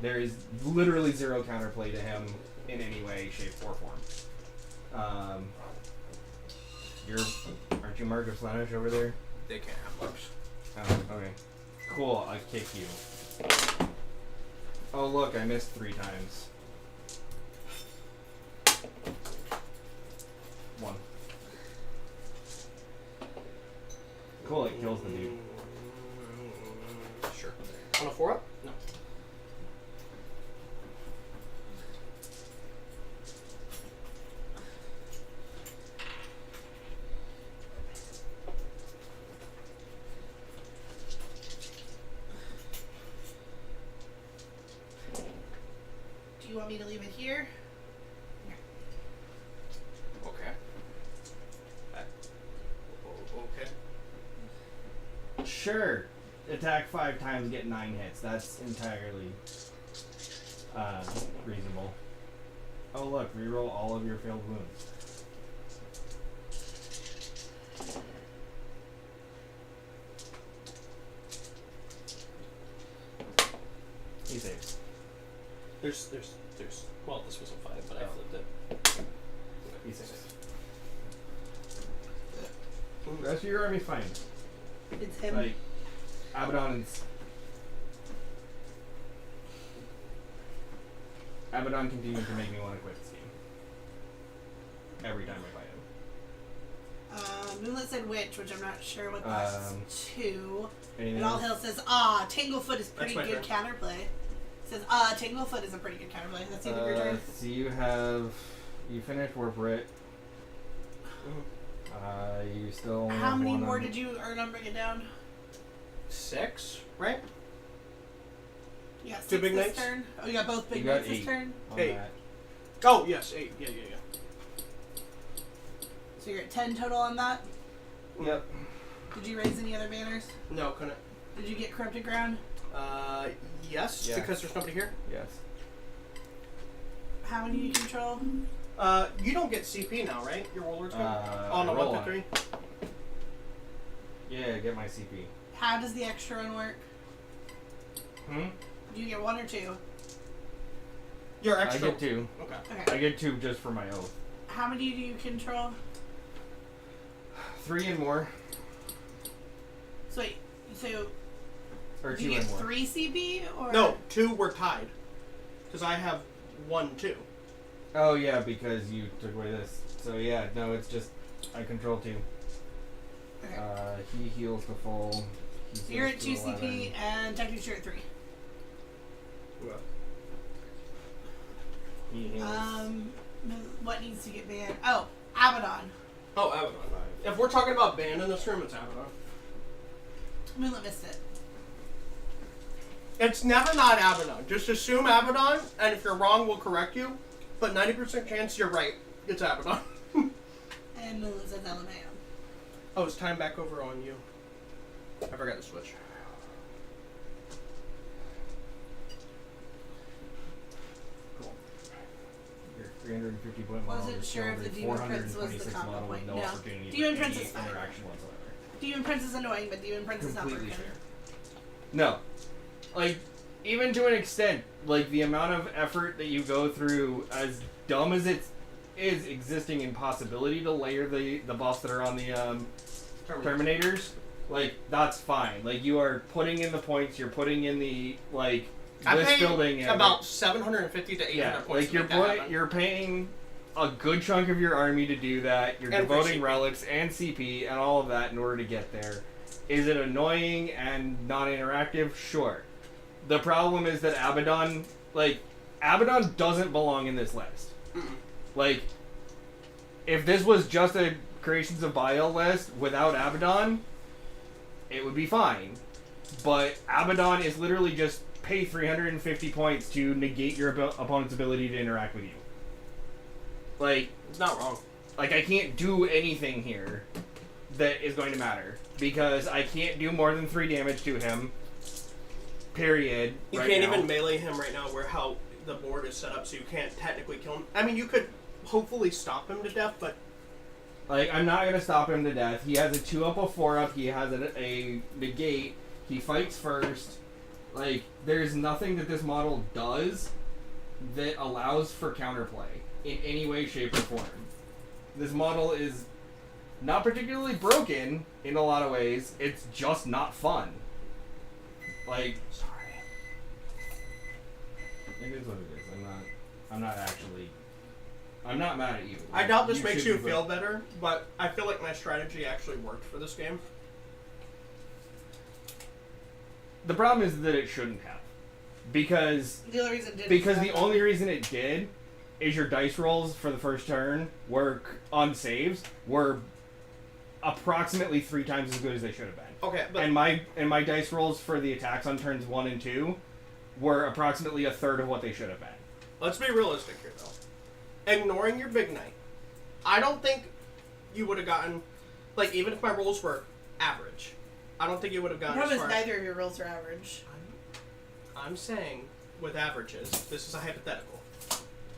There is literally 0 counterplay to him in any way, shape, or form. Aren't you Mark of Slanish over there? They can't have much. Oh, okay. Cool, I kick you. Oh look, I missed 3 times. 1. Cool, it kills the dude. Sure. On a 4-up? No. Do you want me to leave it here? Okay. Okay. Sure. Attack 5 times, get 9 hits. That's entirely reasonable. Oh look, reroll all of your failed wounds. He saves. There's. Well, this wasn't 5, but I flipped it. He saves. The rest of your army's fine. It's him. Like, Abaddon's... Abaddon continues to make me want to quit this game. Every time I fight him. Moonlit said witch, which I'm not sure what that's to. Anything And All else? Hill says, Tanglefoot is pretty That's my good counterplay. Says, Tanglefoot is a pretty good counterplay. That's the end of your turn. So you finished War Brit. You still only How have many one more on- did you earn on Bring It Down? 6, right? You got 2 6 big this knights? turn. Oh, you got both big You got knights this 8. turn. On Eight. that. Oh, yes, 8. Yeah. So you're at 10 total on that. Yep. Did you raise any other banners? No, couldn't. Did you get corrupted ground? Yes, Yeah. because there's nobody here. Yes. How many do you control? You don't get CP now, right? Your warlords go? Oh, no, roll 1 on to 3. Yeah, get my CP. How does the extra one work? Hmm? Do you get 1 or 2? Your I extra. get 2. Okay. Okay. I get 2 just for my oath. How many do you control? 3 and more. So wait, so Or do 2 you get and more. 3 CP or No, 2 were tied. Because I have 1, 2. Oh yeah, because you took away this. So yeah, no, it's just I control 2. Okay. He heals the full. He So you're heals at to 2 11. CP and technically you're at 3. He heals. What needs to get banned? Oh, Abaddon. Oh, Abaddon. If we're talking about band in this room, it's Abaddon. Moonlit missed it. It's never not Abaddon. Just assume Abaddon, and if you're wrong, we'll correct you. But 90% chance you're right. It's Abaddon. And Moonlit says LMAO. Oh, it's time back over on you. I forgot to switch. Cool. Your 350 point Wasn't model is sure if killed the a Demon Prince was the 426 combo model with point. no No. opportunity Demon for Prince any is fine. interaction whatsoever. Demon Prince is annoying, but Demon Prince is not Completely broken. fair. No. Like, even to an extent, like, the amount of effort that you go through, as dumb as it is existing impossibility to layer the buffs that are on the Terminators, like, that's fine. Like, you are putting in the points, you're putting in the, like, I list paid building. And about 750 to 800 yeah, points like, to make that happen. you're paying a good chunk of your army to do that. You're And for devoting CP. relics and CP and all of that in order to get there. Is it annoying and non-interactive? Sure. The problem is that Abaddon doesn't belong in this list. Mm-mm. Like, if this was just a Creations of Bile list without Abaddon, it would be fine. But Abaddon is literally just pay 350 points to negate your opponent's ability to interact with you. Like, It's not wrong. like, I can't do anything here that is going to matter. Because I can't do more than 3 damage to him. Period. You right can't now. even melee him right now where how the board is set up, so you can't technically kill him. I mean, you could hopefully stop him to death, but Like, I'm not going to stop him to death. He has a 2-up, a 4-up. He has a negate. He fights first. Like, there's nothing that this model does that allows for counterplay in any way, shape, or form. This model is not particularly broken in a lot of ways. It's just not fun. Like, sorry. it is what it is. I'm not mad at you. I doubt this You makes should you be feel better, but I feel like my strategy actually worked for this game. The problem is that it shouldn't have. Because The only reason it did Because is the that- only reason it did is your dice rolls for the first turn were on saves were approximately 3 times as good as they should have been. Okay, but And my dice rolls for the attacks on turns 1 and 2 were approximately a third of what they should have been. let's be realistic here, though. Ignoring your big knight, I don't think you would have gotten, like, even if my rolls were average, I don't think you would have The gotten problem as is far. neither of your rolls are average. I'm saying, with averages, this is a hypothetical.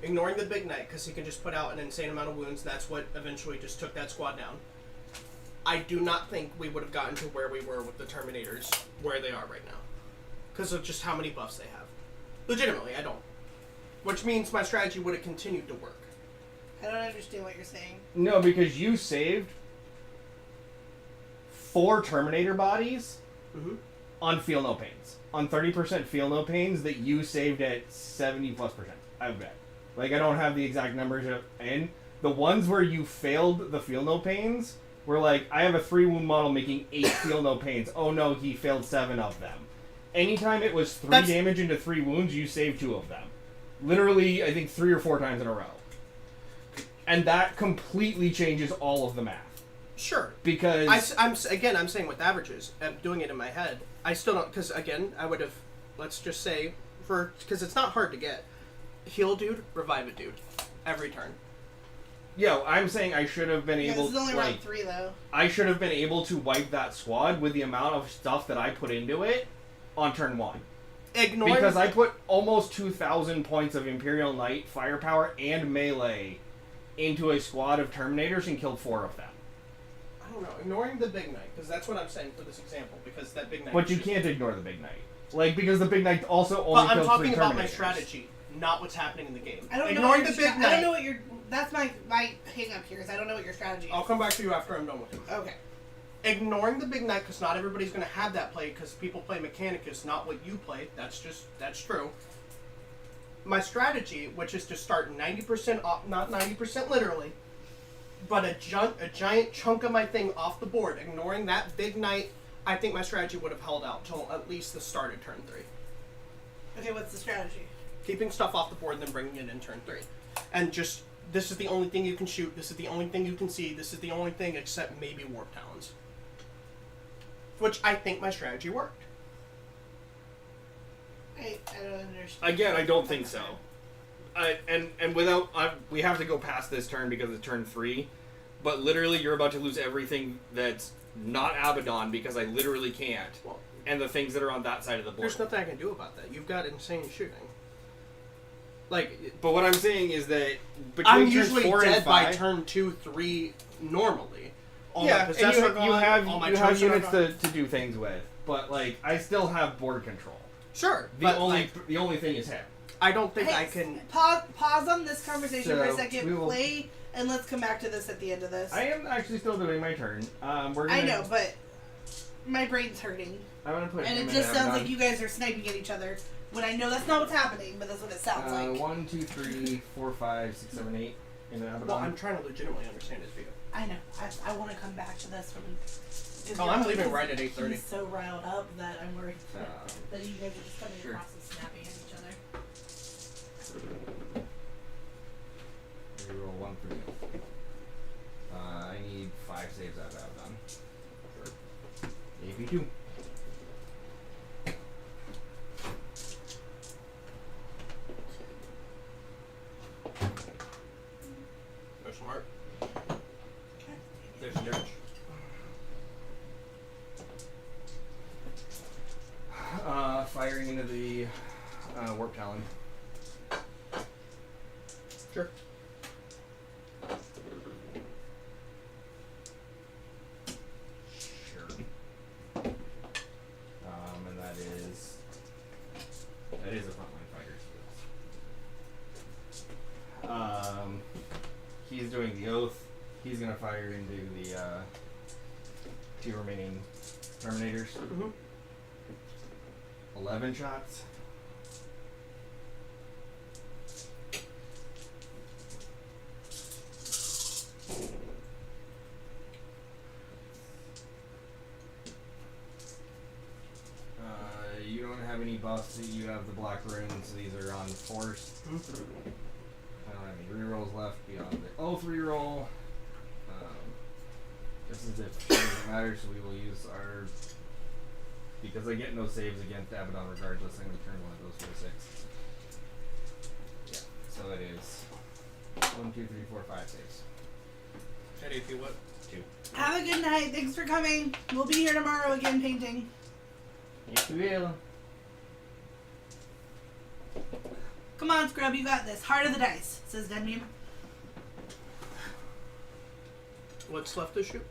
Ignoring the big knight, because he can just put out an insane amount of wounds, that's what eventually just took that squad down. I do not think we would have gotten to where we were with the Terminators, where they are right now. Because of just how many buffs they have. Legitimately, I don't. Which means my strategy would have continued to work. I don't understand what you're saying. No, because you saved 4 Terminator bodies Mm-hmm. on Feel No Pains. On 30% Feel No Pains that you saved at 70+%, I would bet. Like, I don't have the exact numbers in. The ones where you failed the Feel No Pains were like, I have a 3 wound model making 8 Feel No Pains. Oh no, he failed 7 of them. Anytime it was 3 That's- damage into 3 wounds, you saved 2 of them. Literally, I think 3 or 4 times in a row. And that completely changes all of the math. Sure. Because... I'm saying with averages, I'm doing it in my head. I still don't, because again, I would have, let's just say, because it's not hard to get. Heal dude, revive a dude, every turn. Yeah, I'm saying I should have been Yeah, able this is only to, round 3, though. I should have been able to wipe that squad with the amount of stuff that I put into it on turn 1. Because I put almost 2,000 points of Imperial Knight, firepower, and melee into a squad of Terminators and killed 4 of them. I don't know, ignoring the Big Knight, because that's what I'm saying for this example, because that Big Knight... But you can't ignore the Big Knight. Like, because the Big Knight also only But I'm kills 3 talking about my Terminators. strategy, not what's happening in the game. I don't Ignoring know the Big Knight... I don't know what your... That's my hang up here, is I don't know what your strategy is. I'll come back to you after I'm done with it. Okay. Ignoring the Big Knight, because not everybody's going to have that play, because people play Mechanicus, not what you play. That's true. My strategy, which is to start 90% off, not 90% literally, but a giant chunk of my thing off the board, ignoring that Big Knight, I think my strategy would have held out till at least the start of turn 3. Okay, what's the strategy? Keeping stuff off the board and then bringing it in turn 3. And just, this is the only thing you can shoot, this is the only thing you can see, this is the only thing except maybe Warp Talons. Which I think my strategy worked. I don't understand. Again, I don't think so. And without... we have to go past this turn because it's turn 3. But literally, you're about to lose everything that's not Abaddon because I literally can't. Well, and the things that are on that side of the board. there's nothing I can do about that. You've got insane shooting. Like, but what I'm saying is that between I'm turns usually 4 dead and by 5, turn 2, 3 normally. All yeah, my possessor and you have all my you have chosen are units gone. to do things with, but like I still have board control. Sure, The but only like, the only thing is him. I don't think Hey, I can. Pause on this conversation for a So, second. we will- Play, and let's come back to this at the end of this. I am actually still doing my turn. We're gonna, I know, but my brain's hurting. I'm gonna put And him it in just sounds Abaddon. like you guys are sniping at each other. When I know that's not what's happening, but that's what it sounds like. 1, 2, 3, 4, 5, 6, 7, 8 in the Abaddon. Well, I'm trying to legitimately understand his view. I know. I want to come back to this when. Oh, I'm leaving right at 8:30. He's so riled up that I'm worried Um, that you guys are just coming sure. across and snapping at each other. Reroll 1 for you. I need 5 saves out of Abaddon. Sure. AP 2. There's smart. Okay. There's damage. Firing into the Warp Talon. Sure. Sure. And that is a frontline fighter. He's doing the oath. He's gonna fire into the 2 remaining Terminators. Mm-hmm. 11 shots. You don't have any buffs. You have the black runes. These are on force. I don't have any rerolls left beyond the 3 roll. Just as if it doesn't matter, so we will use our... Because I get no saves against Abaddon regardless, I'm going to turn one of those for a 6. Yeah, so it is 1, 2, 3, 4, 5 saves. Eddie, if you would. 2. Have a good night. Thanks for coming. We'll be here tomorrow again painting. Yes, we will. Come on, Scrub, you got this. Heart of the dice, says Denmeem. What's left to shoot?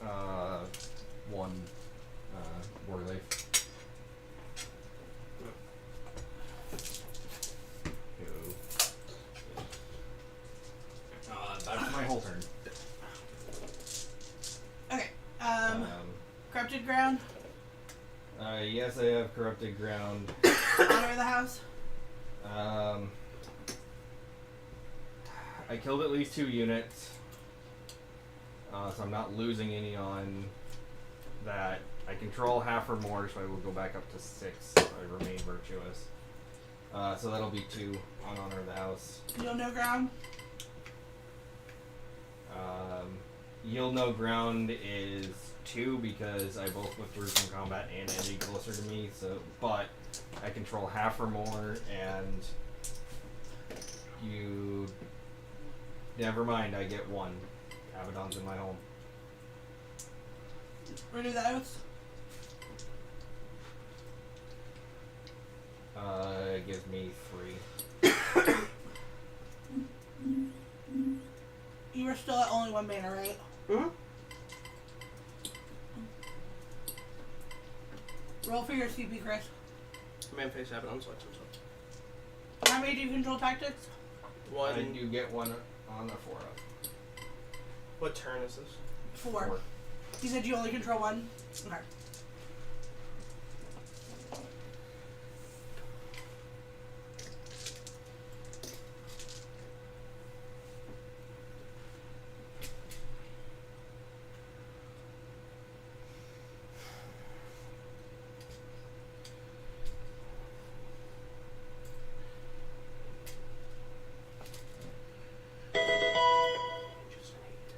1 Warglaive. That's my whole turn. Okay. Corrupted ground. Yes, I have corrupted ground. Honor of the house. I killed at least 2 units, so I'm not losing any on that. I control half or more, so I will go back up to 6. I remain virtuous. So that'll be 2 on Honor of the House. Yield no ground. Yield no ground is 2 because I both withdrew from combat and ended closer to me. So, but I control half or more, and you... Never mind, I get 1. Abaddon's in my home. Renew the oath. It gives me 3. You are still at only 1 mana, right? Mm-hmm. Roll for your CP, Chris. Man face Abaddon selections. How many do you control tactics? One. You get 1 on the 4 up. What turn is this? 4. You said you only control 1? Okay.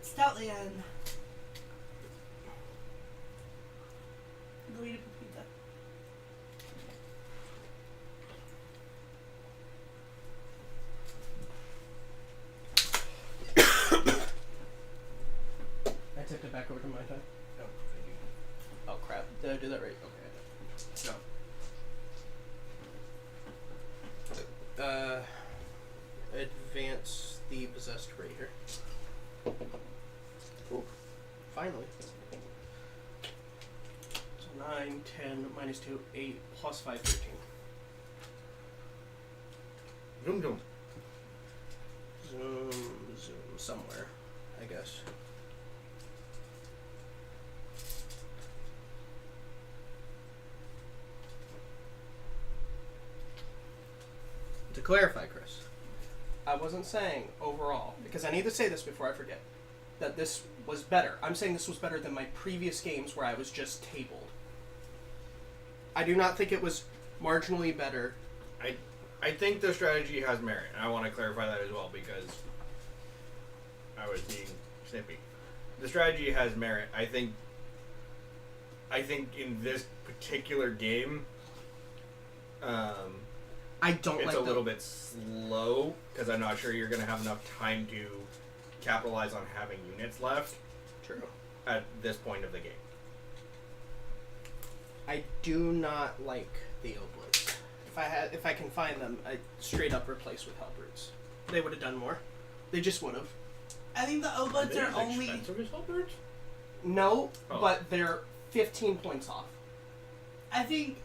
Stoutland. Go eat a pizza. I tipped it back over to my time. Oh crap! Did I do that right? Okay. No. Advance the possessed raider. Ooh, finally. So 9, 10, minus 2, 8, plus 5, 13. Zoom zoom. Zoom somewhere, I guess. To clarify, Chris, I wasn't saying overall, because I need to say this before I forget, that this was better. I'm saying this was better than my previous games where I was just tabled. I do not think it was marginally better. I think the strategy has merit, and I want to clarify that as well because I was being snippy. The strategy has merit. I think in this particular game, I don't it's like a little bit slow because I'm not sure you're going to have enough time to capitalize on having units left. True. At this point of the game. I do not like the oblets. If I can find them, I straight up replace with halberds. They would have done more. They just would have. I think the obots are only. Expensive as halberds? No, Oh. but they're 15 points off. I think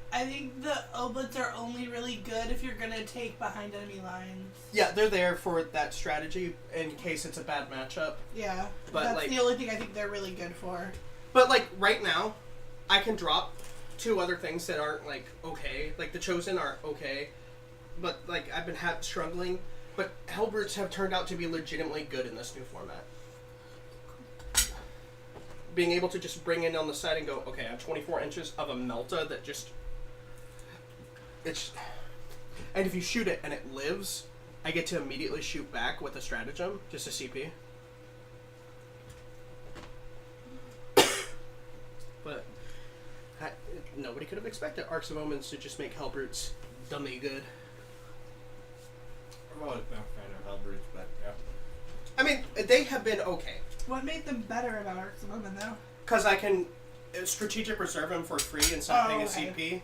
the obots are only really good if you're gonna take behind enemy lines. Yeah, they're there for that strategy in case it's a bad matchup. Yeah, But, that's like- the only thing I think they're really good for. But like right now, I can drop 2 other things that aren't like okay. Like the Chosen are okay, but like I've been struggling. But halberds have turned out to be legitimately good in this new format. Being able to just bring in on the side and go, okay, I have 24 inches of a melta that just it's, and if you shoot it and it lives, I get to immediately shoot back with a stratagem, just a CP. But nobody could have expected Arcs of Omens to just make halberds dummy good. I've always been a fan of halberds, but yeah. I mean, they have been okay. What made them better about Arcs of Omen, though? Because I can strategic reserve him for free instead of paying a okay.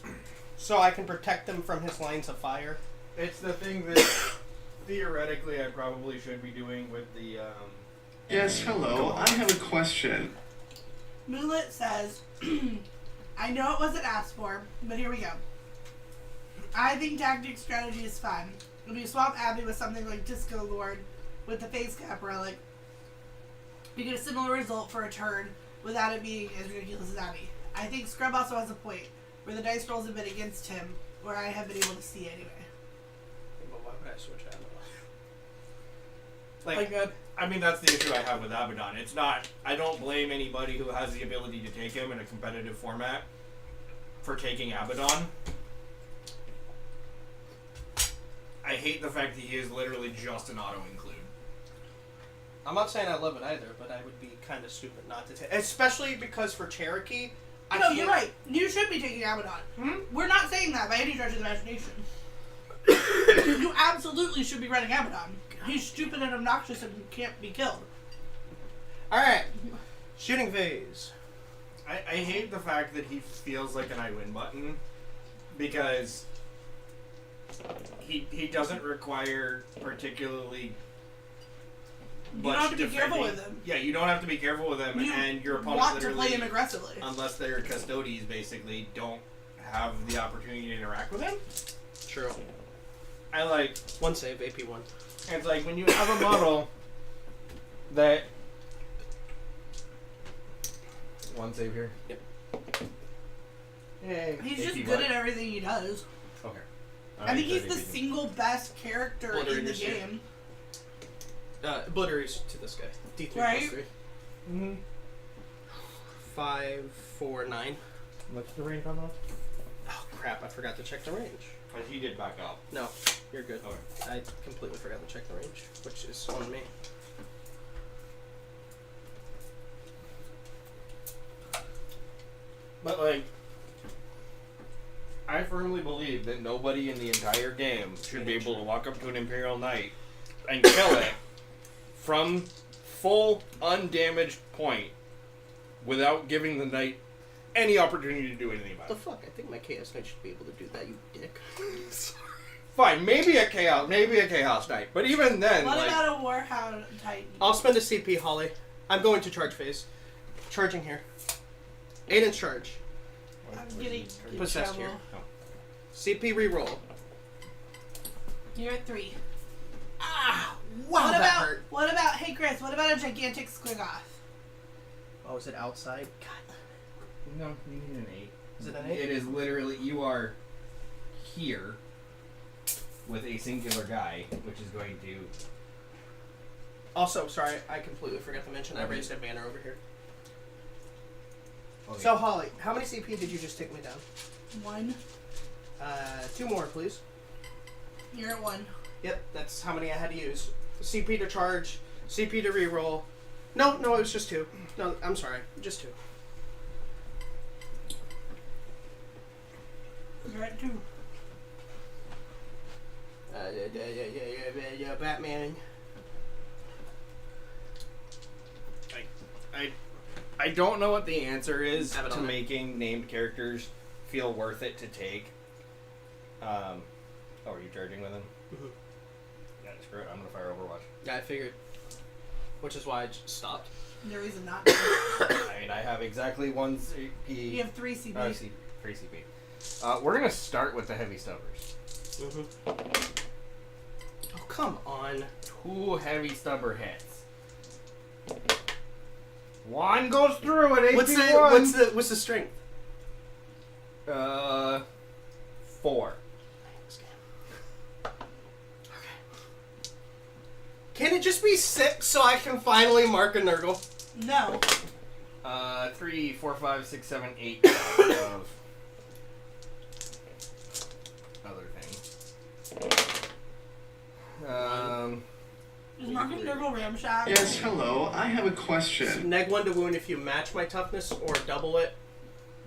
CP. So I can protect them from his lines of fire. It's the thing that theoretically I probably should be doing with the Yes, hello. I have a question. Moonlit says, I know it wasn't asked for, but here we go. I think tactic strategy is fun. If you swap Abby with something like Disco Lord with the face cap relic, you get a similar result for a turn without it being as ridiculous as Abby. I think Scrub also has a point, where the dice rolls have been against him, where I have been able to see anyway. But why would I switch out? Like good. I mean, that's the issue I have with Abaddon. It's not... I don't blame anybody who has the ability to take him in a competitive format for taking Abaddon. I hate the fact that he is literally just an auto-include. I'm not saying I love it either, but I would be kind of stupid not to take, especially because for Cherokee, No, you're right. You should be taking Abaddon. Hmm? We're not saying that by any stretch of the imagination. You absolutely should be running Abaddon. He's stupid and obnoxious and can't be killed. Alright. Shooting phase. I hate the fact that he feels like an I win button because he doesn't require particularly You much don't have to be defending. careful with him. Yeah, you don't have to be careful with him, You and your opponent want to literally, play him aggressively. unless they're custodies, basically don't have the opportunity to interact with him. True. I like. One save, AP 1. It's like when you have a model that. One save here. Yep. Hey. He's AP just what? good at everything he does. Okay. I think he's the AP. single best character in the Obliterators here. game. Obliterators to this guy. D3 Right. plus 3. Mm-hmm. 5, 4, 9. What's the range on that? Oh crap, I forgot to check the range. Because he did back up. No, you're good. Okay. I completely forgot to check the range, which is on me. But like, I firmly believe that nobody in the entire game should be able to walk up to an Imperial Knight and kill it from full undamaged point without giving the Knight any opportunity to do anything about The it. fuck? I think my Chaos Knight should be able to do that, you dick. Fine, maybe a Chaos Knight, but even then, What like, about a Warhound Titan? I'll spend a CP, Holly. I'm going to charge phase. Charging here. 8-inch charge. I'm getting in Possessed trouble. here. CP reroll. You're at 3. Ah! Wow, What that about hurt. what about hey Chris? What about a gigantic squigoth? Oh, is it outside? God. no, you need an 8. Is it an 8? It is literally, you are here with a singular guy, which is going to... Also, sorry, I completely forgot to mention I raised a banner over here. Okay. So, Holly, how many CP did you just take me down? 1. 2 more, please. You're at 1. Yep, that's how many I had to use. CP to charge, CP to reroll. No, it was just 2. No, I'm sorry, just 2. You're at 2. Yeah, Batman. I don't know what the answer is Have it to on it. making named characters feel worth it to take. Oh, are you charging with him? Mhm. Yeah, screw it. I'm gonna fire Overwatch. Yeah, I figured. Which is why I just stopped. No reason not to. I mean, I have exactly 1 CP. You have 3 CP. 3 CP. We're gonna start with the heavy stubbers. Oh, come on. 2 heavy stubber hits. 1 goes through at AP What's the strength? 4. Can it just be 6 so I can finally mark a Nurgle? No. 3, 4, 5, 6, 7, 8 of other things. Is Markham Nurgle Ramshot? Yes, hello. I have a question. Neg 1 to wound if you match my toughness or double it.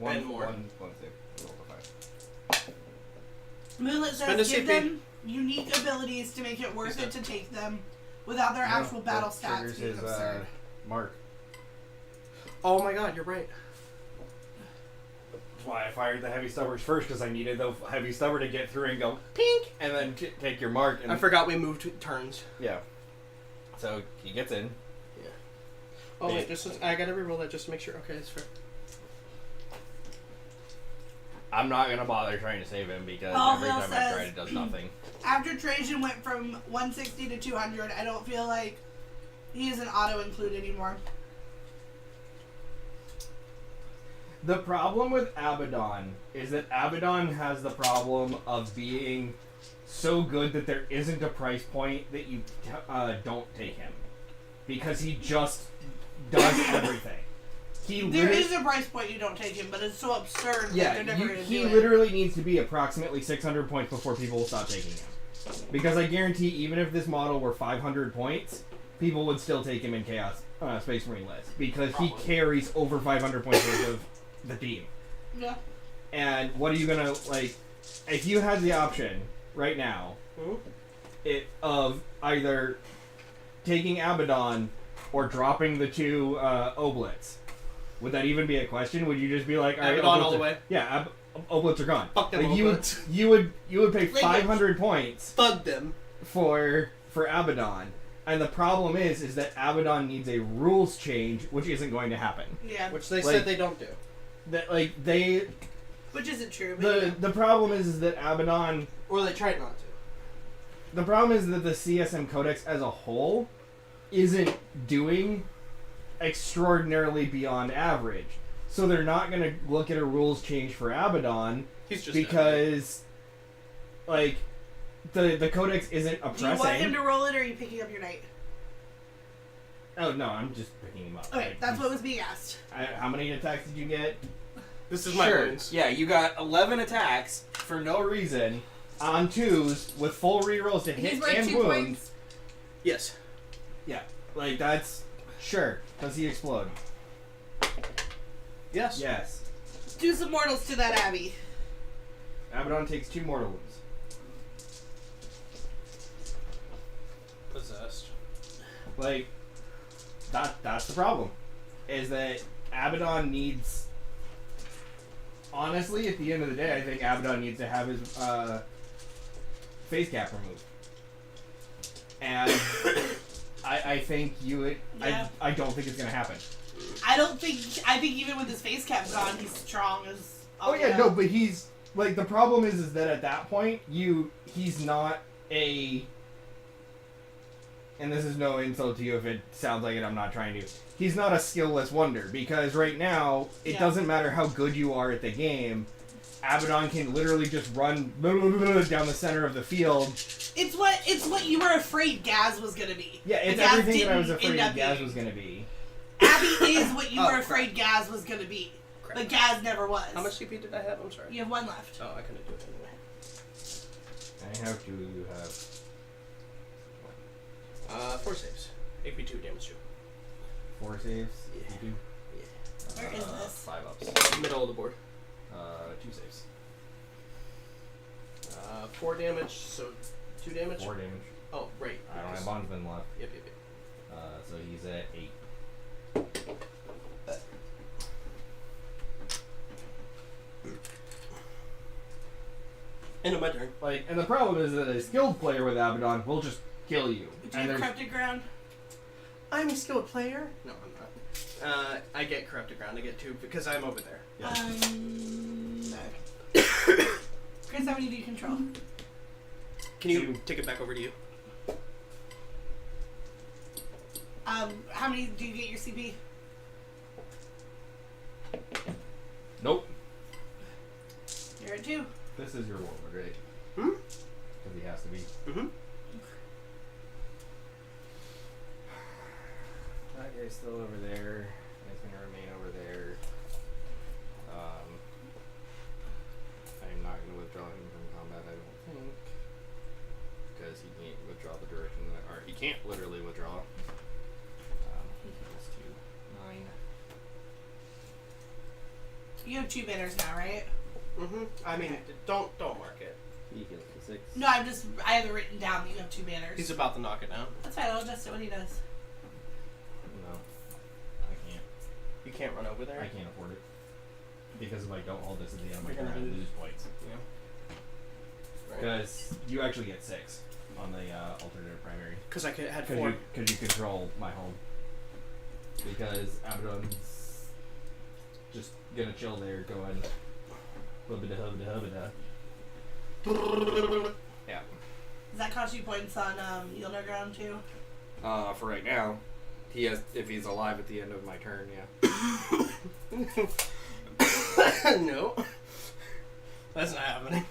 And more. 1 save. Roll for 5. Moonlit Spend a says give CP. them unique abilities to make it worth it to take them without their actual battle that stats triggers being his, absurd. mark. Oh my god, you're right. That's why I fired the heavy stubbers first, because I needed the heavy stubber to get through and go pink, and then take your mark. And I forgot we moved turns. Yeah. So he gets in. Oh wait, I gotta reroll that just to make sure. Okay, that's fair. I'm not gonna bother trying to save him because Oh, every Will time I says- try it does nothing. After Trajan went from 160 to 200, I don't feel like he is an auto-include anymore. The problem with Abaddon is that Abaddon has the problem of being so good that there isn't a price point that you don't take him. Because he just does everything. There is a price point you don't take him, but it's so absurd that they're never going to he do it. literally needs to be approximately 600 points before people will stop taking him. Because I guarantee even if this model were 500 points, people would still take him in Chaos Space Marine list. Because he carries over 500 points worth of the team. Yeah. And what are you gonna like? If you had the option right now, of either taking Abaddon or dropping the two Oblits, would that even be a question? Would you just be like, all right, Abaddon Oblits all the are- way? Yeah, Oblits are gone. Fuck them Like, Oblits. you would pay 500 points Thug them. for Abaddon. And the problem is that Abaddon needs a rules change, which isn't going to happen. Yeah. Which they Like- said they don't do. That like they Which isn't true. But the problem is that Abaddon. Or they tried not to. The problem is that the CSM Codex as a whole isn't doing extraordinarily beyond average. So they're not going to look at a rules change for Abaddon He's just because, like, the Codex isn't oppressing. do you want him to roll it, or are you picking up your knight? Oh, no, I'm just picking him up. Okay, Like, that's what was being asked. How many attacks did you get? This is my Sure. wounds. Yeah, you got 11 attacks for no reason on 2s with full rerolls to hit He's worth and 2 wounds. points. Yes. Yeah, like that's sure. Does he explode? Yes. Yes. Do some mortals to that Abby. Abaddon takes 2 mortal wounds. Possessed. Like that's the problem. Is that Abaddon needs. Honestly, at the end of the day, I think Abaddon needs to have his face cap removed. And I think you would. Yeah. I don't think it's gonna happen. I think even with his face cap gone, he's strong as. Oh yeah, no, but he's like the problem is that at that point he's not a. And this is no insult to you if it sounds like it. I'm not trying to. He's not a skillless wonder because right now it doesn't matter how good you are at the game. Abaddon can literally just run down the center of the field. It's what you were afraid Gaz was gonna be. Yeah, it's Gaz everything that I was didn't afraid end up Gaz being. was gonna be. Abby is what you Oh, were afraid Gaz was gonna be. Crap. But Gaz never was. How much CP did I have? I'm sorry. You have 1 left. Oh, I couldn't do it anyway. I have to. You have 4 saves. AP2 damage 2. 4 saves. Yeah. You do. Where is this? 5 ups. Middle of the board. 2 saves. 4 damage, so 2 damage? 4 damage. Oh, right. I don't have bondsman left. Yep. So he's at 8. End of my turn. Like, and the problem is that a skilled player with Abaddon will just kill you. Do you And have there's Corrupted Ground? I'm a skilled player. No, I'm not. I get corrupted ground. I get 2 because I'm over there. Yeah. No. Chris, how many do you control? Can you 2. take it back over to you? How many do you get your CP? Nope. You're at 2. This is your warlord, right? Hmm? Because he has to be. Mm-hmm. That guy's still over there. He's gonna remain over there. I'm not gonna withdraw him from combat, I don't think. Because he can't withdraw the direction that. Or he can't literally withdraw. Equals to 9. You have 2 banners now, right? Mm-hmm. I mean, don't mark it. He heals to 6. No, I have it written down that you have 2 banners. He's about to knock it down. That's fine, I'll adjust it when he does. No. I can't. You can't run over there. I can't afford it. Because if I don't hold this at the end of my You're turn, I gonna lose points. Yeah. Right. Because you actually get 6 on the alternative primary. Because I had 4. Because you control my home. Because Abaddon's just gonna chill there, going hubbida hubbida hubbida. Yeah. Does that cost you points on Yield Our Ground too? For right now, he has. If he's alive at the end of my turn, yeah. No. That's not happening.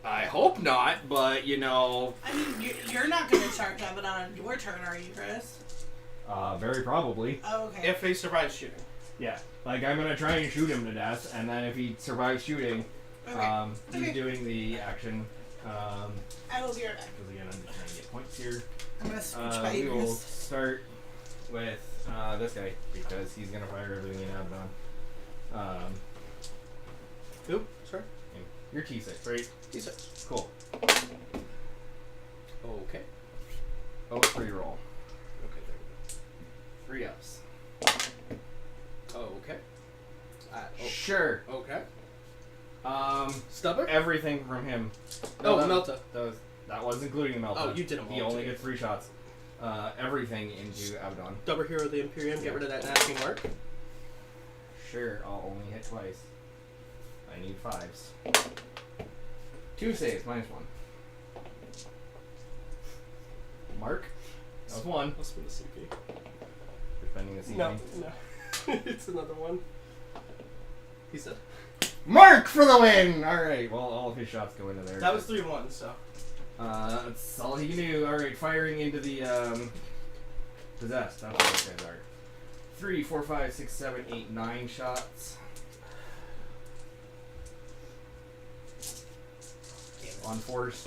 I hope not, but you know. I mean, you're not going to charge Abaddon on your turn, are you, Chris? Very probably. Oh, okay. If he survives shooting. Yeah. Like I'm gonna try and shoot him to death, and then if he survives shooting, Okay. he's Okay. doing the action. I will be right back. Because again, I'm just trying to get points here. I'm going to switch by We will Chris. start with this guy because he's gonna fire everything in Abaddon. Who? Sorry? You're T6, right? D6. Cool. Okay. Oh, 3 roll. Okay, there 3 ups. we go. Okay. Sure. Okay. Stubber? Everything from him. Melta. That was including the Melta. Oh, you did them all. He only gets 3 shots. Everything into Abaddon. Stubber Hero of the Imperium, get rid of that nasty mark. Sure, I'll only hit twice. I need 5s. 2 saves, -1. Mark? That was 1. I'll spin the CP. For spending this No, evening. no. It's another one. He said. Mark for the win! Alright, well, all of his shots go into there. That was 3-1, so. That's all he can do. Alright, firing into the, possessed. That's what those guys are. 3, 4, 5, 6, 7, 8, 9 shots. On force.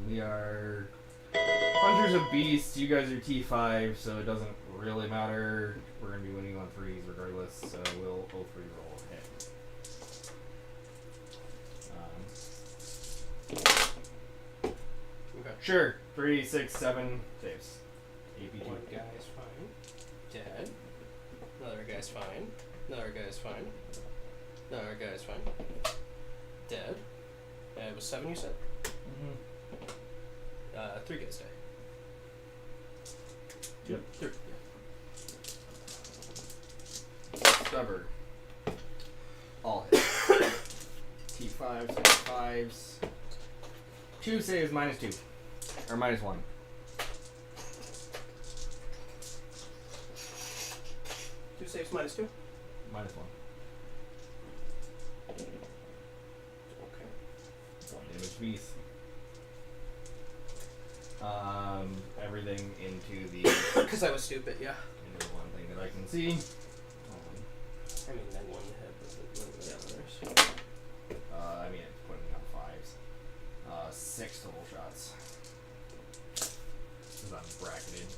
We are Hunters of Beasts. You guys are T5, so it doesn't really matter. We're going to be winning on 3s regardless, so we'll 0-3 roll hit. Okay. Sure. 3, 6, 7 saves. AP2. One guy's fine. Dead. Another guy's fine. Another guy's fine. Another guy's fine. Dead. It was 7, you said? Mm-hmm. 3 guys dead. Yep. 3. Stubber. All hit. T5, 6 5s. 2 saves, -2. Or -1. Two saves, -2. -1. Okay. 1 damage beast. Everything into the Because I was stupid, yeah. into the one thing that I can see. I mean, then one hit, but none of the others. I mean, it's putting up 5s. 6 total shots. Because I'm bracketed.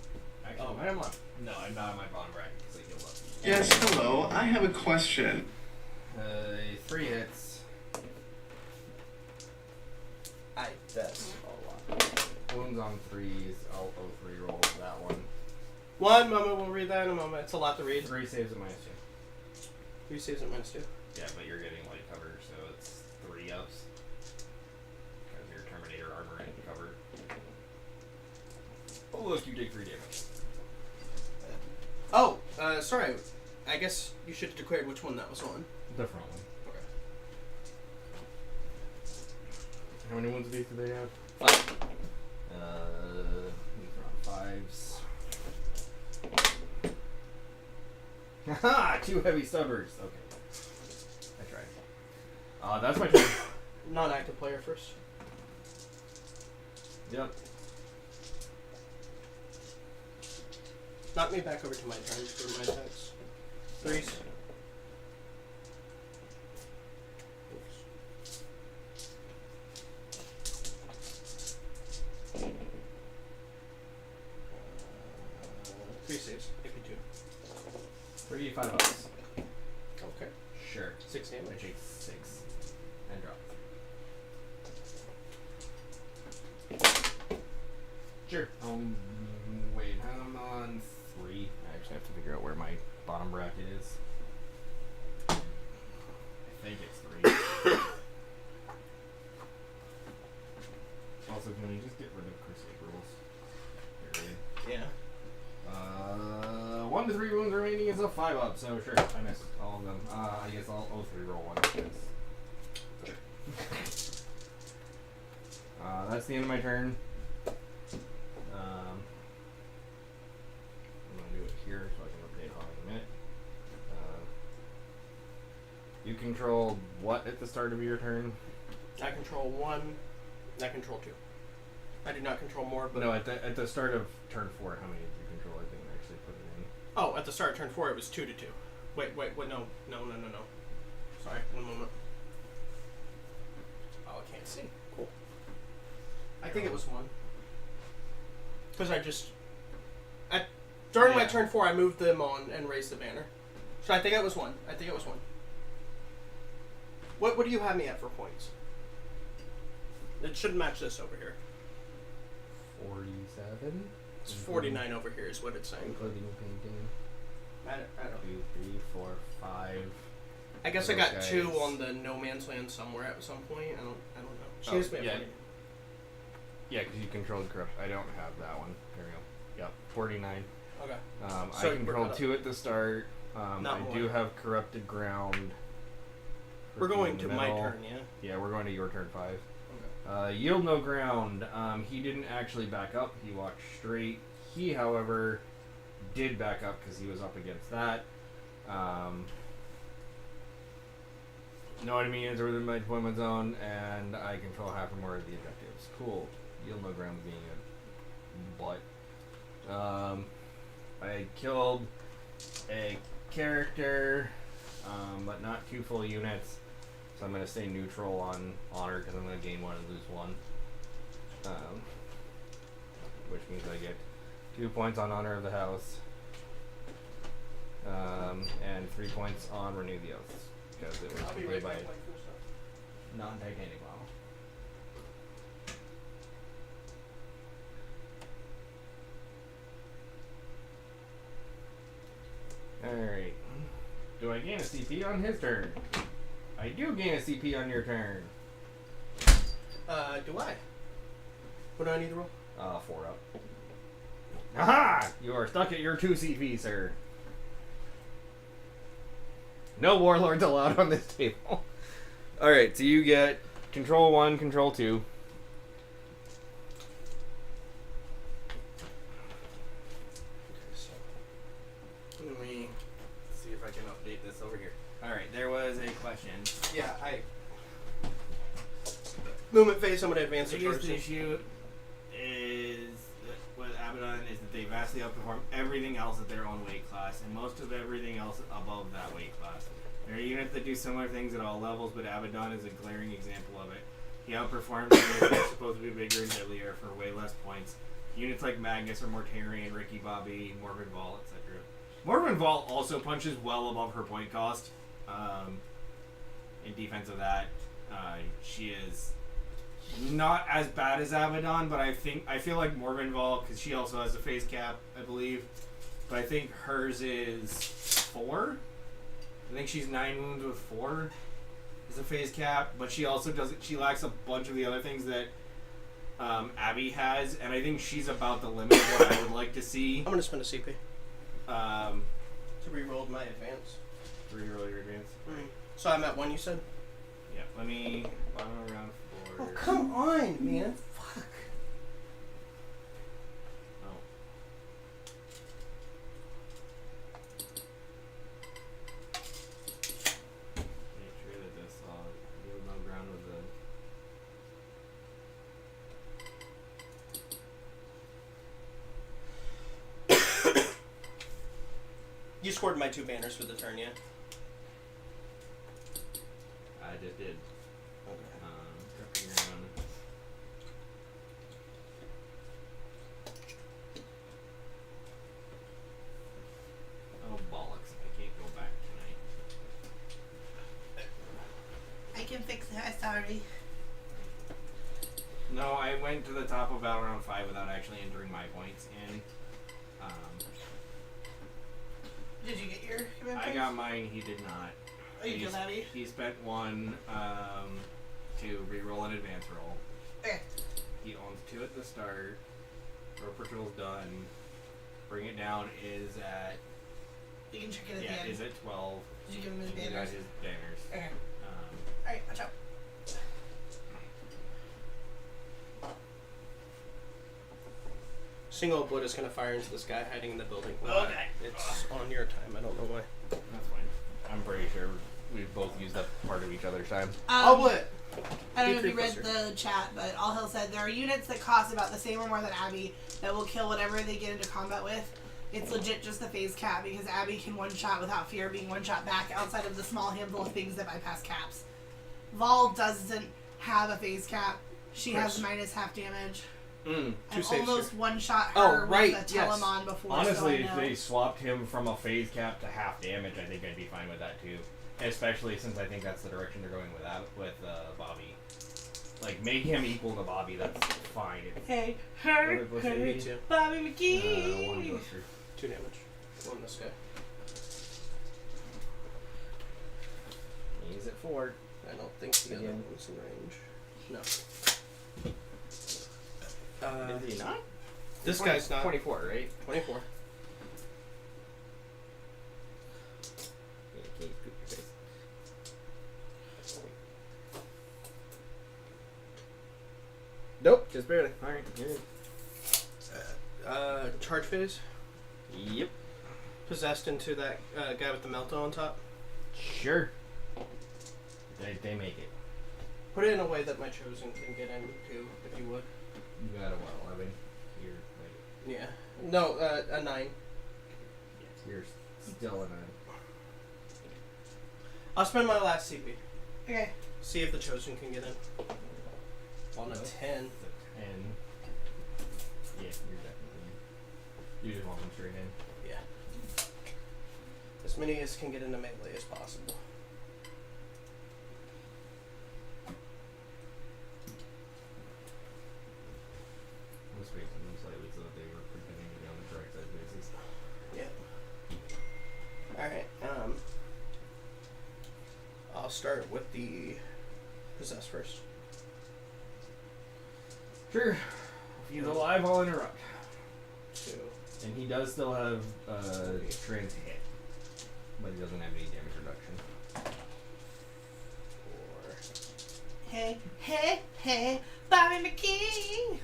Actually, Oh. I'm on. No, I'm not on my bottom bracket because I healed up. Yes, hello. I have a question. 3 hits. That's a lot. Wounds on 3s. I'll 0-3 roll that one. One moment, we'll read that in a moment. It's a lot to read. 3 saves at -2. 3 saves at -2. Yeah, but you're getting light cover, so it's 3 ups. Because your Terminator armor ain't covered. Oh look, you take 3 damage. Oh, sorry. I guess you should have declared which one that was on. Different one. Okay. How many wounds of these do they have? 5. These are on 5s. Haha! 2 heavy stubbers. Okay. I tried. That's my turn. Non-active player first. Yep. Knock me back over to my turn for my attacks. 3s. Three saves. AP2. 3 5 ups. Okay. Sure. 6 I damage. take 6 and drop. Sure. Wait, I'm on 3. I actually have to figure out where my bottom bracket is. I think it's 3. Also, can we just get rid of Crusade rules? Period. Yeah. 1 to 3 wounds remaining is a 5 up, so sure, I missed all of them. I guess I'll 0-3 roll 1. That's the end of my turn. I'm gonna do it here so I can update on it in a minute. You control what at the start of your turn? I control 1. I control 2. I do not control more, but No, at the start of turn 4, how many did you control? I didn't actually put it in. oh, at the start of turn 4, it was 2 to 2. Wait, no. Sorry, one moment. Oh, I can't see. Cool. I think it was 1. Because I just... during my Yeah. turn 4, I moved them on and raised the banner. So I think it was 1. What do you have me at for points? It should match this over here. 47? It's 49 over here is what it's saying. Including painting. I don't know. 2, 3, 4, 5. I guess I got Okay. 2 on the no man's land somewhere at some point. I don't know. She Oh, has me at yeah. 49. Yeah, because you controlled corrupt. I don't have that one. There we go. Yep, 49. Okay. I So we're controlled caught 2 at the start. Not I more. do have corrupted ground. for We're 2 going in to the my middle. turn, yeah? Yeah, we're going to your turn 5. Okay. Yield no ground. He didn't actually back up. He walked straight. He, however, did back up because he was up against that. No enemies are within my deployment zone, and I control half or more of the objectives. Cool. Yield no ground being a butt. I killed a character, but not 2 full units. So I'm going to stay neutral on honor because I'm going to gain 1 and lose 1. Which means I get 2 points on honor of the house. And 3 points on renew the oaths. Because it was I'll be completed right by back. a non-titanic model. Alright. Do I gain a CP on his turn? I do gain a CP on your turn. Do I? What do I need to roll? 4 up. Aha! You are stuck at your 2 CP, sir. No warlords allowed on this table. Alright, so you get control 1, control 2. Let me see if I can update this over here. Alright, there was a question. Yeah, Movement phase, I'm going to advance The the biggest person. issue is with Abaddon is that they vastly outperform everything else at their own weight class, and most of everything else above that weight class. There are units that do similar things at all levels, but Abaddon is a glaring example of it. He outperforms units that are supposed to be bigger and deadlier for way less points. Units like Magnus or Mortarian, Ricky Bobby, Morven Vol, etc. Morven Vol also punches well above her point cost. In defense of that, she is not as bad as Abaddon, but I feel like Morven Vol, because she also has a phase cap, I believe. But I think hers is 4. I think she's 9 wounds with 4 is a phase cap, but she also doesn't. She lacks a bunch of the other things that Abby has, and I think she's about the limit of what I would like to see. I'm going to spend a CP Um, to re-roll my advance. Reroll your advance. So I'm at 1, you said? Yeah, let me bottom around 4. Oh, come on, man. Fuck. Oh. Make sure that this yield no ground with the. You scored my 2 banners for the turn, yeah? I just did. Okay. Dropping around. Oh bollocks! I can't go back tonight. I can fix it. I'm sorry. No, I went to the top of Battle Round 5 without actually entering my points in. Did you get your command I points? got mine. He did not. Oh, you killed Abby? He spent 1 to re-roll an advance roll. Okay. He owns 2 at the start. Rope patrol's done. Bring it down is at You can check it at the end. is at 12. Did you give him his He got banners? his banners. Okay. Alright, watch out. Single bullet is going to fire into this guy hiding in the building. Okay. It's on your time. I don't know why. That's fine. I'm pretty sure we've both used up part of each other's time. Bullet! I don't know if Be you read closer. the chat, but All Hill said there are units that cost about the same or more than Abby that will kill whatever they get into combat with. It's legit just the phase cap because Abby can one-shot without fear of being one-shot back outside of the small handful of things that bypass caps. Vol doesn't have a phase cap. She has Chris. minus half damage. Two I've saves. almost one-shot Oh, her right, with a yes. Telemon before. Honestly, so I if know. they swapped him from a phase cap to half damage, I think I'd be fine with that too. Especially since I think that's the direction they're going with Bobby. Like, make him equal to Bobby, that's fine. Hey, What her, did it say? her, Me too. Bobby One McGee. buster. 2 damage. 1 this guy. He's at 4. I don't think the other Again. one's in range. No. Is he not? This guy's not. 24, right? 24. Yeah, can you scoop your face? Nope, just barely. Alright, you're good. Charge phase. Yep. Possessed into that guy with the melta on top. Sure. They make it. Put it in a way that my chosen can get in too, if you would. You got a what, 11? You're like, Yeah. No, a 9. you're still in a. I'll spend my last CP. Okay. See if the chosen can get in. On a 10. It's a 10. Yeah, you're definitely. You just want them straight in. Yeah. As many as can get into melee as possible. I'm spacing them slightly so that they were pretending to be on the correct side bases. Yeah. Alright, I'll start with the possess first. Sure. If he's alive, I'll interrupt. 2. And he does still have trans hit, but he doesn't have any damage reduction. 4. Hey, hey, hey, Bobby McGee.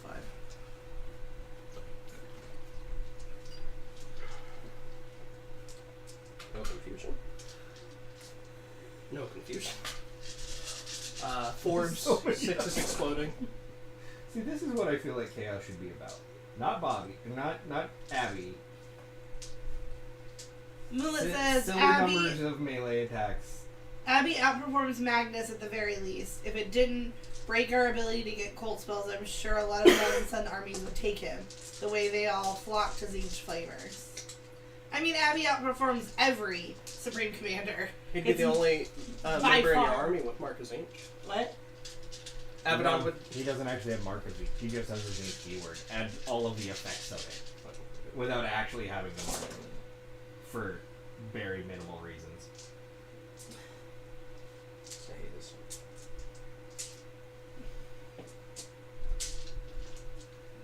5. No confusion. No confusion. 4, So many 6 is exploding. See, this is what I feel like chaos should be about. Not Bobby, not Abby. Moonlit says Silly Abby. numbers of melee attacks. Abby outperforms Magnus at the very least. If it didn't break our ability to get cold spells, I'm sure a lot of Sun and Sun armies would take him. The way they all flock to these flavors. I mean, Abby outperforms every Supreme Commander. He'd be It's the only by member in your far. army with Marcus Inch. What? Abaddon would. He doesn't actually have Mark of the. He just has his own keyword. Adds all of the effects of it, without actually having the mark for very minimal reasons. I hate this.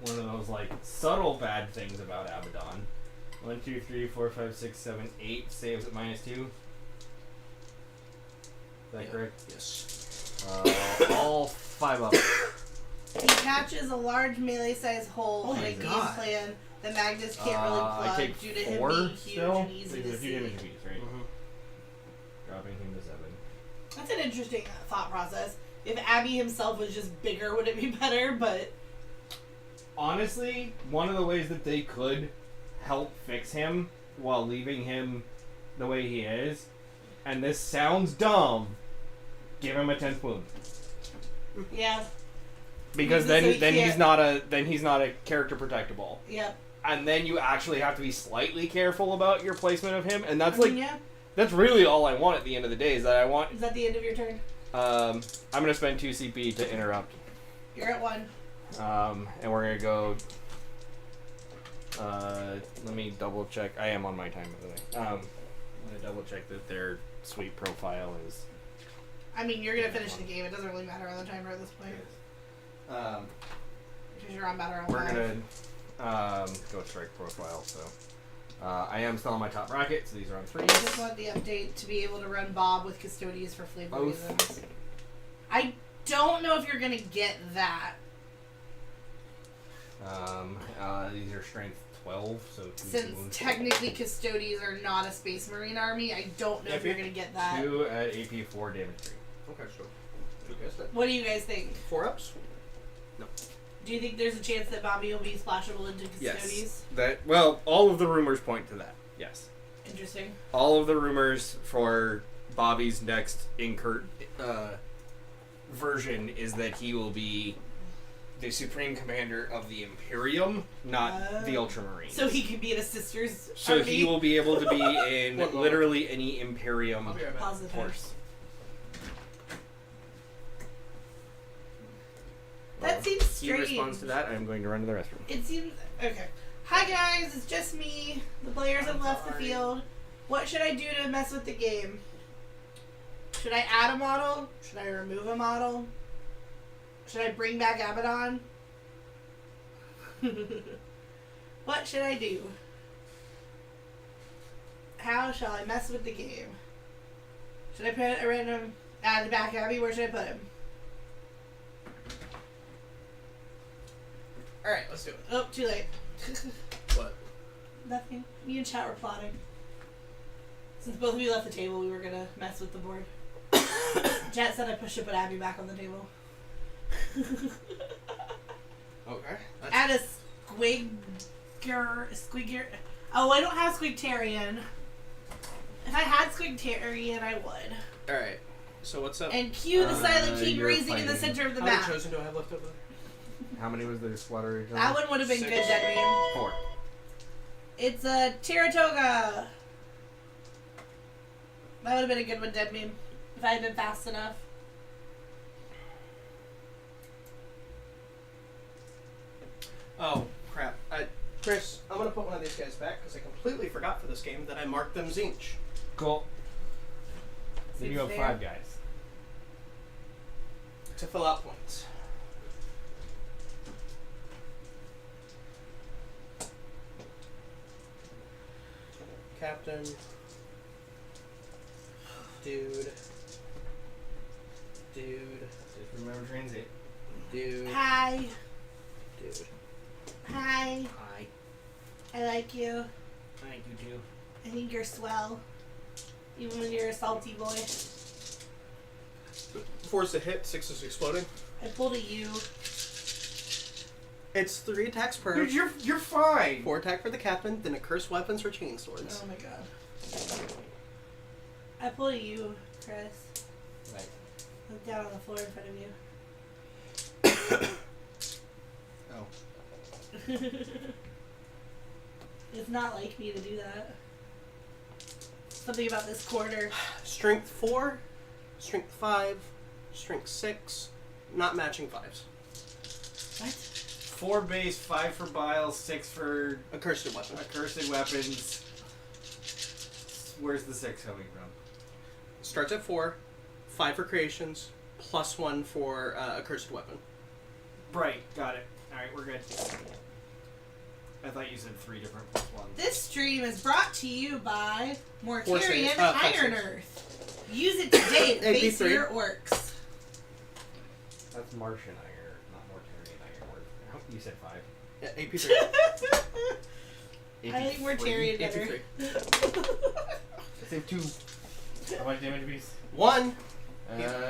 One of those like subtle bad things about Abaddon. 1, 2, 3, 4, 5, 6, 7, 8 saves at -2. Is that Yeah. correct? Yes. All 5 up. He catches a large melee-sized hole Oh in my a game God. plan that Magnus can't really I plug take due to him 4 being huge still. and easy There's to a few see. damage apiece, right? Mm-hmm. Dropping him to 7. That's an interesting thought process. If Abby himself was just bigger, would it be better? But Honestly, one of the ways that they could help fix him while leaving him the way he is, and this sounds dumb, give him a 10th wound. yeah, Because So he then he's can't- not a character protectable. yep. And then you actually have to be slightly careful about your placement of him, and that's I mean, like yeah. that's really all I want at the end of the day is that I want Is that the end of your turn? I'm gonna spend 2 CP to interrupt. You're at 1. And we're gonna go let me double check. I am on my time, by the way. I'm gonna double check that their sweep profile is I mean, you're gonna finish the game. It doesn't really matter on the timer at this point. Because you're on battle round we're 5. gonna go strike profile, so I am still on my top bracket, so these are on I just 3s. want the update to be able to run Bob with Custodians for flavor Both. reasons. I don't know if you're gonna get that. These are strength 12, so 2 Since wounds. technically Custodians are not a Space Marine army, I don't know if you're gonna get that. 2 at AP 4 damage 3. Okay, so. You guys then. What do you guys think? 4 ups? Do you think there's a chance that Bobby will be splashable into Custodians? Yes. That well, all of the rumors point to that. Yes. Interesting. All of the rumors for Bobby's next version is that he will be the supreme commander of the Imperium, not the Ultramarines. So he could be in a sister's So army. he will be able to be in What level? literally any Imperium I'll be right back. Positive. force. That seems He strange. responds to that. I'm going to run to the restroom. It seems okay. Hi guys, it's just me. The players have left the field. What should I do to mess with the game? Should I add a model? Should I remove a model? Should I bring back Abaddon? What should I do? How shall I mess with the game? Should I put a random add back Abby? Where should I put him? Alright, let's do it. Oh, too late. What? Nothing. Me and chat were plotting. Since both of you left the table, we were gonna mess with the board. Chat said I should put Abby back on the table. Okay. Add a squigger. Oh, I don't have Squigtarian. If I had Squigtarian, I would. Alright. So what's up? And cue the Silent King you're raising in the fighting. center of the How many map. chosen do I have left over? How many was the slaughter? That one would have been 6. good, Dead Meme. 4. It's a Cherokee. That would have been a good one, Dead Meme. If I had been fast enough. Oh, crap. Chris, I'm gonna put one of these guys back because I completely forgot for this game that I marked them Zinch Cool. Then Seems you have fair. 5 guys. to fill out points. Captain. Dude. Just remember transit. Dude. Hi. Dude. Hi. Hi. I like you. Hi, you too. I think you're swell. Even when you're a salty boy. 4's a hit, 6 is exploding. I pulled a U. It's 3 attacks per. You're fine. 4 attack for the captain, then a cursed weapons or chain swords. Oh my god. I pulled a U, Chris. Right. Look down on the floor in front of you. Oh. It's not like me to do that. Something about this quarter. Strength 4, strength 5, strength 6, not matching 5s. What? 4 base, 5 for Bile, 6 for A cursed weapon. accursed weapons. Where's the 6 coming from? Starts at 4, 5 for creations, plus 1 for a cursed weapon. Right, got it. Alright, we're good. I thought you said 3 different plus 1. This stream is brought to you by Force Mortarian saves. 5 Iron saves. Earth. Use it today to face AP3. your orcs. That's Martian iron, not Mortarian iron. You said 5. Yeah, AP3. I think Mortarian better. AP3. I saved 2. How much damage piece? 1.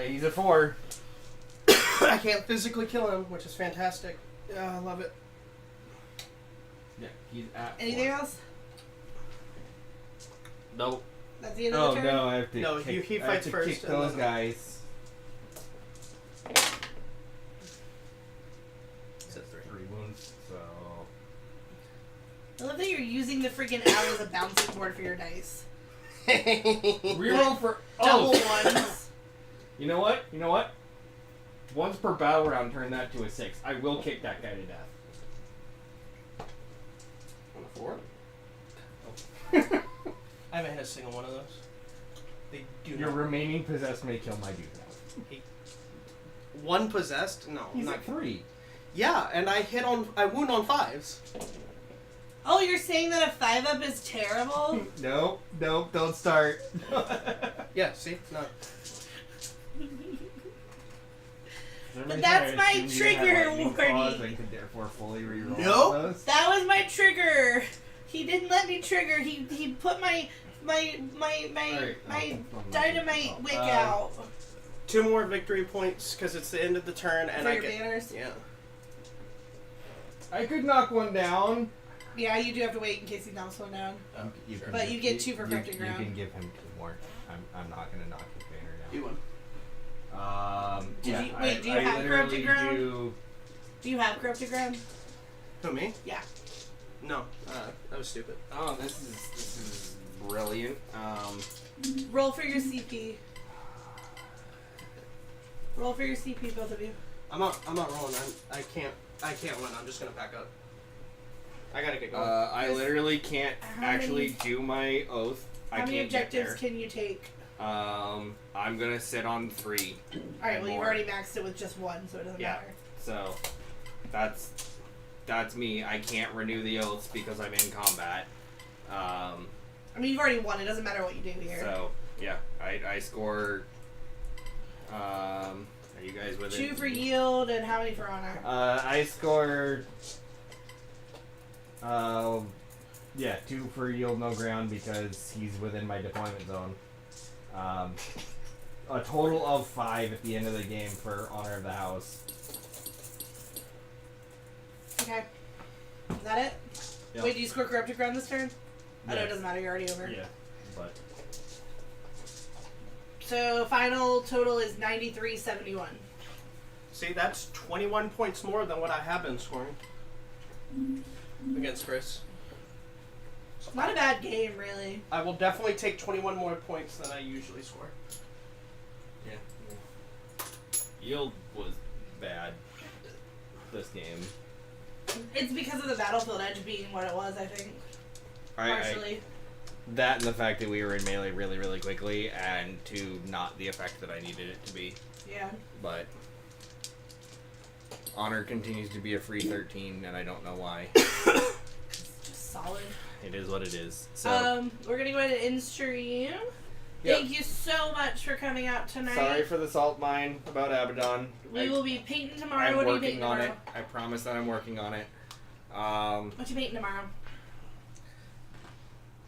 He's a 4. I can't physically kill him, which is fantastic. Yeah, I love it. Yeah, he's at Anything 4. else? Nope. That's the end of Oh the turn? no, I have to. No, kick, he I have fights to first kick and those then- guys. Says 3. 3 wounds. So I love that you're using the freaking owl as a bouncing board for your dice. reroll for Double ones. You know what? You know what? Once per battle round, turn that to a 6. I will kick that guy to death. On a 4? I haven't hit a single one of those. They do Your not. remaining possessed may kill my dude now. 1 possessed? No, He's not at 3. Yeah, and I wound on 5s. Oh, you're saying that a 5-up is terrible? Nope, don't start. Yeah, see? No. But that's my trigger warning. I could therefore fully reroll Nope. those. That was my trigger. He didn't let me trigger. He put my Alright, dynamite wick out 2 more victory points because it's the end of the turn, and for I your get. banners. Yeah. I could knock one down. Yeah, you do have to wait in case he knocks one down. You can But give- you get 2 for corrupting You ground. can give him 2 more. I'm not gonna knock his banner down. You won. Did Yeah, you- wait, do you I have corrupted literally ground? do Do you have cryptogram? Who, me? Yeah. No. That was stupid. Oh, this is brilliant. Roll for your CP. Roll for your CP, both of you. I'm not rolling. I can't win. I'm just gonna pack up. I gotta get going. I literally can't How actually many- do my oath. I How can't many objectives get there. can you take? I'm gonna sit on 3. Alright, and well, you've more. already maxed it with just 1, so it doesn't Yeah. matter. So that's me. I can't renew the oaths because I'm in combat. I mean, you've already won. It doesn't matter what you do here. So yeah, I score. Are you guys with 2 it? for yield, and how many for honor? I scored. 2 for yield no ground because he's within my deployment zone. A total of 5 at the end of the game for honor of the house. Okay. Is that it? Yep. Wait, do you score cryptogram this turn? I know it Yes. doesn't matter. You're already over. Yeah, but So final total is 93.71. See, that's 21 points more than what I have been scoring against Chris. Not a bad game, really. I will definitely take 21 more points than I usually score. yeah. Yield was bad this game. It's because of the battlefield edge being what it was, I think. Partially. That and the fact that we were in melee really, really quickly, and to not the effect that I needed it to be. Yeah. But honor continues to be a free 13, and I don't know why. Just solid. It is what it is. So We're gonna go ahead and end stream. Yep. Thank you so much for coming out tonight. sorry for the salt mine about Abaddon. We will be painting tomorrow. I'm What are you working painting on tomorrow? it. I promise that I'm working on it. What you painting tomorrow?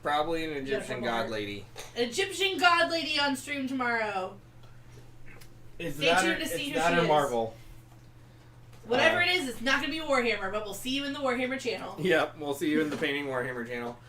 Probably an Egyptian purple god heart. lady. An Egyptian god lady on stream tomorrow. Is Stay tuned to see who that she a is. Marvel? Whatever it is, it's not gonna be Warhammer, but we'll see you in the Warhammer channel. Yep, we'll see you in the Painting Warhammer channel.